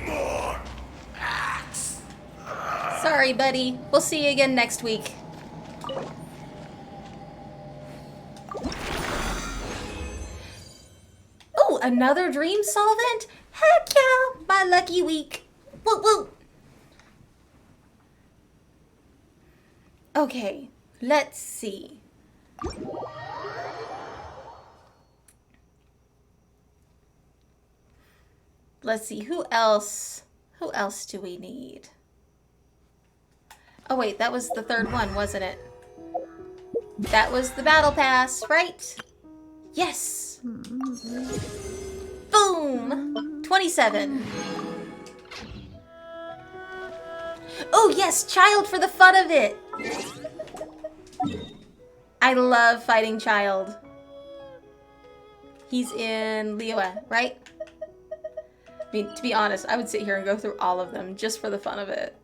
More axe. Sorry, buddy. We'll see you again next week. Oh, another dream solvent? Heck yeah! My lucky week. Woo woo! Okay, let's see. Let's see, who else do we need? Oh wait, that was the third one, wasn't it? That was the battle pass, right? Yes! Boom! 27. Oh yes, child for the fun of it! I love fighting child. He's in Liyue, right? I mean, to be honest, I would sit here and go through all of them just for the fun of it.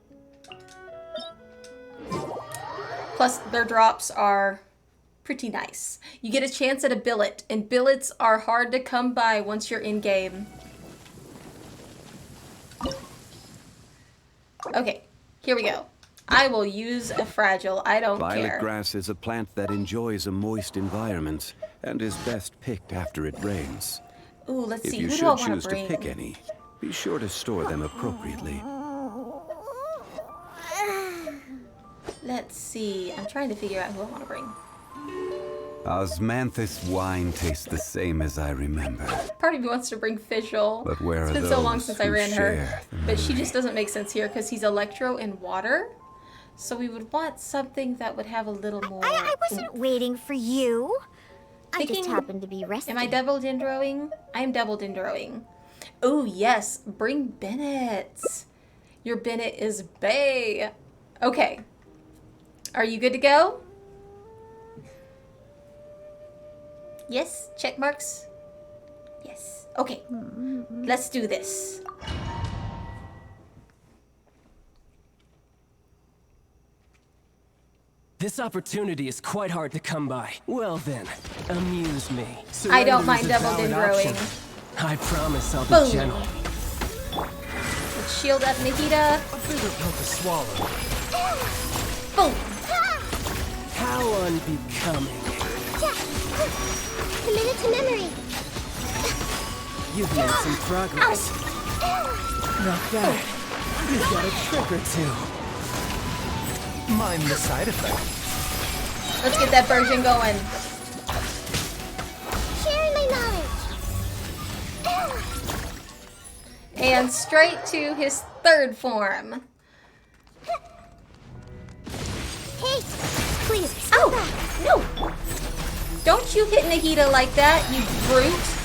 Plus, their drops are pretty nice. You get a chance at a billet, and billets are hard to come by once you're in-game. Okay, here we go. I will use a fragile, I don't Violet care. grass is a plant that enjoys a moist environment and is best picked after it rains. Ooh, let's If see, you who do I should want choose to to bring? pick any, be sure to store them appropriately. Let's see, I'm trying to figure out who I want to bring. Osmanthus wine tastes the same as I remember. Part of me wants to bring Fischl. But where It's are been so long those since I who ran her. share the But she memory? just doesn't make sense here because he's electro and water. So we would want something that would have a little more. I wasn't waiting for you. I just Thinking- happened to be resting. Am I double dendroing? I am double dendroing. Oh yes, bring Bennett. Your Bennett is bae. Okay. Are you good to go? Yes? Check marks? Yes. Okay. Let's do this. This opportunity is quite hard to come by. Well then, amuse me. I don't Surrender mind is a double valid dendroing. option. I promise I'll Boom. be gentle. Let's shield up Nahida. A bigger pill to swallow. Boom. How unbecoming. Committed to memory. You've made some progress. Not bad. You've got a trick or two. Mind the side effects. Let's get that version going. Sharing my knowledge. And straight to his third form. Hey, please. Ow! No! Don't you hit Nahida like that, you brute!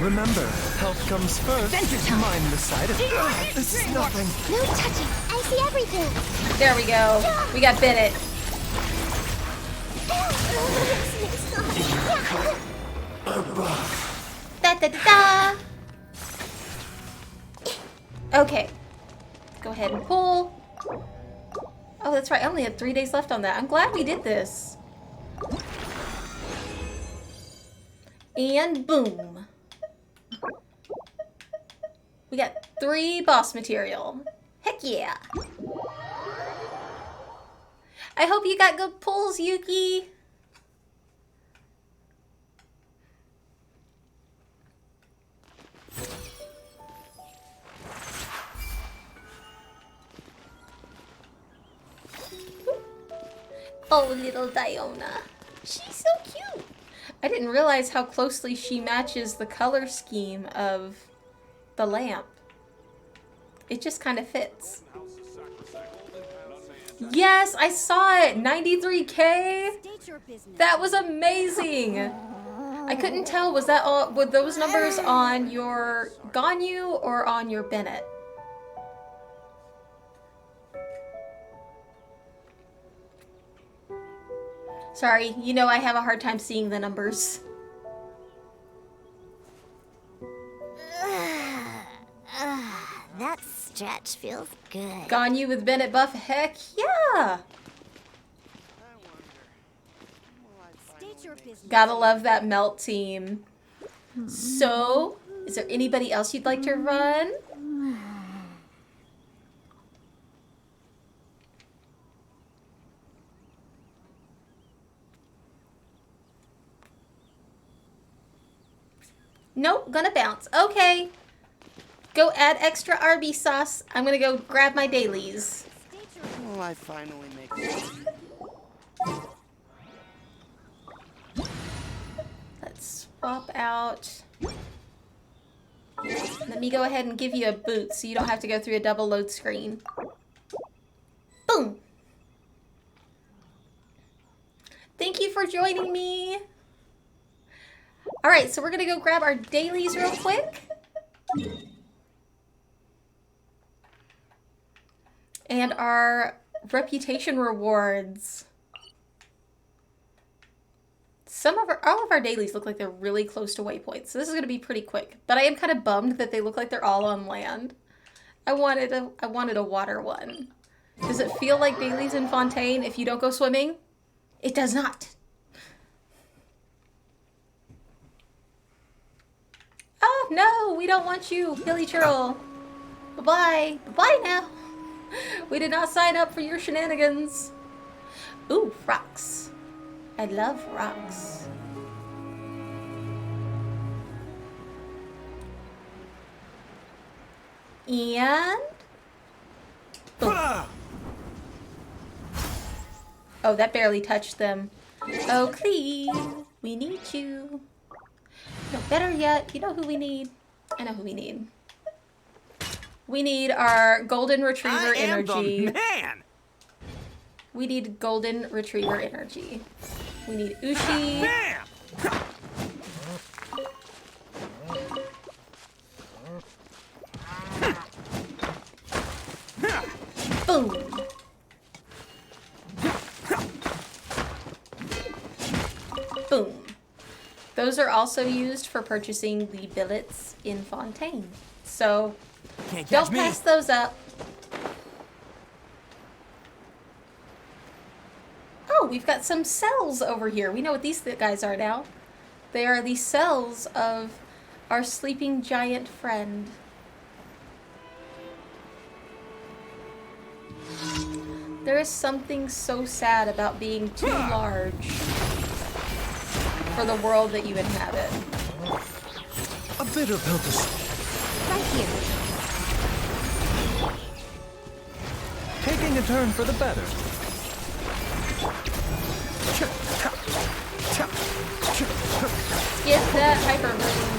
Remember, health comes first. Mind the side effects. This is nothing. No touching. I see everything. There we go. We got Bennett. Da da da da! Okay. Go ahead and pull. Oh, that's right. I only had 3 days left on that. I'm glad we did this. And boom. We got 3 boss material. Heck yeah. I hope you got good pulls, Yuki. Oh, little Diona. She's so cute. I didn't realize how closely she matches the color scheme of the lamp. It just kind of fits. Yes, I saw it. 93K. That was amazing. I couldn't tell, was that all, were those numbers on your Ganyu or on your Bennett? Sorry, you know I have a hard time seeing the numbers. That stretch feels good. Ganyu with Bennett buff? Heck yeah! Gotta love that melt team. So, is there anybody else you'd like to run? Nope, gonna bounce. Okay. Go add extra Arby sauce. I'm gonna go grab my dailies. Will I finally make it? Let's swap out. Let me go ahead and give you a boot so you don't have to go through a double load screen. Boom! Thank you for joining me. Alright, so we're gonna go grab our dailies real quick. And our reputation rewards. All of our dailies look like they're really close to waypoints, so this is gonna be pretty quick. But I am kind of bummed that they look like they're all on land. I wanted a water one. Does it feel like dailies in Fontaine if you don't go swimming? It does not. Oh no, we don't want you, Hilly Churl. Bye-bye. Bye-bye now. We did not sign up for your shenanigans. Ooh, rocks. I love rocks. And... boom. Oh, that barely touched them. Oh, Cleve, we need you. No, better yet, you know who we need? I know who we need. We need our golden retriever energy. The man. We need golden retriever energy. We need Ushi. Bam! Boom. Boom. Those are also used for purchasing the billets in Fontaine. So don't pass those up. Oh, we've got some cells over here. We know what these guys are now. They are the cells of our sleeping giant friend. There is something so sad about being too large for the world that you inhabit. A bitter pill to Right here. taking a turn for the better. Get that hyper bloom.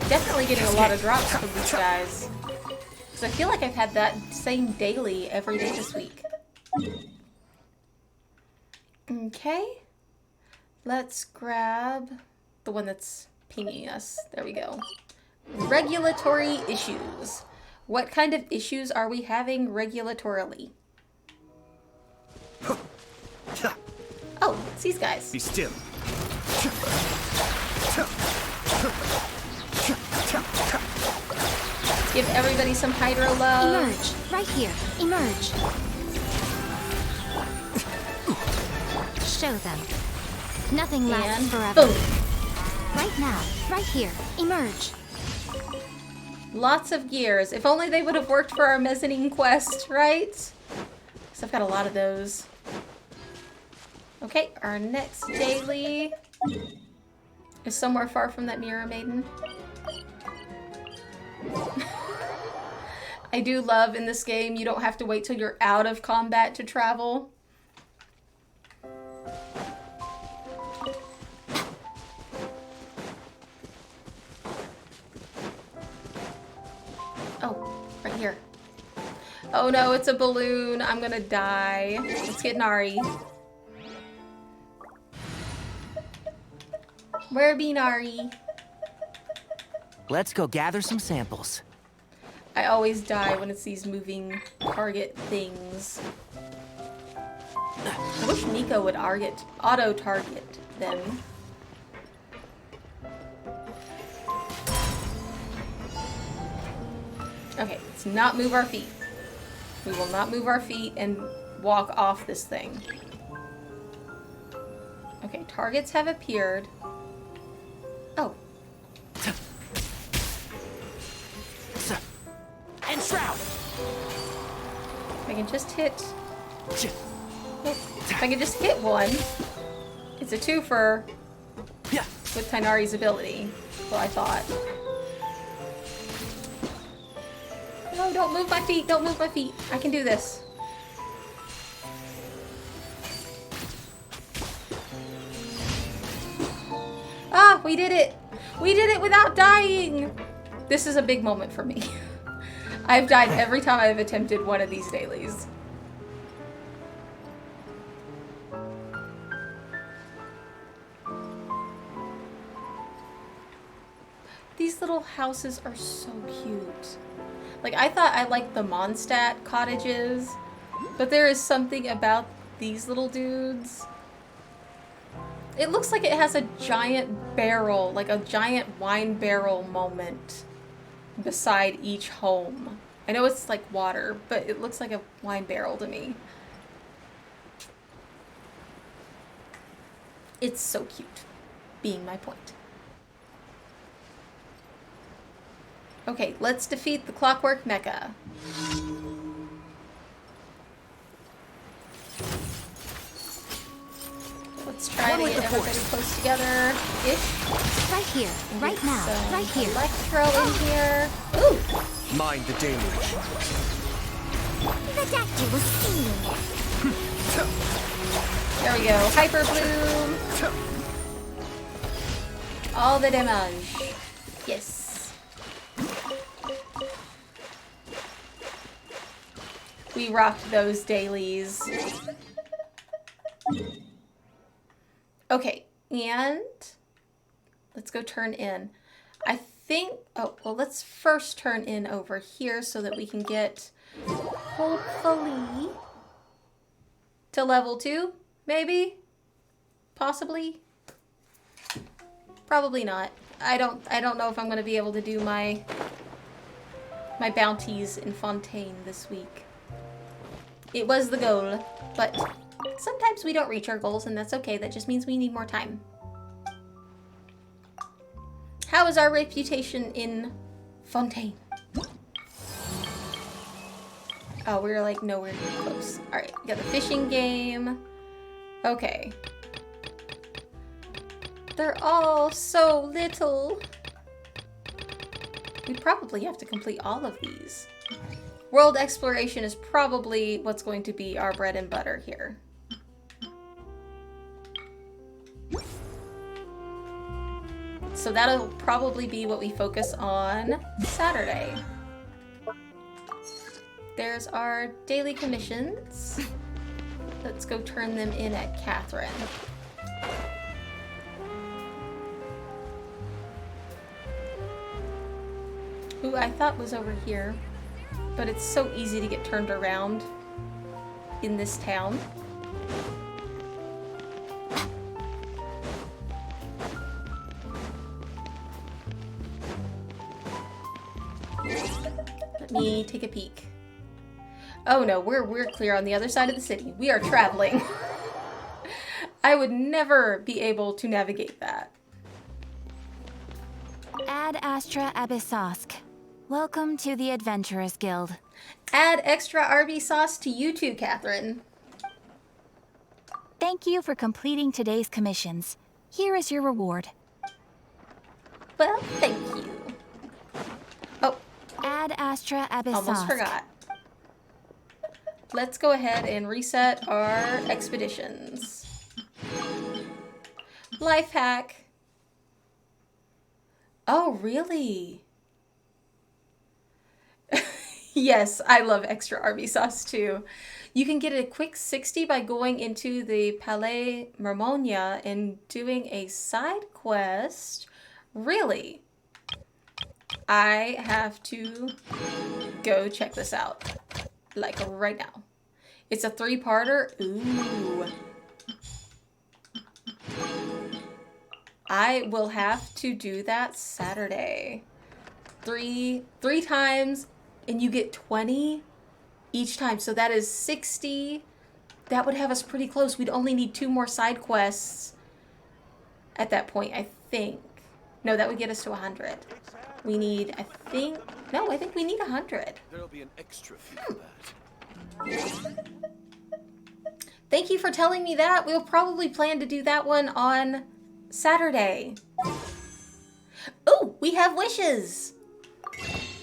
Definitely getting a lot of drops from these guys. Because I feel like I've had that same daily every day this week. Okay. Let's grab the one that's pinging us. There we go. Regulatory issues. What kind of issues are we having regulatorily? Oh, it's these guys. Be still. Let's give everybody some hydro love. Emerge. Right here. Emerge. Show them. Nothing lasts And forever. boom. Right now. Right here. Emerge. Lots of gears. If only they would have worked for our mezzanine quest, right? Because I've got a lot of those. Okay, our next daily is somewhere far from that mirror maiden. I do love in this game, you don't have to wait till you're out of combat to travel. Oh, right here. Oh no, it's a balloon. I'm gonna die. Let's get Nari. Where be Nari? Let's go gather some samples. I always die when it's these moving target things. I wish Nico would auto-target them. Okay, let's not move our feet. We will not move our feet and walk off this thing. Okay, targets have appeared. Oh. And shroud. If I can just hit... If I can just hit one, it's a twofer with Tighnari's ability. Well, I thought. No, don't move my feet. Don't move my feet. I can do this. Ah, we did it. We did it without dying. This is a big moment for me. I've died every time I've attempted one of these dailies. These little houses are so cute. Like, I thought I liked the Mondstadt cottages, but there is something about these little dudes. It looks like it has a giant barrel, like a giant wine barrel moment beside each home. I know it's like water, but it looks like a wine barrel to me. It's so cute, being my point. Okay, let's defeat the Clockwork Mecha. Let's try to get everybody close together-ish. Right here, right now, right here. Electro in here. Ooh! Mind the deluge. The doctor was seeing it. There we go. Hyper Bloom. All the damage. Yes. We rocked those dailies. Okay, and let's go turn in. I think, oh, well, let's first turn in over here so that we can get, hopefully, to level 2, maybe? Possibly? Probably not. I don't know if I'm going to be able to do my bounties in Fontaine this week. It was the goal, but sometimes we don't reach our goals, and that's okay. That just means we need more time. How is our reputation in Fontaine? Oh, we're like nowhere near close. Alright, we got the fishing game. Okay. They're all so little. We probably have to complete all of these. World exploration is probably what's going to be our bread and butter here. So that'll probably be what we focus on Saturday. There's our daily commissions. Let's go turn them in at Catherine. Who I thought was over here, but it's so easy to get turned around in this town. Let me take a peek. Oh no, we're clear on the other side of the city. We are traveling. I would never be able to navigate that. Ad Astra Abyssosk. Welcome to the Adventurers Guild. Add extra RB sauce to you too, Catherine. Thank you for completing today's commissions. Here is your reward. Well, thank you. Oh. Ad Ad Astra Abyssosque. Almost forgot. Let's go ahead and reset our expeditions. Life hack. Oh, really? Yes, I love extra Arby sauce too. You can get a quick 60 by going into the Palais Mermonia and doing a side quest. Really? I have to go check this out. Like right now. It's a 3-parter. Ooh. I will have to do that Saturday. Three times, and you get 20 each time. So that is 60. That would have us pretty close. We'd only need 2 more side quests at that point, I think. No, that would get us to 100. We need, I think we need 100. There'll be an extra fee for that. Thank you for telling me that. We'll probably plan to do that one on Saturday. Oh, we have wishes.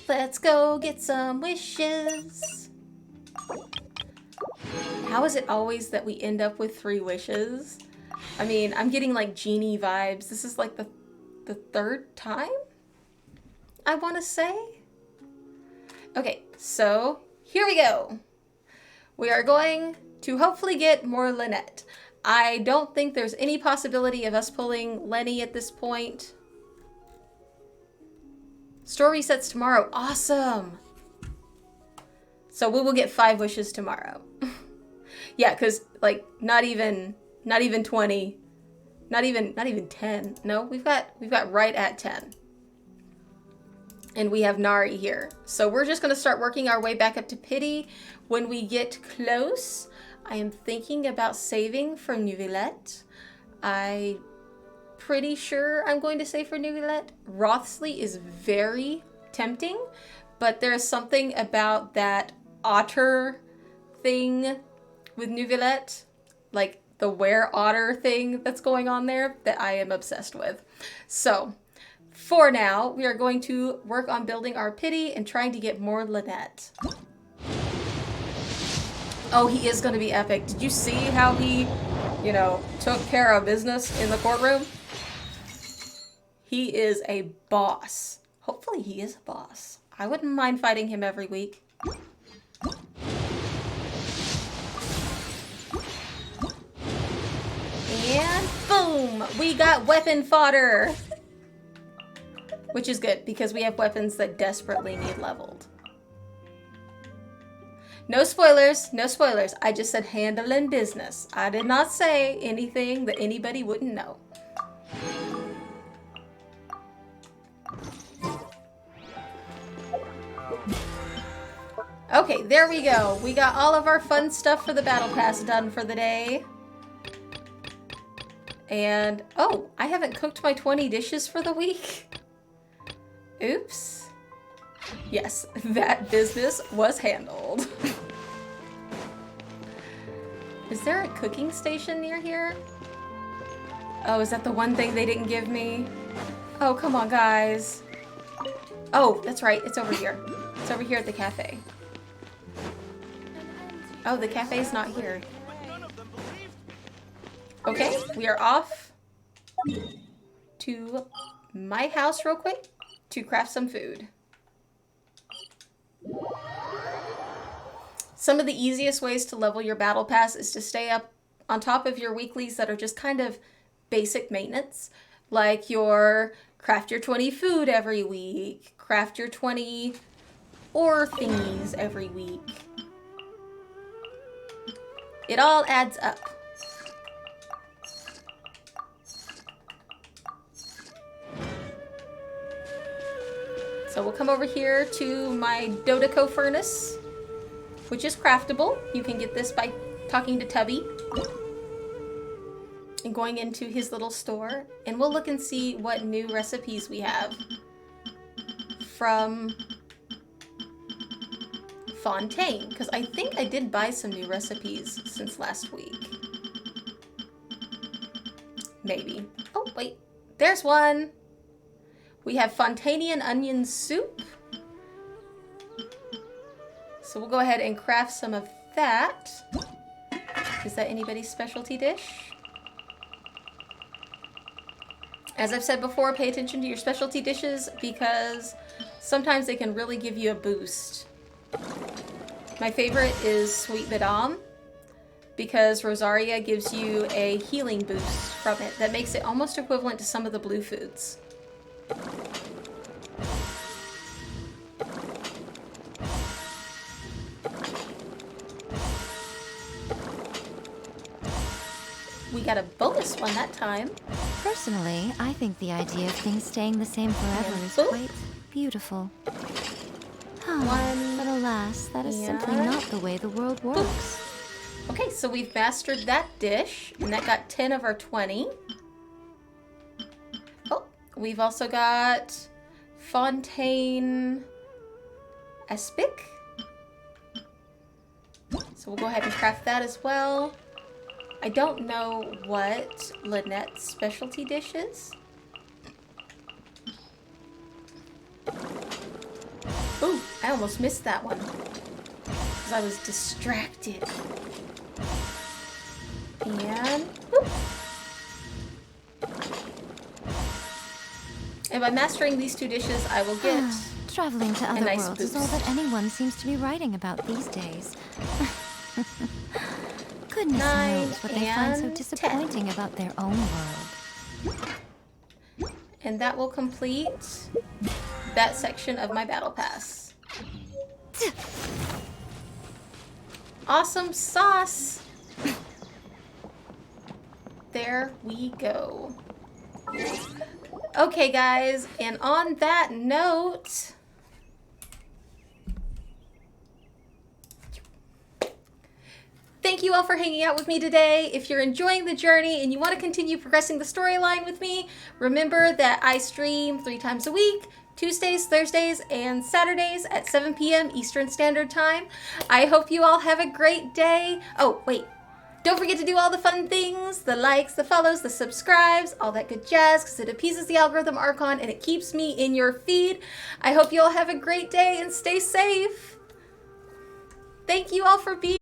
Let's go get some wishes. How is it always that we end up with 3 wishes? I mean, I'm getting like genie vibes. This is like the 3rd time, I want to say. Okay, so here we go. We are going to hopefully get more Lynette. I don't think there's any possibility of us pulling Lenny at this point. Store resets tomorrow. Awesome. So we will get 5 wishes tomorrow. Yeah, because like not even 20, not even 10. No, we've got right at 10. And we have Nari here. So we're just going to start working our way back up to Pity. When we get close, I am thinking about saving for Neuvillette. I'm pretty sure I'm going to save for Neuvillette. Rothsley is very tempting, but there's something about that otter thing with Neuvillette, like the were otter thing that's going on there, that I am obsessed with. So for now, we are going to work on building our Pity and trying to get more Lynette. Oh, he is going to be epic. Did you see how he, took care of business in the courtroom? He is a boss. Hopefully he is a boss. I wouldn't mind fighting him every week. And boom! We got weapon fodder! Which is good, because we have weapons that desperately need leveled. No spoilers, no spoilers. I just said handling business. I did not say anything that anybody wouldn't know. Okay, there we go. We got all of our fun stuff for the battle pass done for the day. And, oh, I haven't cooked my 20 dishes for the week. Oops. Yes, that business was handled. Is there a cooking station near here? Oh, is that the one thing they didn't give me? Oh, come on, guys. Oh, that's right. It's over here. It's over here at the cafe. Oh, the cafe's not here. Okay, we are off to my house real quick to craft some food. Some of the easiest ways to level your battle pass is to stay up on top of your weeklies that are just kind of basic maintenance, like your craft your 20 food every week, craft your 20 ore thingies every week. It all adds up. So we'll come over here to my Dodeco furnace, which is craftable. You can get this by talking to Tubby and going into his little store. And we'll look and see what new recipes we have from Fontaine, because I think I did buy some new recipes since last week. Maybe. Oh, wait. There's one. We have Fontanian onion soup. So we'll go ahead and craft some of that. Is that anybody's specialty dish? As I've said before, pay attention to your specialty dishes because sometimes they can really give you a boost. My favorite is Sweet Madame because Rosaria gives you a healing boost from it that makes it almost equivalent to some of the blue foods. We got a bonus one that time. Personally, I think the idea of things staying the same forever is quite beautiful. But alas, that is simply not the way the world works. Okay, so we've mastered that dish, and that got 10 of our 20. Oh, we've also got Fontaine Aspic. So we'll go ahead and craft that as well. I don't know what Lynette's specialty dish is. Ooh, I almost missed that one because I was distracted. And whoop. And by mastering these two dishes, I will get traveling to other nice worlds is all that anyone seems to be writing about these days. Goodness knows what they find so disappointing about their own world. And that will complete that section of my battle pass. Awesome sauce! There we go. Okay, guys, and on that note, thank you all for hanging out with me today. If you're enjoying the journey and you want to continue progressing the storyline with me, remember that I stream 3 times a week, Tuesdays, Thursdays, and Saturdays at 7 p.m. Eastern Standard Time. I hope you all have a great day. Oh, wait. Don't forget to do all the fun things, the likes, the follows, the subscribes, all that good jazz, because it appeases the algorithm Archon and it keeps me in your feed. I hope you all have a great day and stay safe. Thank you all for being